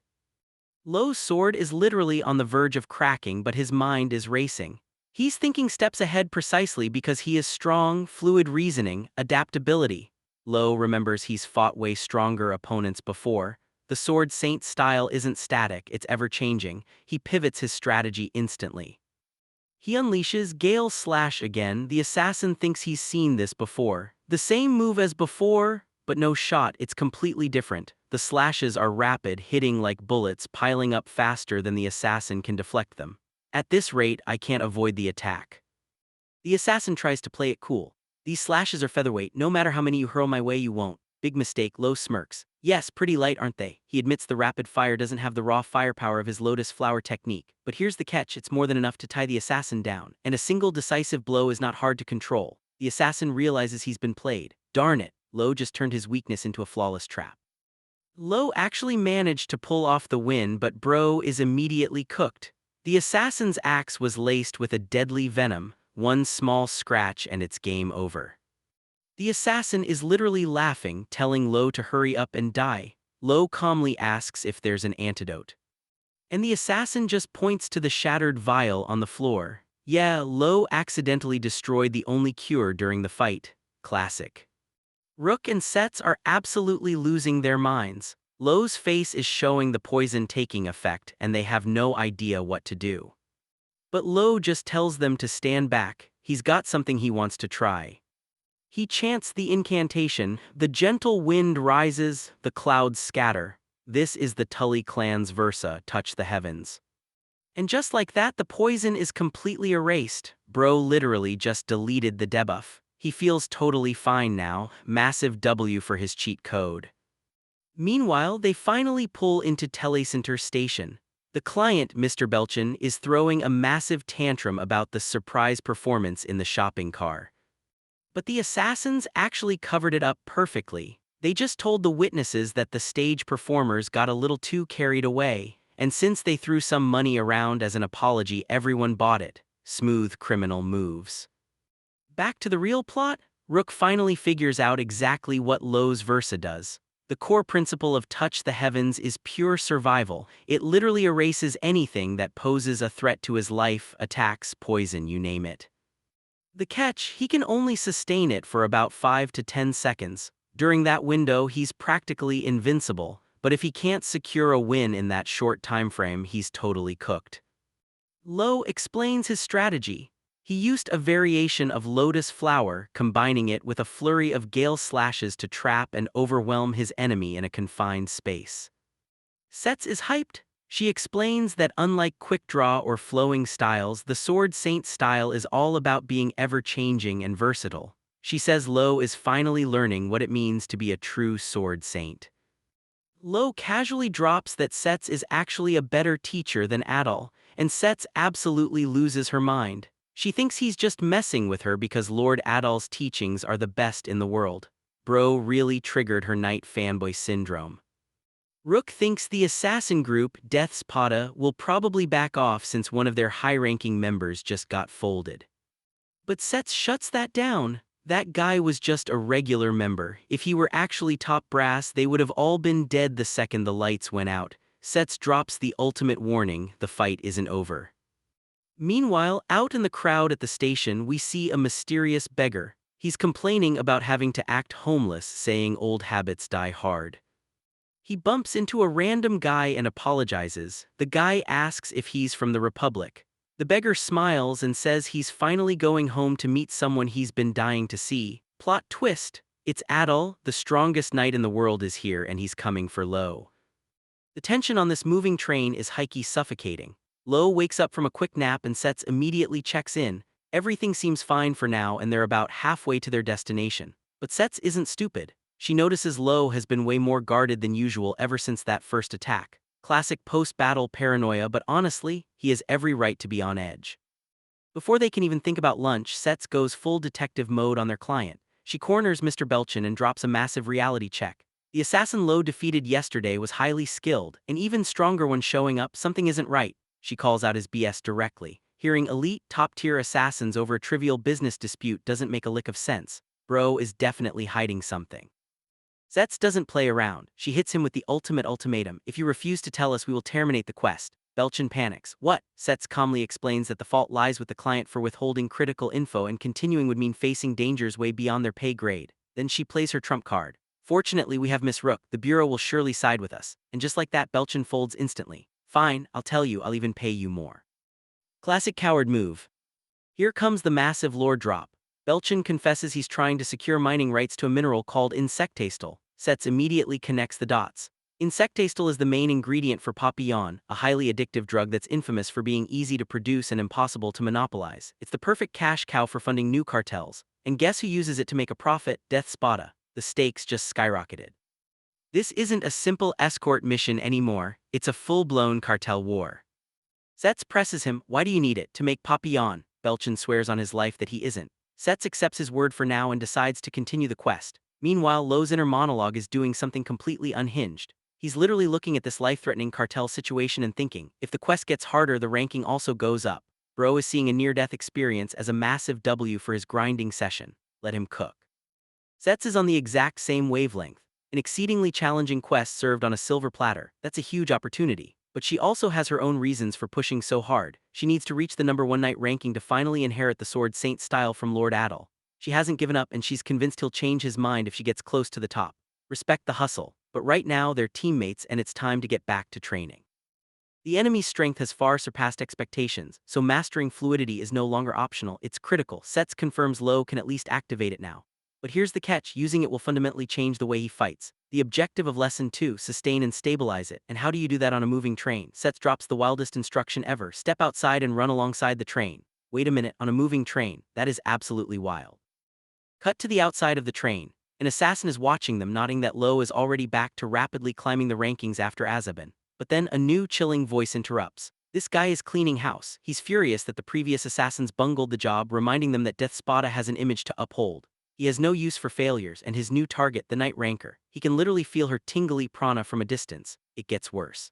Lowe's sword is literally on the verge of cracking, but his mind is racing. He's thinking steps ahead precisely because he is strong, fluid reasoning, adaptability. Lowe remembers he's fought way stronger opponents before. The sword saint style isn't static, it's ever-changing. He pivots his strategy instantly. He unleashes Gale Slash again. The assassin thinks he's seen this before. The same move as before, but no shot, it's completely different. The slashes are rapid, hitting like bullets, piling up faster than the assassin can deflect them. At this rate, I can't avoid the attack. The assassin tries to play it cool. These slashes are featherweight, no matter how many you hurl my way you won't. Big mistake, Lowe smirks. Yes, pretty light aren't they? He admits the rapid fire doesn't have the raw firepower of his lotus flower technique. But here's the catch, it's more than enough to tie the assassin down. And a single decisive blow is not hard to control. The assassin realizes he's been played. Darn it, Lowe just turned his weakness into a flawless trap. Lowe actually managed to pull off the win, but bro is immediately cooked. The assassin's axe was laced with a deadly venom. One small scratch and it's game over. The assassin is literally laughing, telling Lowe to hurry up and die. Lowe calmly asks if there's an antidote. And the assassin just points to the shattered vial on the floor. Yeah, Lowe accidentally destroyed the only cure during the fight. Classic. Rook and Sets are absolutely losing their minds. Lowe's face is showing the poison taking effect, and they have no idea what to do. But Lowe just tells them to stand back. He's got something he wants to try. He chants the incantation, the gentle wind rises, the clouds scatter. This is the Tully clan's versa, touch the heavens. And just like that, the poison is completely erased. Bro literally just deleted the debuff. He feels totally fine now, massive W for his cheat code. Meanwhile, they finally pull into Telecenter Station. The client, Mr. Belchin, is throwing a massive tantrum about the surprise performance in the shopping car. But the assassins actually covered it up perfectly. They just told the witnesses that the stage performers got a little too carried away, and since they threw some money around as an apology, everyone bought it. Smooth criminal moves. Back to the real plot, Rook finally figures out exactly what Lowe's Versa does. The core principle of Touch the Heavens is pure survival. It literally erases anything that poses a threat to his life, attacks, poison, you name it. The catch, he can only sustain it for about 5 to 10 seconds. During that window, he's practically invincible, but if he can't secure a win in that short time frame, he's totally cooked. Lowe explains his strategy. He used a variation of lotus flower, combining it with a flurry of gale slashes to trap and overwhelm his enemy in a confined space. Sets is hyped. She explains that unlike quick draw or flowing styles, the Sword Saint style is all about being ever-changing and versatile. She says Lowe is finally learning what it means to be a true Sword Saint. Lowe casually drops that Sets is actually a better teacher than Adol, and Sets absolutely loses her mind. She thinks he's just messing with her because Lord Adol's teachings are the best in the world. Bro really triggered her knight fanboy syndrome. Rook thinks the assassin group, Death Spada, will probably back off since one of their high-ranking members just got folded. But Sets shuts that down. That guy was just a regular member. If he were actually top brass, they would have all been dead the second the lights went out. Sets drops the ultimate warning, the fight isn't over. Meanwhile, out in the crowd at the station, we see a mysterious beggar. He's complaining about having to act homeless, saying old habits die hard. He bumps into a random guy and apologizes. The guy asks if he's from the Republic. The beggar smiles and says he's finally going home to meet someone he's been dying to see. Plot twist: it's Adol, the strongest knight in the world, is here and he's coming for Lowe. The tension on this moving train is high-key suffocating. Lowe wakes up from a quick nap and Sets immediately checks in. Everything seems fine for now and they're about halfway to their destination. But Sets isn't stupid. She notices Lowe has been way more guarded than usual ever since that first attack. Classic post-battle paranoia, but honestly, he has every right to be on edge. Before they can even think about lunch, Sets goes full detective mode on their client. She corners Mr. Belchin and drops a massive reality check. The assassin Lowe defeated yesterday was highly skilled, an even stronger one showing up. Something isn't right. She calls out his BS directly. Hearing elite, top-tier assassins over a trivial business dispute doesn't make a lick of sense. Bro is definitely hiding something. Sets doesn't play around. She hits him with the ultimate ultimatum. If you refuse to tell us, we will terminate the quest. Belchin panics. What? Sets calmly explains that the fault lies with the client for withholding critical info, and continuing would mean facing dangers way beyond their pay grade. Then she plays her trump card. Fortunately, we have Miss Rook. The Bureau will surely side with us. And just like that, Belchin folds instantly. Fine, I'll tell you, I'll even pay you more. Classic coward move. Here comes the massive lore drop. Belchin confesses he's trying to secure mining rights to a mineral called insectastal. Sets immediately connects the dots. Insectastal is the main ingredient for Papillon, a highly addictive drug that's infamous for being easy to produce and impossible to monopolize. It's the perfect cash cow for funding new cartels. And guess who uses it to make a profit? Death Spada. The stakes just skyrocketed. This isn't a simple escort mission anymore, it's a full-blown cartel war. Sets presses him. Why do you need it? To make Papillon. Belchin swears on his life that he isn't. Sets accepts his word for now and decides to continue the quest. Meanwhile, Lowe's inner monologue is doing something completely unhinged. He's literally looking at this life-threatening cartel situation and thinking, if the quest gets harder, the ranking also goes up. Bro is seeing a near-death experience as a massive W for his grinding session. Let him cook. Sets is on the exact same wavelength. An exceedingly challenging quest served on a silver platter. That's a huge opportunity. But she also has her own reasons for pushing so hard. She needs to reach the #1 knight ranking to finally inherit the Sword Saint style from Lord Adol. She hasn't given up and she's convinced he'll change his mind if she gets close to the top. Respect the hustle. But right now they're teammates and it's time to get back to training. The enemy's strength has far surpassed expectations, so mastering fluidity is no longer optional, it's critical. Sets confirms Lowe can at least activate it now. But here's the catch, using it will fundamentally change the way he fights. The objective of Lesson 2, sustain and stabilize it. And how do you do that on a moving train? Sets drops the wildest instruction ever. Step outside and run alongside the train. Wait a minute, on a moving train? That is absolutely wild. Cut to the outside of the train. An assassin is watching them, nodding that Lowe is already back to rapidly climbing the rankings after Azabin. But then a new chilling voice interrupts. This guy is cleaning house. He's furious that the previous assassins bungled the job, reminding them that Death Spada has an image to uphold. He has no use for failures, and his new target, the Night Ranker, he can literally feel her tingly prana from a distance. It gets worse.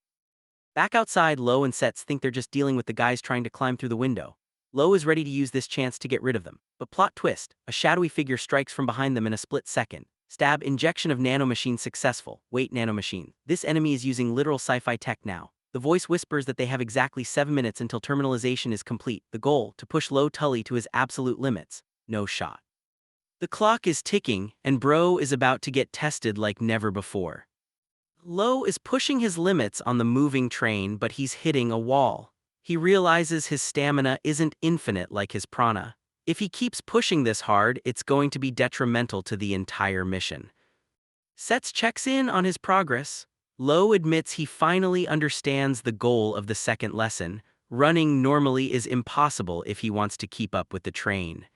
Back outside, Lowe and Sets think they're just dealing with the guys trying to climb through the window. Lowe is ready to use this chance to get rid of them. But plot twist, a shadowy figure strikes from behind them in a split second. Stab, injection of nanomachine successful. Wait, nanomachine. This enemy is using literal sci-fi tech now. The voice whispers that they have exactly 7 minutes until terminalization is complete. The goal, to push Lowe Tully to his absolute limits. No shot. The clock is ticking, and Bro is about to get tested like never before. Lowe is pushing his limits on the moving train, but he's hitting a wall. He realizes his stamina isn't infinite like his prana. If he keeps pushing this hard, it's going to be detrimental to the entire mission. Sets checks in on his progress. Lowe admits he finally understands the goal of the second lesson. Running normally is impossible if he wants to keep up with the train.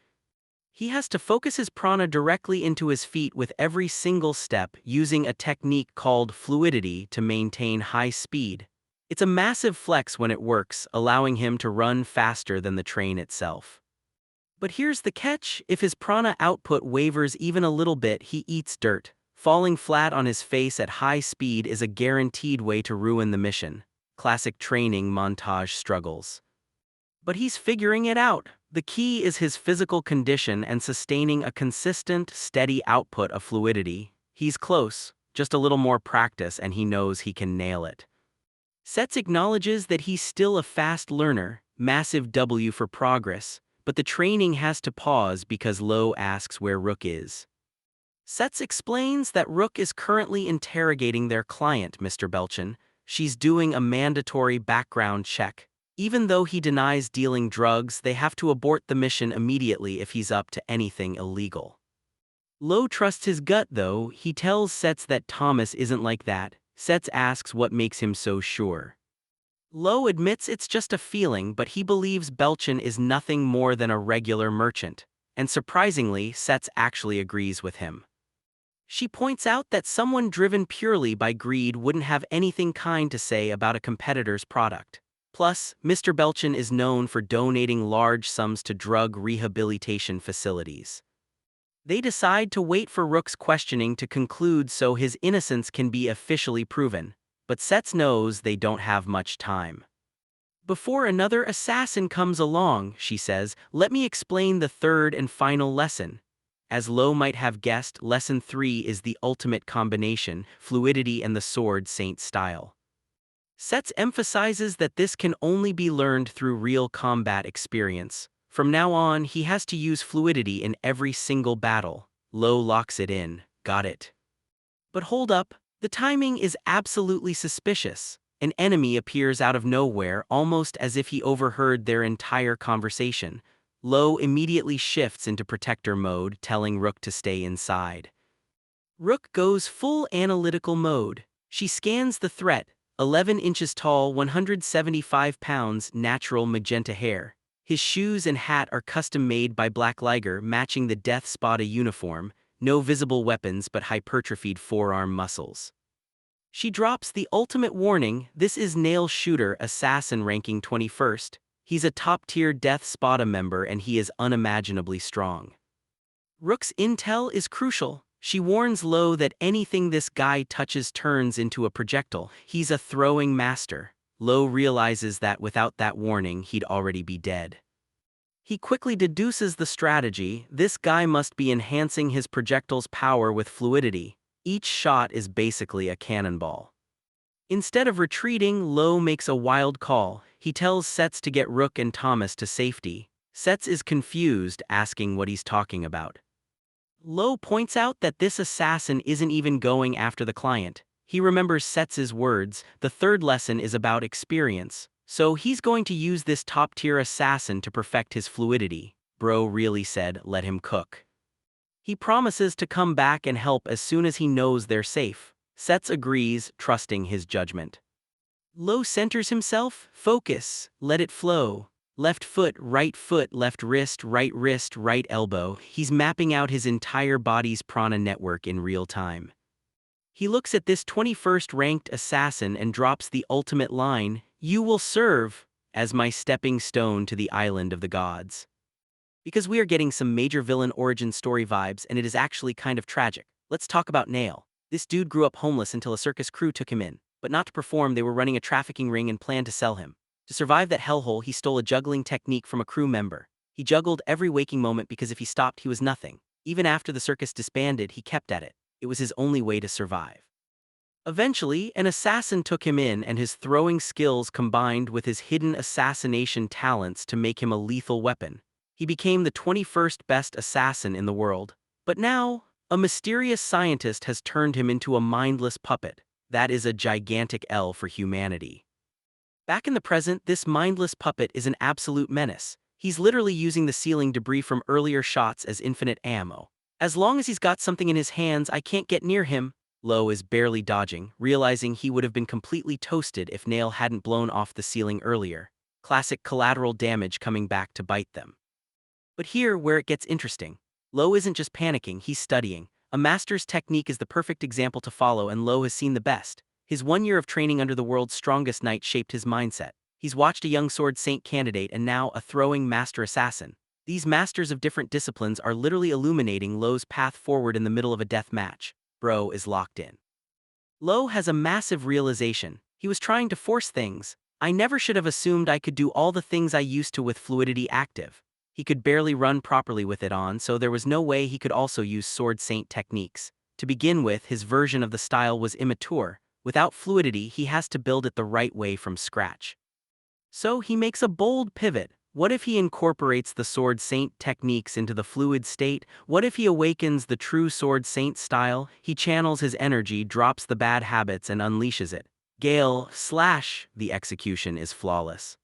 He has to focus his prana directly into his feet with every single step, using a technique called fluidity to maintain high speed. It's a massive flex when it works, allowing him to run faster than the train itself. But here's the catch: if his prana output wavers even a little bit, he eats dirt. Falling flat on his face at high speed is a guaranteed way to ruin the mission. Classic training montage struggles. But he's figuring it out. The key is his physical condition and sustaining a consistent, steady output of fluidity. He's close, just a little more practice and he knows he can nail it. Sets acknowledges that he's still a fast learner, massive W for progress, but the training has to pause because Lowe asks where Rook is. Sets explains that Rook is currently interrogating their client, Mr. Belchin. She's doing a mandatory background check. Even though he denies dealing drugs, they have to abort the mission immediately if he's up to anything illegal. Lowe trusts his gut though. He tells Sets that Thomas isn't like that. Sets asks what makes him so sure. Lowe admits it's just a feeling, but he believes Belchin is nothing more than a regular merchant. And surprisingly, Sets actually agrees with him. She points out that someone driven purely by greed wouldn't have anything kind to say about a competitor's product. Plus, Mr. Belchin is known for donating large sums to drug rehabilitation facilities. They decide to wait for Rook's questioning to conclude so his innocence can be officially proven, but Sets knows they don't have much time. Before another assassin comes along, she says, let me explain the third and final lesson. As Lowe might have guessed, lesson 3 is the ultimate combination, fluidity and the sword saint style. Sets emphasizes that this can only be learned through real combat experience. From now on, he has to use fluidity in every single battle. Lowe locks it in. Got it. But hold up, the timing is absolutely suspicious. An enemy appears out of nowhere, almost as if he overheard their entire conversation. Lowe immediately shifts into protector mode, telling Rook to stay inside. Rook goes full analytical mode. She scans the threat. 11 inches tall, 175 pounds, natural magenta hair. His shoes and hat are custom made by Black Liger, matching the Death Spada uniform. No visible weapons but hypertrophied forearm muscles. She drops the ultimate warning: this is Nail Shooter Assassin ranking 21st. He's a top-tier Death Spada member and he is unimaginably strong. Rook's intel is crucial. She warns Lowe that anything this guy touches turns into a projectile. He's a throwing master. Lowe realizes that without that warning, he'd already be dead. He quickly deduces the strategy. This guy must be enhancing his projectile's power with fluidity. Each shot is basically a cannonball. Instead of retreating, Lowe makes a wild call. He tells Sets to get Rook and Thomas to safety. Sets is confused, asking what he's talking about. Lowe points out that this assassin isn't even going after the client. He remembers Sets's words: the third lesson is about experience, so he's going to use this top-tier assassin to perfect his fluidity. Bro really said, let him cook. He promises to come back and help as soon as he knows they're safe. Sets agrees, trusting his judgment. Lowe centers himself. Focus, let it flow. Left foot, left wrist, right elbow. He's mapping out his entire body's prana network in real time. He looks at this 21st ranked assassin and drops the ultimate line, "You will serve as my stepping stone to the island of the gods." Because we are getting some major villain origin story vibes, and it is actually kind of tragic. Let's talk about Nail. This dude grew up homeless until a circus crew took him in, but not to perform. They were running a trafficking ring and planned to sell him. To survive that hellhole, he stole a juggling technique from a crew member. He juggled every waking moment because if he stopped, he was nothing. Even after the circus disbanded, he kept at it. It was his only way to survive. Eventually, an assassin took him in, and his throwing skills combined with his hidden assassination talents to make him a lethal weapon. He became the 21st best assassin in the world. But now, a mysterious scientist has turned him into a mindless puppet. That is a gigantic L for humanity. Back in the present, this mindless puppet is an absolute menace. He's literally using the ceiling debris from earlier shots as infinite ammo. As long as he's got something in his hands, I can't get near him. Lowe is barely dodging, realizing he would have been completely toasted if Nail hadn't blown off the ceiling earlier. Classic collateral damage coming back to bite them. But here, where it gets interesting. Lowe isn't just panicking, he's studying. A master's technique is the perfect example to follow, and Lowe has seen the best. His 1 year of training under the world's strongest knight shaped his mindset. He's watched a young sword saint candidate and now a throwing master assassin. These masters of different disciplines are literally illuminating Lowe's path forward in the middle of a death match. Bro is locked in. Lowe has a massive realization. He was trying to force things. I never should have assumed I could do all the things I used to with fluidity active. He could barely run properly with it on, so there was no way he could also use sword saint techniques. To begin with, his version of the style was immature. Without fluidity, he has to build it the right way from scratch. So he makes a bold pivot. What if he incorporates the sword saint techniques into the fluid state? What if he awakens the true sword saint style? He channels his energy, drops the bad habits, and unleashes it. The execution is flawless.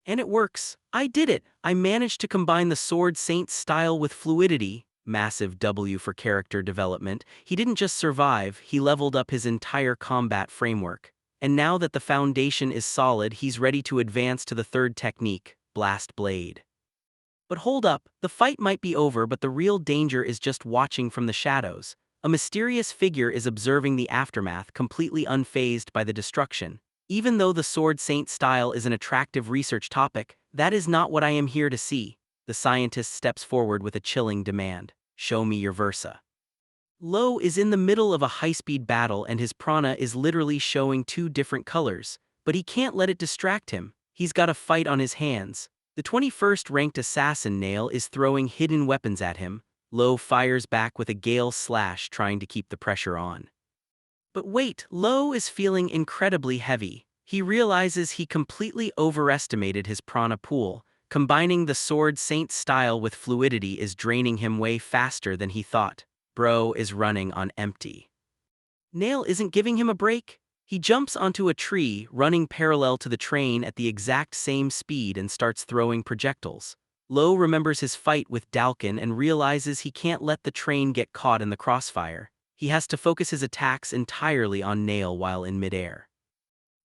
And it works. I did it. I managed to combine the sword saint style with fluidity. Massive W for character development. He didn't just survive, he leveled up his entire combat framework. And now that the foundation is solid, he's ready to advance to the third technique, Blast Blade. But hold up, the fight might be over, but the real danger is just watching from the shadows. A mysterious figure is observing the aftermath, completely unfazed by the destruction. Even though the sword saint style is an attractive research topic, that is not what I am here to see. The scientist steps forward with a chilling demand. Show me your Versa. Lowe is in the middle of a high-speed battle and his prana is literally showing 2 different colors, but he can't let it distract him. He's got a fight on his hands. The 21st ranked assassin Nail is throwing hidden weapons at him. Lowe fires back with a gale slash, trying to keep the pressure on. But wait, Lowe is feeling incredibly heavy. He realizes he completely overestimated his prana pool. Combining the sword saint style with fluidity is draining him way faster than he thought. Bro is running on empty. Nail isn't giving him a break. He jumps onto a tree, running parallel to the train at the exact same speed and starts throwing projectiles. Lowe remembers his fight with Dalkin and realizes he can't let the train get caught in the crossfire. He has to focus his attacks entirely on Nail while in midair.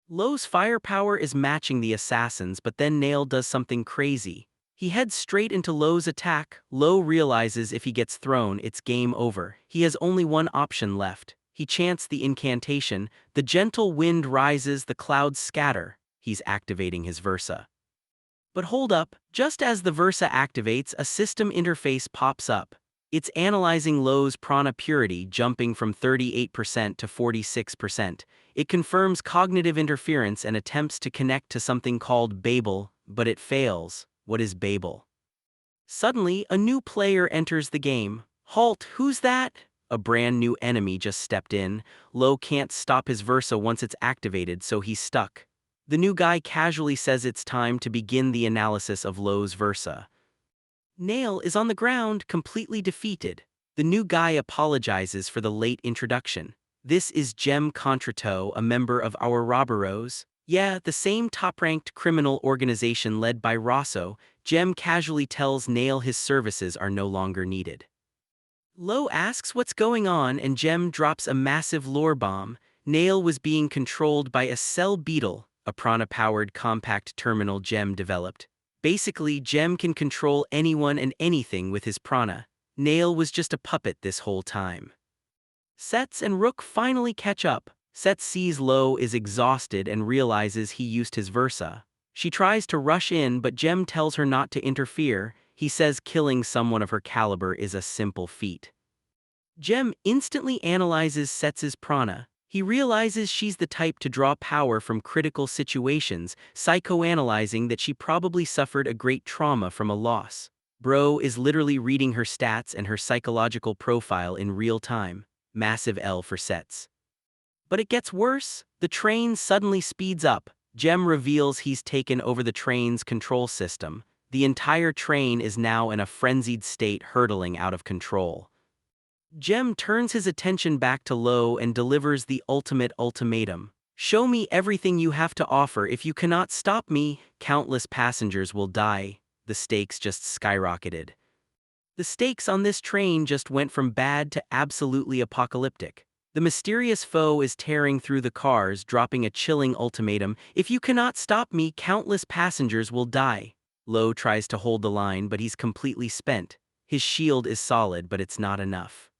Lowe's firepower is matching the assassin's, but then Nail does something crazy. He heads straight into Lowe's attack. Lowe realizes if he gets thrown, it's game over. He has only one option left. He chants the incantation. The gentle wind rises, the clouds scatter. He's activating his Versa. But hold up, just as the Versa activates, a system interface pops up. It's analyzing Lowe's prana purity, jumping from 38% to 46%. It confirms cognitive interference and attempts to connect to something called Babel, but it fails. What is Babel? Suddenly, a new player enters the game. Halt, who's that? A brand new enemy just stepped in. Lowe can't stop his Versa once it's activated, so he's stuck. The new guy casually says it's time to begin the analysis of Lowe's Versa. Nail is on the ground, completely defeated. The new guy apologizes for the late introduction. This is Jem Contrato, a member of our Robberos. Yeah, the same top-ranked criminal organization led by Rosso. Jem casually tells Nail his services are no longer needed. Lowe asks what's going on and Jem drops a massive lore bomb. Nail was being controlled by a cell beetle, a prana-powered compact terminal Jem developed. Basically, Jem can control anyone and anything with his prana. Nail was just a puppet this whole time. Sets and Rook finally catch up. Sets sees Lowe is exhausted and realizes he used his Versa. She tries to rush in, but Jem tells her not to interfere. He says killing someone of her caliber is a simple feat. Jem instantly analyzes Sets's prana. He realizes she's the type to draw power from critical situations, psychoanalyzing that she probably suffered a great trauma from a loss. Bro is literally reading her stats and her psychological profile in real time. Massive L for Sets. But it gets worse. The train suddenly speeds up. Jem reveals he's taken over the train's control system. The entire train is now in a frenzied state, hurtling out of control. Jem turns his attention back to Lowe and delivers the ultimate ultimatum. Show me everything you have to offer. If you cannot stop me, countless passengers will die. The stakes just skyrocketed. The stakes on this train just went from bad to absolutely apocalyptic. The mysterious foe is tearing through the cars, dropping a chilling ultimatum. If you cannot stop me, countless passengers will die. Lowe tries to hold the line, but he's completely spent. His shield is solid, but it's not enough.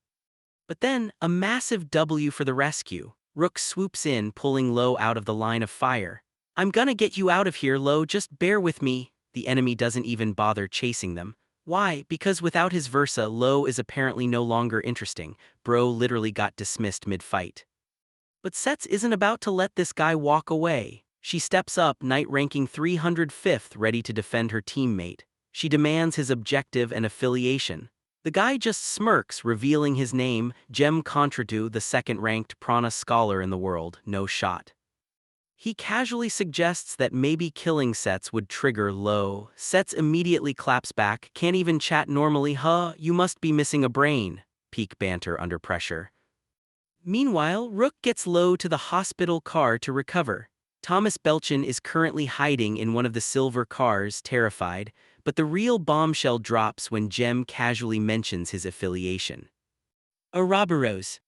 But then, a massive W for the rescue. Rook swoops in, pulling Lowe out of the line of fire. I'm gonna get you out of here, Lowe, just bear with me. The enemy doesn't even bother chasing them. Why? Because without his Versa, Lowe is apparently no longer interesting. Bro literally got dismissed mid-fight. But Sets isn't about to let this guy walk away. She steps up, knight ranking 305th, ready to defend her teammate. She demands his objective and affiliation. The guy just smirks, revealing his name, Jem Contradu, the second-ranked prana scholar in the world, no shot. He casually suggests that maybe killing Sets would trigger Lowe. Sets immediately claps back, can't even chat normally, huh, you must be missing a brain. Peak banter under pressure. Meanwhile, Rook gets Lowe to the hospital car to recover. Thomas Belchin is currently hiding in one of the silver cars, terrified, but the real bombshell drops when Jem casually mentions his affiliation. Ouroboros.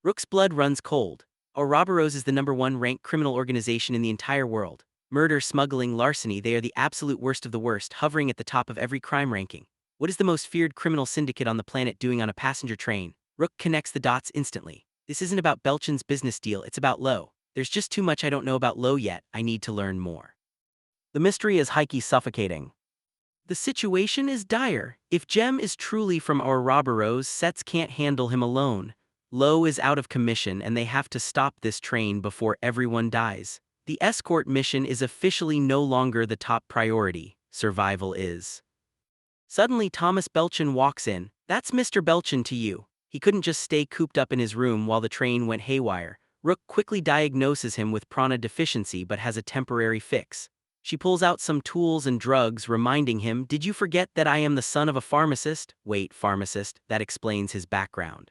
Rook's blood runs cold. Ouroboros is the #1 ranked criminal organization in the entire world. Murder, smuggling, larceny, they are the absolute worst of the worst, hovering at the top of every crime ranking. What is the most feared criminal syndicate on the planet doing on a passenger train? Rook connects the dots instantly. This isn't about Belchin's business deal, it's about Lowe. There's just too much I don't know about Lowe yet, I need to learn more. The mystery is high-key suffocating. The situation is dire. If Jem is truly from Ouroboros, Sets can't handle him alone. Lowe is out of commission and they have to stop this train before everyone dies. The escort mission is officially no longer the top priority. Survival is. Suddenly Thomas Belchin walks in. That's Mr. Belchin to you. He couldn't just stay cooped up in his room while the train went haywire. Rook quickly diagnoses him with prana deficiency but has a temporary fix. She pulls out some tools and drugs, reminding him, did you forget that I am the son of a pharmacist? Wait, pharmacist, that explains his background.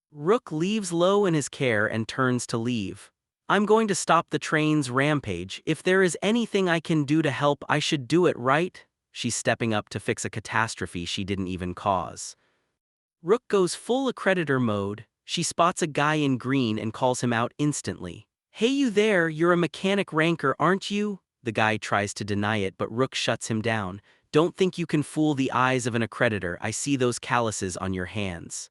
Rook leaves Lowe in his care and turns to leave. I'm going to stop the train's rampage. If there is anything I can do to help, I should do it, right? She's stepping up to fix a catastrophe she didn't even cause. Rook goes full accreditor mode. She spots a guy in green and calls him out instantly. Hey you there, you're a mechanic ranker, aren't you? The guy tries to deny it, but Rook shuts him down. Don't think you can fool the eyes of an accreditor, I see those calluses on your hands.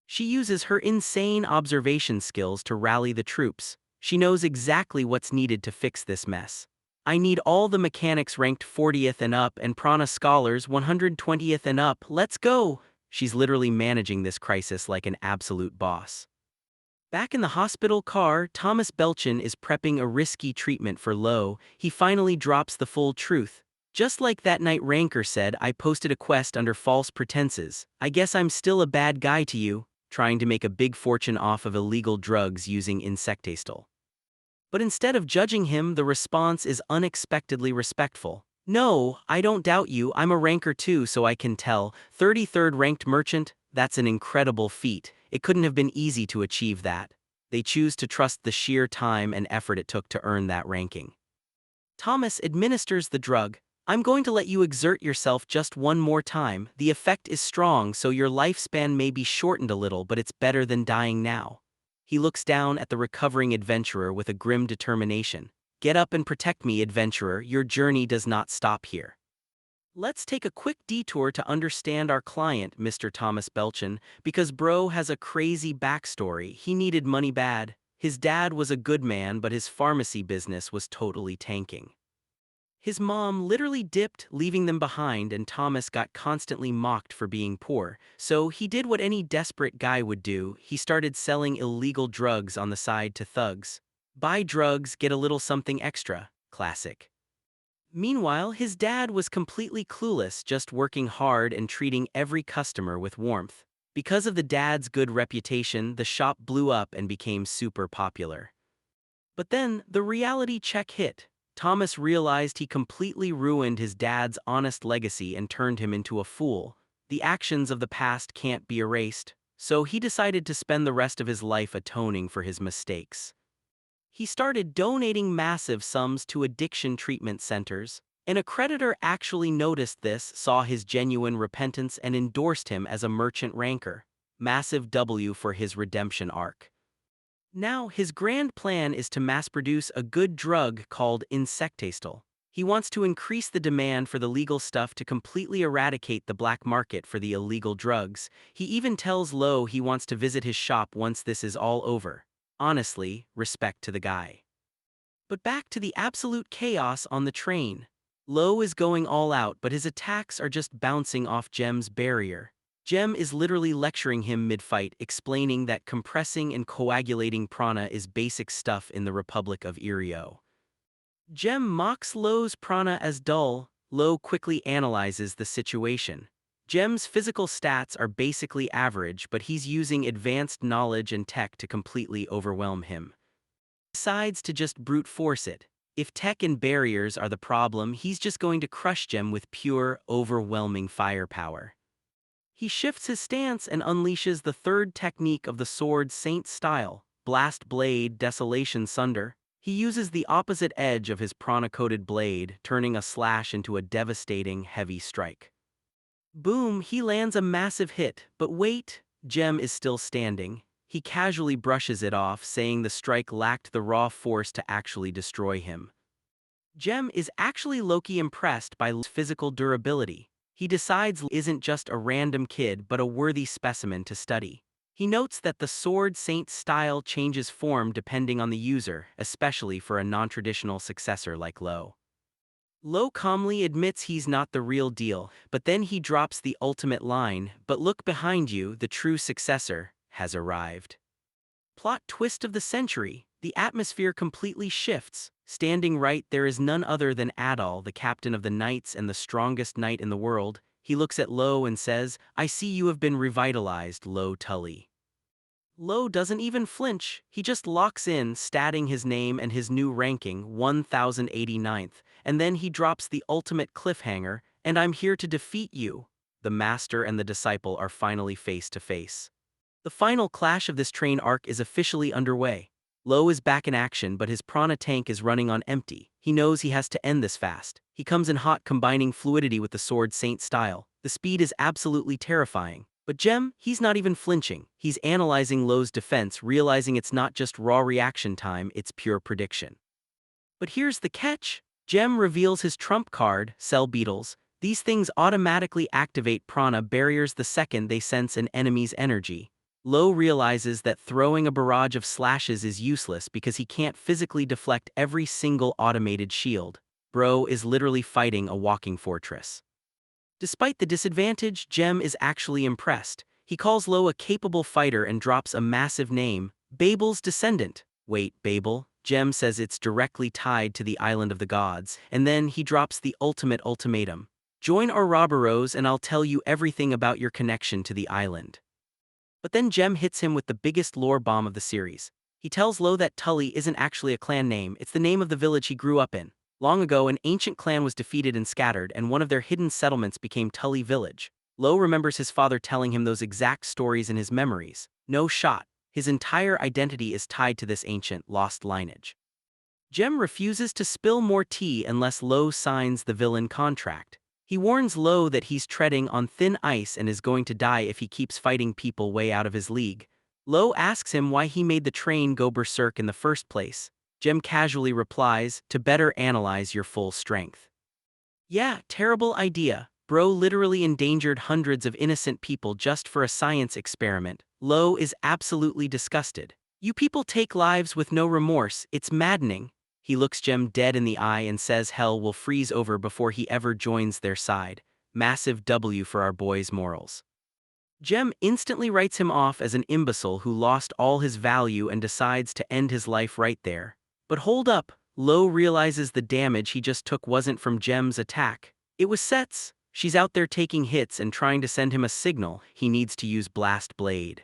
She uses her insane observation skills to rally the troops. She knows exactly what's needed to fix this mess. I need all the mechanics ranked 40th and up and prana scholars 120th and up, let's go! She's literally managing this crisis like an absolute boss. Back in the hospital car, Thomas Belchin is prepping a risky treatment for Lowe. He finally drops the full truth. Just like that night ranker said, I posted a quest under false pretenses. I guess I'm still a bad guy to you, trying to make a big fortune off of illegal drugs using insectastal. But instead of judging him, the response is unexpectedly respectful. No, I don't doubt you, I'm a ranker too, so I can tell. 33rd ranked merchant, that's an incredible feat. It couldn't have been easy to achieve that. They choose to trust the sheer time and effort it took to earn that ranking. Thomas administers the drug. I'm going to let you exert yourself just one more time. The effect is strong, so your lifespan may be shortened a little, but it's better than dying now. He looks down at the recovering adventurer with a grim determination. Get up and protect me, adventurer, your journey does not stop here. Let's take a quick detour to understand our client, Mr. Thomas Belchin, because bro has a crazy backstory. He needed money bad. His dad was a good man, but his pharmacy business was totally tanking. His mom literally dipped, leaving them behind, and Thomas got constantly mocked for being poor. So he did what any desperate guy would do. He started selling illegal drugs on the side to thugs. Buy drugs, get a little something extra. Classic. Meanwhile, his dad was completely clueless, just working hard and treating every customer with warmth. Because of the dad's good reputation, the shop blew up and became super popular. But then, the reality check hit. Thomas realized he completely ruined his dad's honest legacy and turned him into a fool. The actions of the past can't be erased, so he decided to spend the rest of his life atoning for his mistakes. He started donating massive sums to addiction treatment centers. An accreditor actually noticed this, saw his genuine repentance, and endorsed him as a merchant ranker. Massive W for his redemption arc. Now, his grand plan is to mass-produce a good drug called insectastal. He wants to increase the demand for the legal stuff to completely eradicate the black market for the illegal drugs. He even tells Lowe he wants to visit his shop once this is all over. Honestly, respect to the guy. But back to the absolute chaos on the train. Lowe is going all out, but his attacks are just bouncing off Jem's barrier. Jem is literally lecturing him mid-fight, explaining that compressing and coagulating prana is basic stuff in the Republic of Irio. Jem mocks Lowe's prana as dull. Lowe quickly analyzes the situation. Jem's physical stats are basically average, but he's using advanced knowledge and tech to completely overwhelm him. He decides to just brute force it. If tech and barriers are the problem, he's just going to crush Jem with pure, overwhelming firepower. He shifts his stance and unleashes the third technique of the sword Saint style, Blast Blade Desolation Sunder. He uses the opposite edge of his prana-coated blade, turning a slash into a devastating, heavy strike. Boom, he lands a massive hit, but wait, Jem is still standing. He casually brushes it off, saying the strike lacked the raw force to actually destroy him. Jem is actually low-key impressed by Lowe's physical durability. He decides Lowe isn't just a random kid but a worthy specimen to study. He notes that the Sword Saint's style changes form depending on the user, especially for a non-traditional successor like Lowe. Lowe calmly admits he's not the real deal, but then he drops the ultimate line, "But look behind you, the true successor has arrived." Plot twist of the century, the atmosphere completely shifts. Standing right there is none other than Adal, the captain of the knights and the strongest knight in the world. He looks at Lowe and says, "I see you have been revitalized, Lowe Tully." Lowe doesn't even flinch, he just locks in, statting his name and his new ranking, 1089th, and then he drops the ultimate cliffhanger, "And I'm here to defeat you." The master and the disciple are finally face to face. The final clash of this train arc is officially underway. Lowe is back in action, but his prana tank is running on empty. He knows he has to end this fast. He comes in hot, combining fluidity with the Sword Saint style. The speed is absolutely terrifying. But Jem, he's not even flinching. He's analyzing Lowe's defense, realizing it's not just raw reaction time, it's pure prediction. But here's the catch. Jem reveals his trump card, Cell Beetles. These things automatically activate prana barriers the second they sense an enemy's energy. Lowe realizes that throwing a barrage of slashes is useless because he can't physically deflect every single automated shield. Bro is literally fighting a walking fortress. Despite the disadvantage, Jem is actually impressed. He calls Lowe a capable fighter and drops a massive name, Babel's descendant. Wait, Babel? Jem says it's directly tied to the island of the gods, and then he drops the ultimate ultimatum. "Join our robberos and I'll tell you everything about your connection to the island." But then Jem hits him with the biggest lore bomb of the series. He tells Lowe that Tully isn't actually a clan name, it's the name of the village he grew up in. Long ago, an ancient clan was defeated and scattered, and one of their hidden settlements became Tully Village. Lowe remembers his father telling him those exact stories in his memories. No shot. His entire identity is tied to this ancient, lost lineage. Jem refuses to spill more tea unless Lowe signs the villain contract. He warns Lowe that he's treading on thin ice and is going to die if he keeps fighting people way out of his league. Lowe asks him why he made the train go berserk in the first place. Jem casually replies, "To better analyze your full strength." Yeah, terrible idea. Bro literally endangered hundreds of innocent people just for a science experiment. Lowe is absolutely disgusted. You people take lives with no remorse, it's maddening. He looks Jem dead in the eye and says hell will freeze over before he ever joins their side. Massive W for our boy's morals. Jem instantly writes him off as an imbecile who lost all his value and decides to end his life right there. But hold up, Lowe realizes the damage he just took wasn't from Jem's attack. It was Set's. She's out there taking hits and trying to send him a signal he needs to use Blast Blade.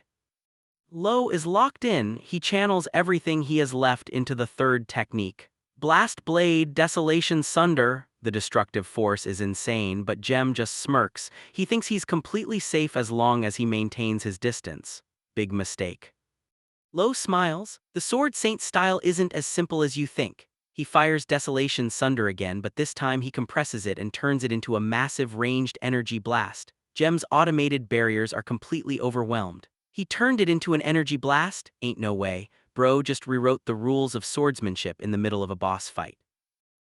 Lowe is locked in, he channels everything he has left into the third technique. Blast Blade, Desolation Sunder. The destructive force is insane, but Jem just smirks. He thinks he's completely safe as long as he maintains his distance. Big mistake. Lowe smiles. The Sword Saint style isn't as simple as you think. He fires Desolation Sunder again, but this time he compresses it and turns it into a massive ranged energy blast. Jem's automated barriers are completely overwhelmed. He turned it into an energy blast? Ain't no way. Bro just rewrote the rules of swordsmanship in the middle of a boss fight.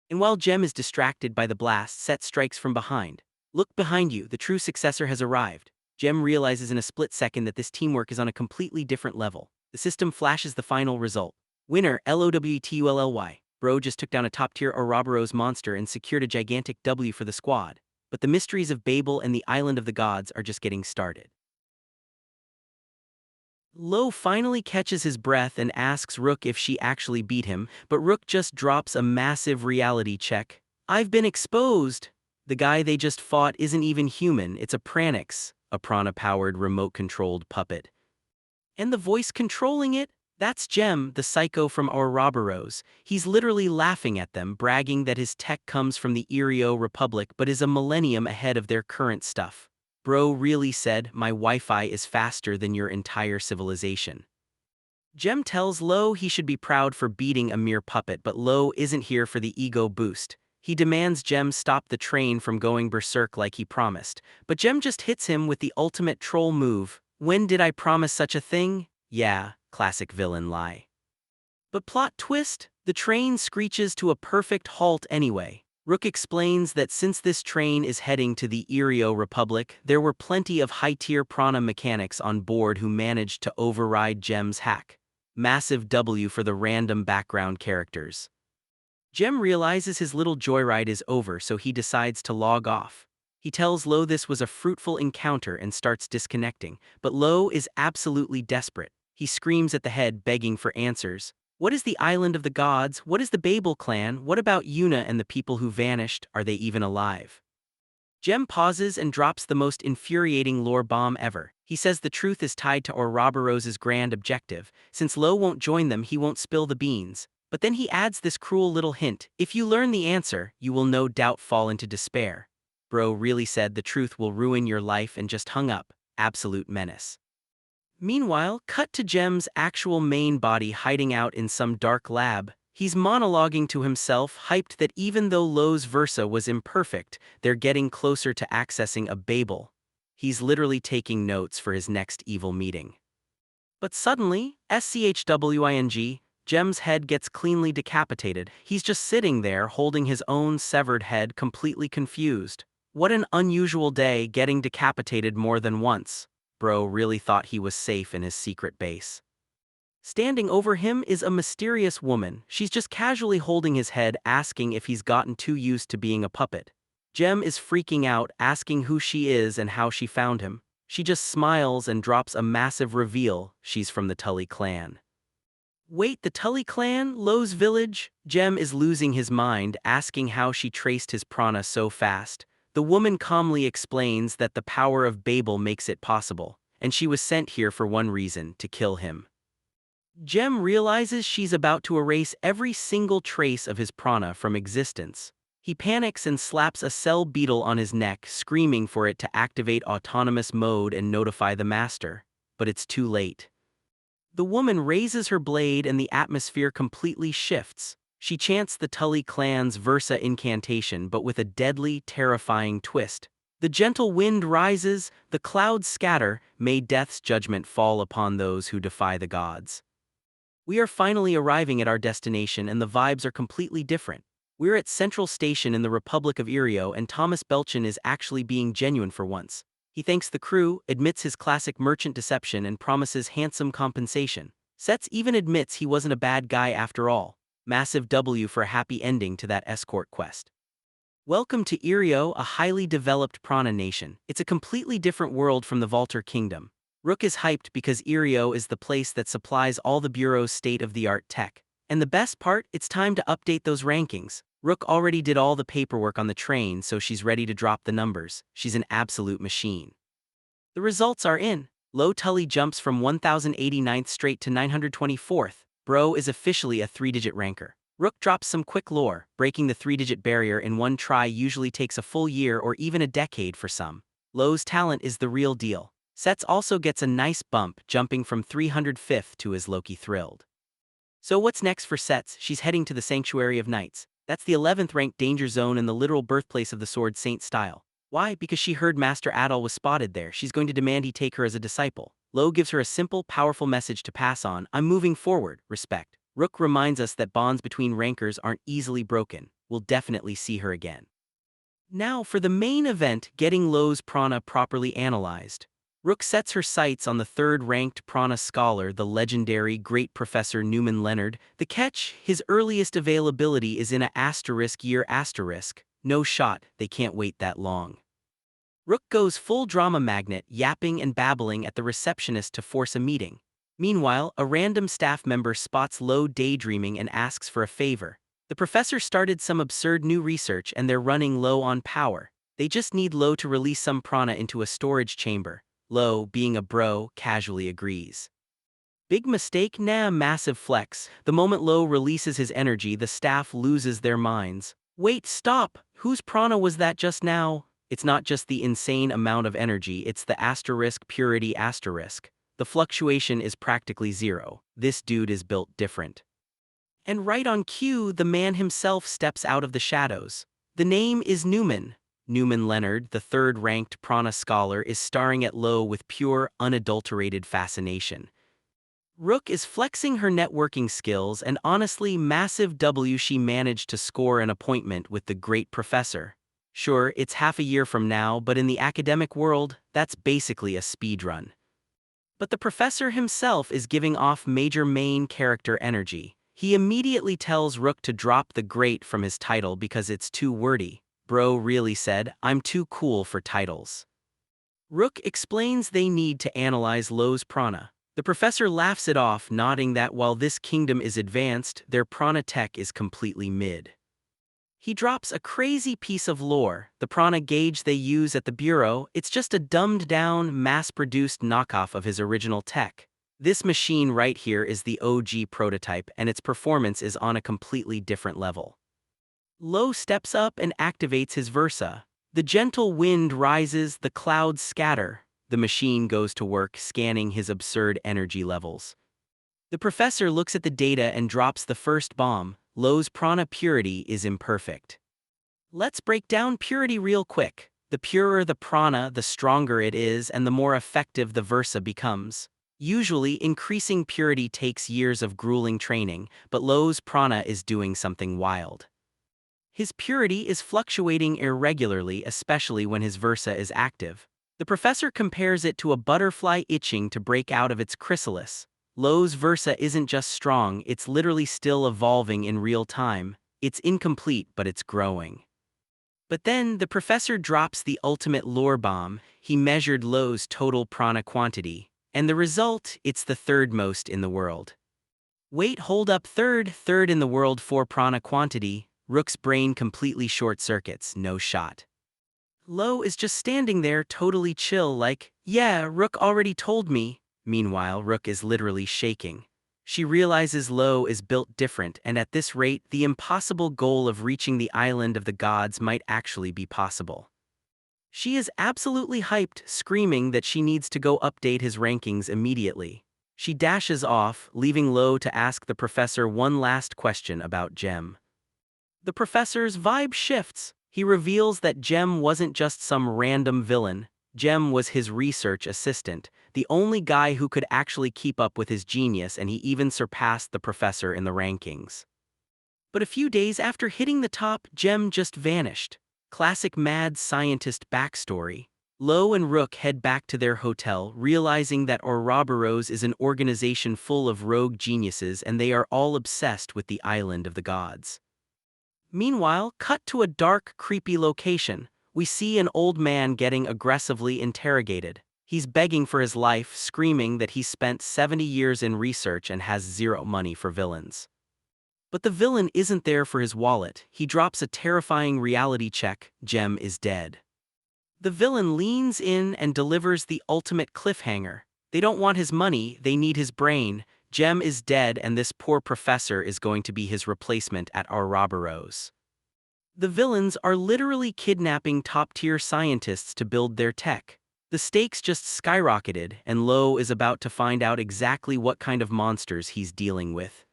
And while Jem is distracted by the blast, Set strikes from behind. Look behind you, the true successor has arrived. Jem realizes in a split second that this teamwork is on a completely different level. The system flashes the final result. Winner, Lowetully. Bro just took down a top-tier Ouroboros monster and secured a gigantic W for the squad. But the mysteries of Babel and the Island of the Gods are just getting started. Lowe finally catches his breath and asks Rook if she actually beat him, but Rook just drops a massive reality check. I've been exposed. The guy they just fought isn't even human, it's a Pranix, a prana-powered remote-controlled puppet. And the voice controlling it? That's Jem, the psycho from Ouroboros. He's literally laughing at them, bragging that his tech comes from the Erio Republic but is a millennium ahead of their current stuff. Bro really said, my Wi-Fi is faster than your entire civilization. Jem tells Lowe he should be proud for beating a mere puppet, but Lowe isn't here for the ego boost. He demands Jem stop the train from going berserk like he promised, but Jem just hits him with the ultimate troll move. When did I promise such a thing? Yeah, classic villain lie. But plot twist, the train screeches to a perfect halt anyway. Rook explains that since this train is heading to the Erio Republic, there were plenty of high-tier prana mechanics on board who managed to override Jem's hack. Massive W for the random background characters. Jem realizes his little joyride is over, so he decides to log off. He tells Lowe this was a fruitful encounter and starts disconnecting, but Lowe is absolutely desperate. He screams at the head, begging for answers. What is the Island of the Gods? What is the Babel clan? What about Yuna and the people who vanished? Are they even alive? Jem pauses and drops the most infuriating lore bomb ever. He says the truth is tied to Ouroboros' grand objective. Since Lowe won't join them, he won't spill the beans. But then he adds this cruel little hint. If you learn the answer, you will no doubt fall into despair. Bro really said the truth will ruin your life and just hung up. Absolute menace. Meanwhile, cut to Jem's actual main body hiding out in some dark lab. He's monologuing to himself, hyped that even though Lowe's Versa was imperfect, they're getting closer to accessing a Babel. He's literally taking notes for his next evil meeting. But suddenly, SCHWING, Jem's head gets cleanly decapitated. He's just sitting there holding his own severed head, completely confused. What an unusual day, getting decapitated more than once. Bro really thought he was safe in his secret base. Standing over him is a mysterious woman. She's just casually holding his head, asking if he's gotten too used to being a puppet. Jem is freaking out, asking who she is and how she found him. She just smiles and drops a massive reveal. She's from the Tully clan. Wait, the Tully clan? Lowe's village? Jem is losing his mind, asking how she traced his prana so fast. The woman calmly explains that the power of Babel makes it possible, and she was sent here for one reason, to kill him. Jem realizes she's about to erase every single trace of his prana from existence. He panics and slaps a cell beetle on his neck, screaming for it to activate autonomous mode and notify the master. But it's too late. The woman raises her blade and the atmosphere completely shifts. She chants the Tully clan's Versa incantation, but with a deadly, terrifying twist. The gentle wind rises, the clouds scatter, may death's judgment fall upon those who defy the gods. We are finally arriving at our destination and the vibes are completely different. We're at Central Station in the Republic of Irio, and Thomas Belchin is actually being genuine for once. He thanks the crew, admits his classic merchant deception, and promises handsome compensation. Sets even admits he wasn't a bad guy after all. Massive W for a happy ending to that escort quest. Welcome to Irio, a highly developed prana nation. It's a completely different world from the Valter Kingdom. Rook is hyped because Irio is the place that supplies all the bureau's state-of-the-art tech. And the best part, it's time to update those rankings. Rook already did all the paperwork on the train, so she's ready to drop the numbers. She's an absolute machine. The results are in. Lowe Tully jumps from 1089th straight to 924th. Bro is officially a 3-digit ranker. Rook drops some quick lore. Breaking the 3-digit barrier in one try usually takes a full year or even a decade for some. Lowe's talent is the real deal. Sets also gets a nice bump, jumping from 305th to is Loki thrilled. So what's next for Sets? She's heading to the Sanctuary of Knights. That's the 11th ranked danger zone and the literal birthplace of the Sword Saint style. Why? Because she heard Master Adol was spotted there. She's going to demand he take her as a disciple. Lowe gives her a simple, powerful message to pass on. I'm moving forward. Respect. Rook reminds us that bonds between rankers aren't easily broken. We'll definitely see her again. Now for the main event, getting Lowe's prana properly analyzed. Rook sets her sights on the third-ranked prana scholar, the legendary great Professor Newman Leonard. The catch, his earliest availability is in a *year*. No shot, they can't wait that long. Rook goes full drama magnet, yapping and babbling at the receptionist to force a meeting. Meanwhile, a random staff member spots Lowe daydreaming and asks for a favor. The professor started some absurd new research and they're running low on power. They just need Lowe to release some prana into a storage chamber. Lowe, being a bro, casually agrees. Big mistake? Nah, massive flex. The moment Lowe releases his energy, the staff loses their minds. Wait, stop! Whose prana was that just now? It's not just the insane amount of energy, it's the purity. The fluctuation is practically zero. This dude is built different. And right on cue, the man himself steps out of the shadows. The name is Newman. Newman Leonard, the third-ranked prana scholar, is staring at Lowe with pure, unadulterated fascination. Rook is flexing her networking skills, and honestly, massive W, she managed to score an appointment with the great professor. Sure, it's half a year from now, but in the academic world, that's basically a speedrun. But the professor himself is giving off major main character energy. He immediately tells Rook to drop the great from his title because it's too wordy. Bro really said, I'm too cool for titles. Rook explains they need to analyze Lowe's prana. The professor laughs it off, nodding that while this kingdom is advanced, their prana tech is completely mid. He drops a crazy piece of lore. The prana gauge they use at the bureau, it's just a dumbed-down, mass-produced knockoff of his original tech. This machine right here is the OG prototype, and its performance is on a completely different level. Lowe steps up and activates his Versa. The gentle wind rises, the clouds scatter. The machine goes to work scanning his absurd energy levels. The professor looks at the data and drops the first bomb. Lowe's prana purity is imperfect. Let's break down purity real quick. The purer the prana, the stronger it is, and the more effective the Versa becomes. Usually, increasing purity takes years of grueling training, but Lowe's prana is doing something wild. His purity is fluctuating irregularly, especially when his Versa is active. The professor compares it to a butterfly itching to break out of its chrysalis. Lowe's Versa isn't just strong, it's literally still evolving in real time. It's incomplete, but it's growing. But then, the professor drops the ultimate lore bomb. He measured Lowe's total prana quantity. And the result, it's the third most in the world. Wait, hold up, third in the world for prana quantity. Rook's brain completely short-circuits, no shot. Lowe is just standing there totally chill like, yeah, Rook already told me. Meanwhile, Rook is literally shaking. She realizes Lowe is built different, and at this rate, the impossible goal of reaching the island of the gods might actually be possible. She is absolutely hyped, screaming that she needs to go update his rankings immediately. She dashes off, leaving Lowe to ask the professor one last question about Gem. The professor's vibe shifts. He reveals that Gem wasn't just some random villain. Gem was his research assistant, the only guy who could actually keep up with his genius, and he even surpassed the professor in the rankings. But a few days after hitting the top, Jem just vanished. Classic mad scientist backstory. Lowe and Rook head back to their hotel, realizing that Ouroboros is an organization full of rogue geniuses and they are all obsessed with the island of the gods. Meanwhile, cut to a dark, creepy location. We see an old man getting aggressively interrogated. He's begging for his life, screaming that he spent 70 years in research and has zero money for villains. But the villain isn't there for his wallet. He drops a terrifying reality check: Jem is dead. The villain leans in and delivers the ultimate cliffhanger. They don't want his money, they need his brain. Jem is dead and this poor professor is going to be his replacement at Ouroboros. The villains are literally kidnapping top-tier scientists to build their tech. The stakes just skyrocketed, and Lowe is about to find out exactly what kind of monsters he's dealing with.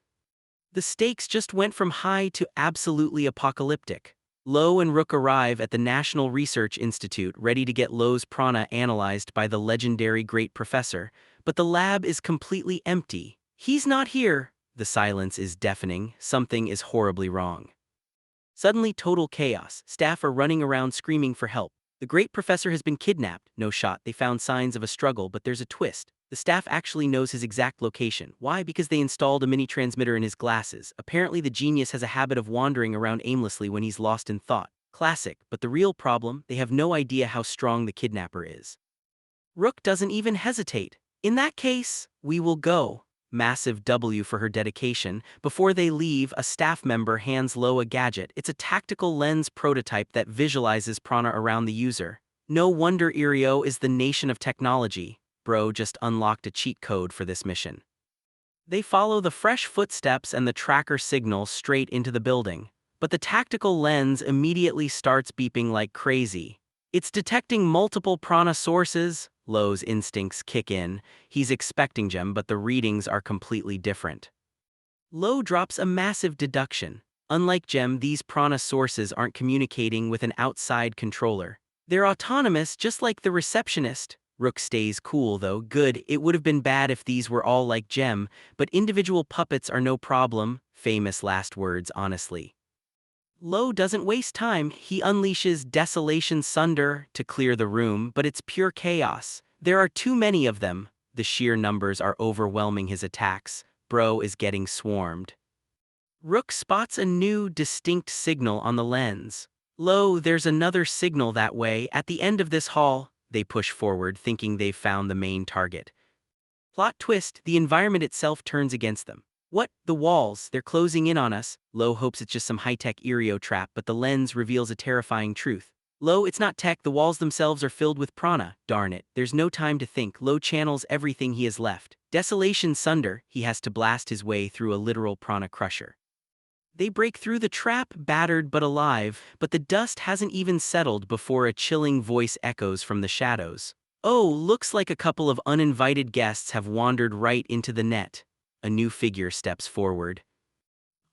The stakes just went from high to absolutely apocalyptic. Lowe and Rook arrive at the National Research Institute ready to get Lowe's prana analyzed by the legendary Great Professor, but the lab is completely empty. He's not here. The silence is deafening. Something is horribly wrong. Suddenly, total chaos. Staff are running around screaming for help. The Great Professor has been kidnapped. No shot. They found signs of a struggle, but there's a twist. The staff actually knows his exact location. Why? Because they installed a mini transmitter in his glasses. Apparently the genius has a habit of wandering around aimlessly when he's lost in thought. Classic, but the real problem, they have no idea how strong the kidnapper is. Rook doesn't even hesitate. In that case, we will go. Massive W for her dedication. Before they leave, a staff member hands Lowe a gadget. It's a tactical lens prototype that visualizes prana around the user. No wonder Irio is the nation of technology. Bro just unlocked a cheat code for this mission. They follow the fresh footsteps and the tracker signal straight into the building. But the tactical lens immediately starts beeping like crazy. It's detecting multiple prana sources. Lowe's instincts kick in. He's expecting Jem, but the readings are completely different. Lowe drops a massive deduction. Unlike Jem, these prana sources aren't communicating with an outside controller. They're autonomous, just like the receptionist. Rook stays cool though. Good, it would have been bad if these were all like Jem, but individual puppets are no problem. Famous last words, honestly. Lowe doesn't waste time. He unleashes Desolation Sunder to clear the room, but it's pure chaos. There are too many of them. The sheer numbers are overwhelming his attacks. Bro is getting swarmed. Rook spots a new, distinct signal on the lens. Lowe, there's another signal that way. At the end of this hall, they push forward, thinking they've found the main target. Plot twist, the environment itself turns against them. What? The walls, they're closing in on us. Lowe hopes it's just some high-tech Irio trap, but the lens reveals a terrifying truth. Lowe, it's not tech, the walls themselves are filled with prana. Darn it, there's no time to think. Lowe channels everything he has left. Desolation Sunder, he has to blast his way through a literal prana crusher. They break through the trap, battered but alive, but the dust hasn't even settled before a chilling voice echoes from the shadows. Oh, looks like a couple of uninvited guests have wandered right into the net. A new figure steps forward.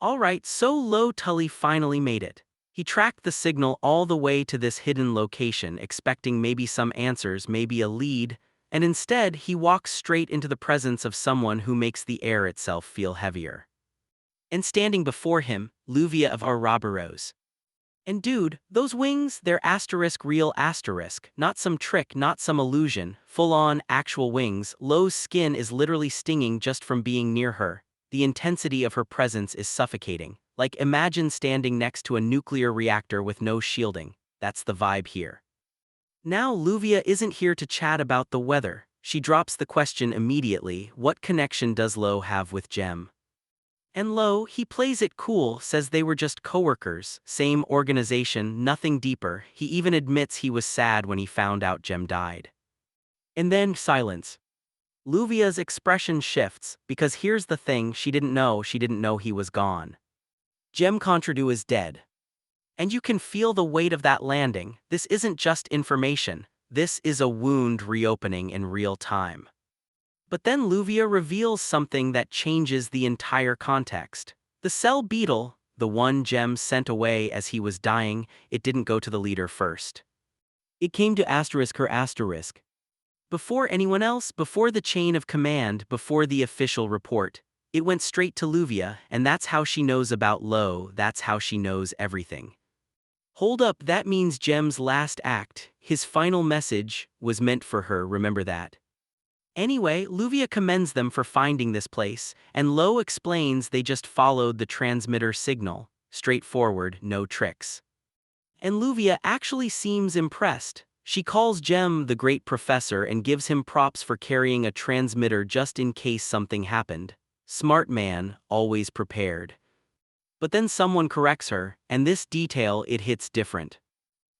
Alright, so Lowe Tully finally made it. He tracked the signal all the way to this hidden location, expecting maybe some answers, maybe a lead, and instead he walks straight into the presence of someone who makes the air itself feel heavier. And standing before him, Luvia of Ouroboros. And dude, those wings, they're real asterisk, not some trick, not some illusion, full-on, actual wings. Lowe's skin is literally stinging just from being near her. The intensity of her presence is suffocating. Like imagine standing next to a nuclear reactor with no shielding. That's the vibe here. Now Luvia isn't here to chat about the weather. She drops the question immediately: what connection does Lowe have with Jem? And Lowe, he plays it cool, says they were just coworkers, same organization, nothing deeper. He even admits he was sad when he found out Jem died. And then silence. Luvia's expression shifts, because here's the thing, she didn't know he was gone. Jem Contradu is dead. And you can feel the weight of that landing. This isn't just information. This is a wound reopening in real time. But then Luvia reveals something that changes the entire context. The cell beetle, the one Jem sent away as he was dying, it didn't go to the leader first. It came to her. Before anyone else, before the chain of command, before the official report. It went straight to Luvia, and that's how she knows about Lowe, that's how she knows everything. Hold up, that means Jem's last act, his final message, was meant for her, remember that. Anyway, Luvia commends them for finding this place, and Lowe explains they just followed the transmitter signal. Straightforward, no tricks. And Luvia actually seems impressed. She calls Jem the great professor and gives him props for carrying a transmitter just in case something happened. Smart man, always prepared. But then someone corrects her, and this detail it hits different.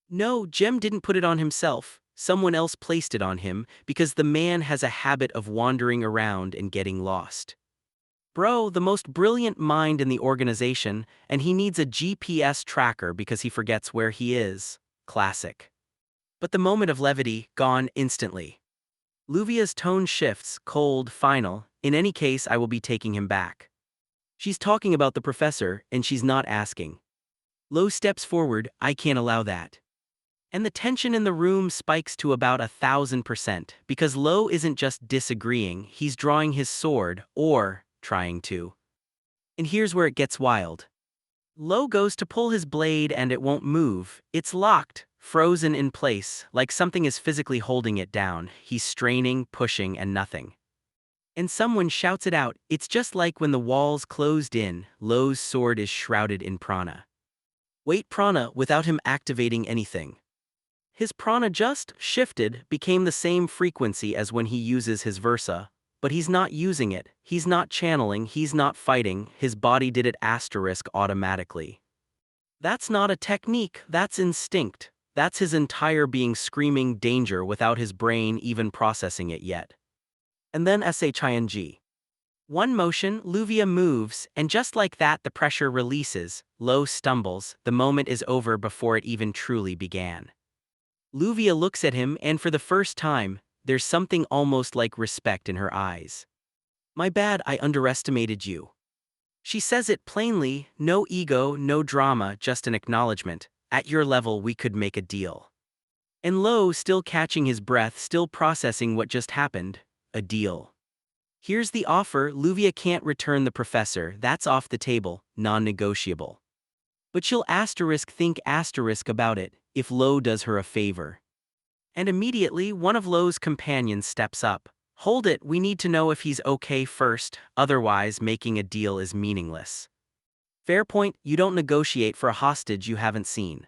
No, Jem didn't put it on himself. Someone else placed it on him because the man has a habit of wandering around and getting lost. Bro, the most brilliant mind in the organization, and he needs a GPS tracker because he forgets where he is. Classic. But the moment of levity, gone instantly. Luvia's tone shifts, cold, final. In any case, I will be taking him back. She's talking about the professor, and she's not asking. Lowe steps forward, I can't allow that. And the tension in the room spikes to about 1,000%, because Lowe isn't just disagreeing, he's drawing his sword, or trying to. And here's where it gets wild. Lowe goes to pull his blade and it won't move. It's locked, frozen in place, like something is physically holding it down. He's straining, pushing, and nothing. And someone shouts it out, it's just like when the walls closed in, Lowe's sword is shrouded in prana. Wait, prana without him activating anything. His prana just shifted, became the same frequency as when he uses his versa, but he's not using it, he's not channeling, he's not fighting, his body did it asterisk automatically. That's not a technique, that's instinct. That's his entire being screaming danger without his brain even processing it yet. And then shing. One motion, Luvia moves, and just like that the pressure releases, Lowe stumbles, the moment is over before it even truly began. Luvia looks at him and for the first time, there's something almost like respect in her eyes. My bad, I underestimated you. She says it plainly, no ego, no drama, just an acknowledgement. At your level we could make a deal. And Lowe, still catching his breath, still processing what just happened, a deal. Here's the offer, Luvia can't return the professor, that's off the table, non-negotiable. But she'll think about it, if Lowe does her a favor. And immediately one of Lowe's companions steps up. Hold it, we need to know if he's okay first, otherwise making a deal is meaningless. Fair point, you don't negotiate for a hostage you haven't seen.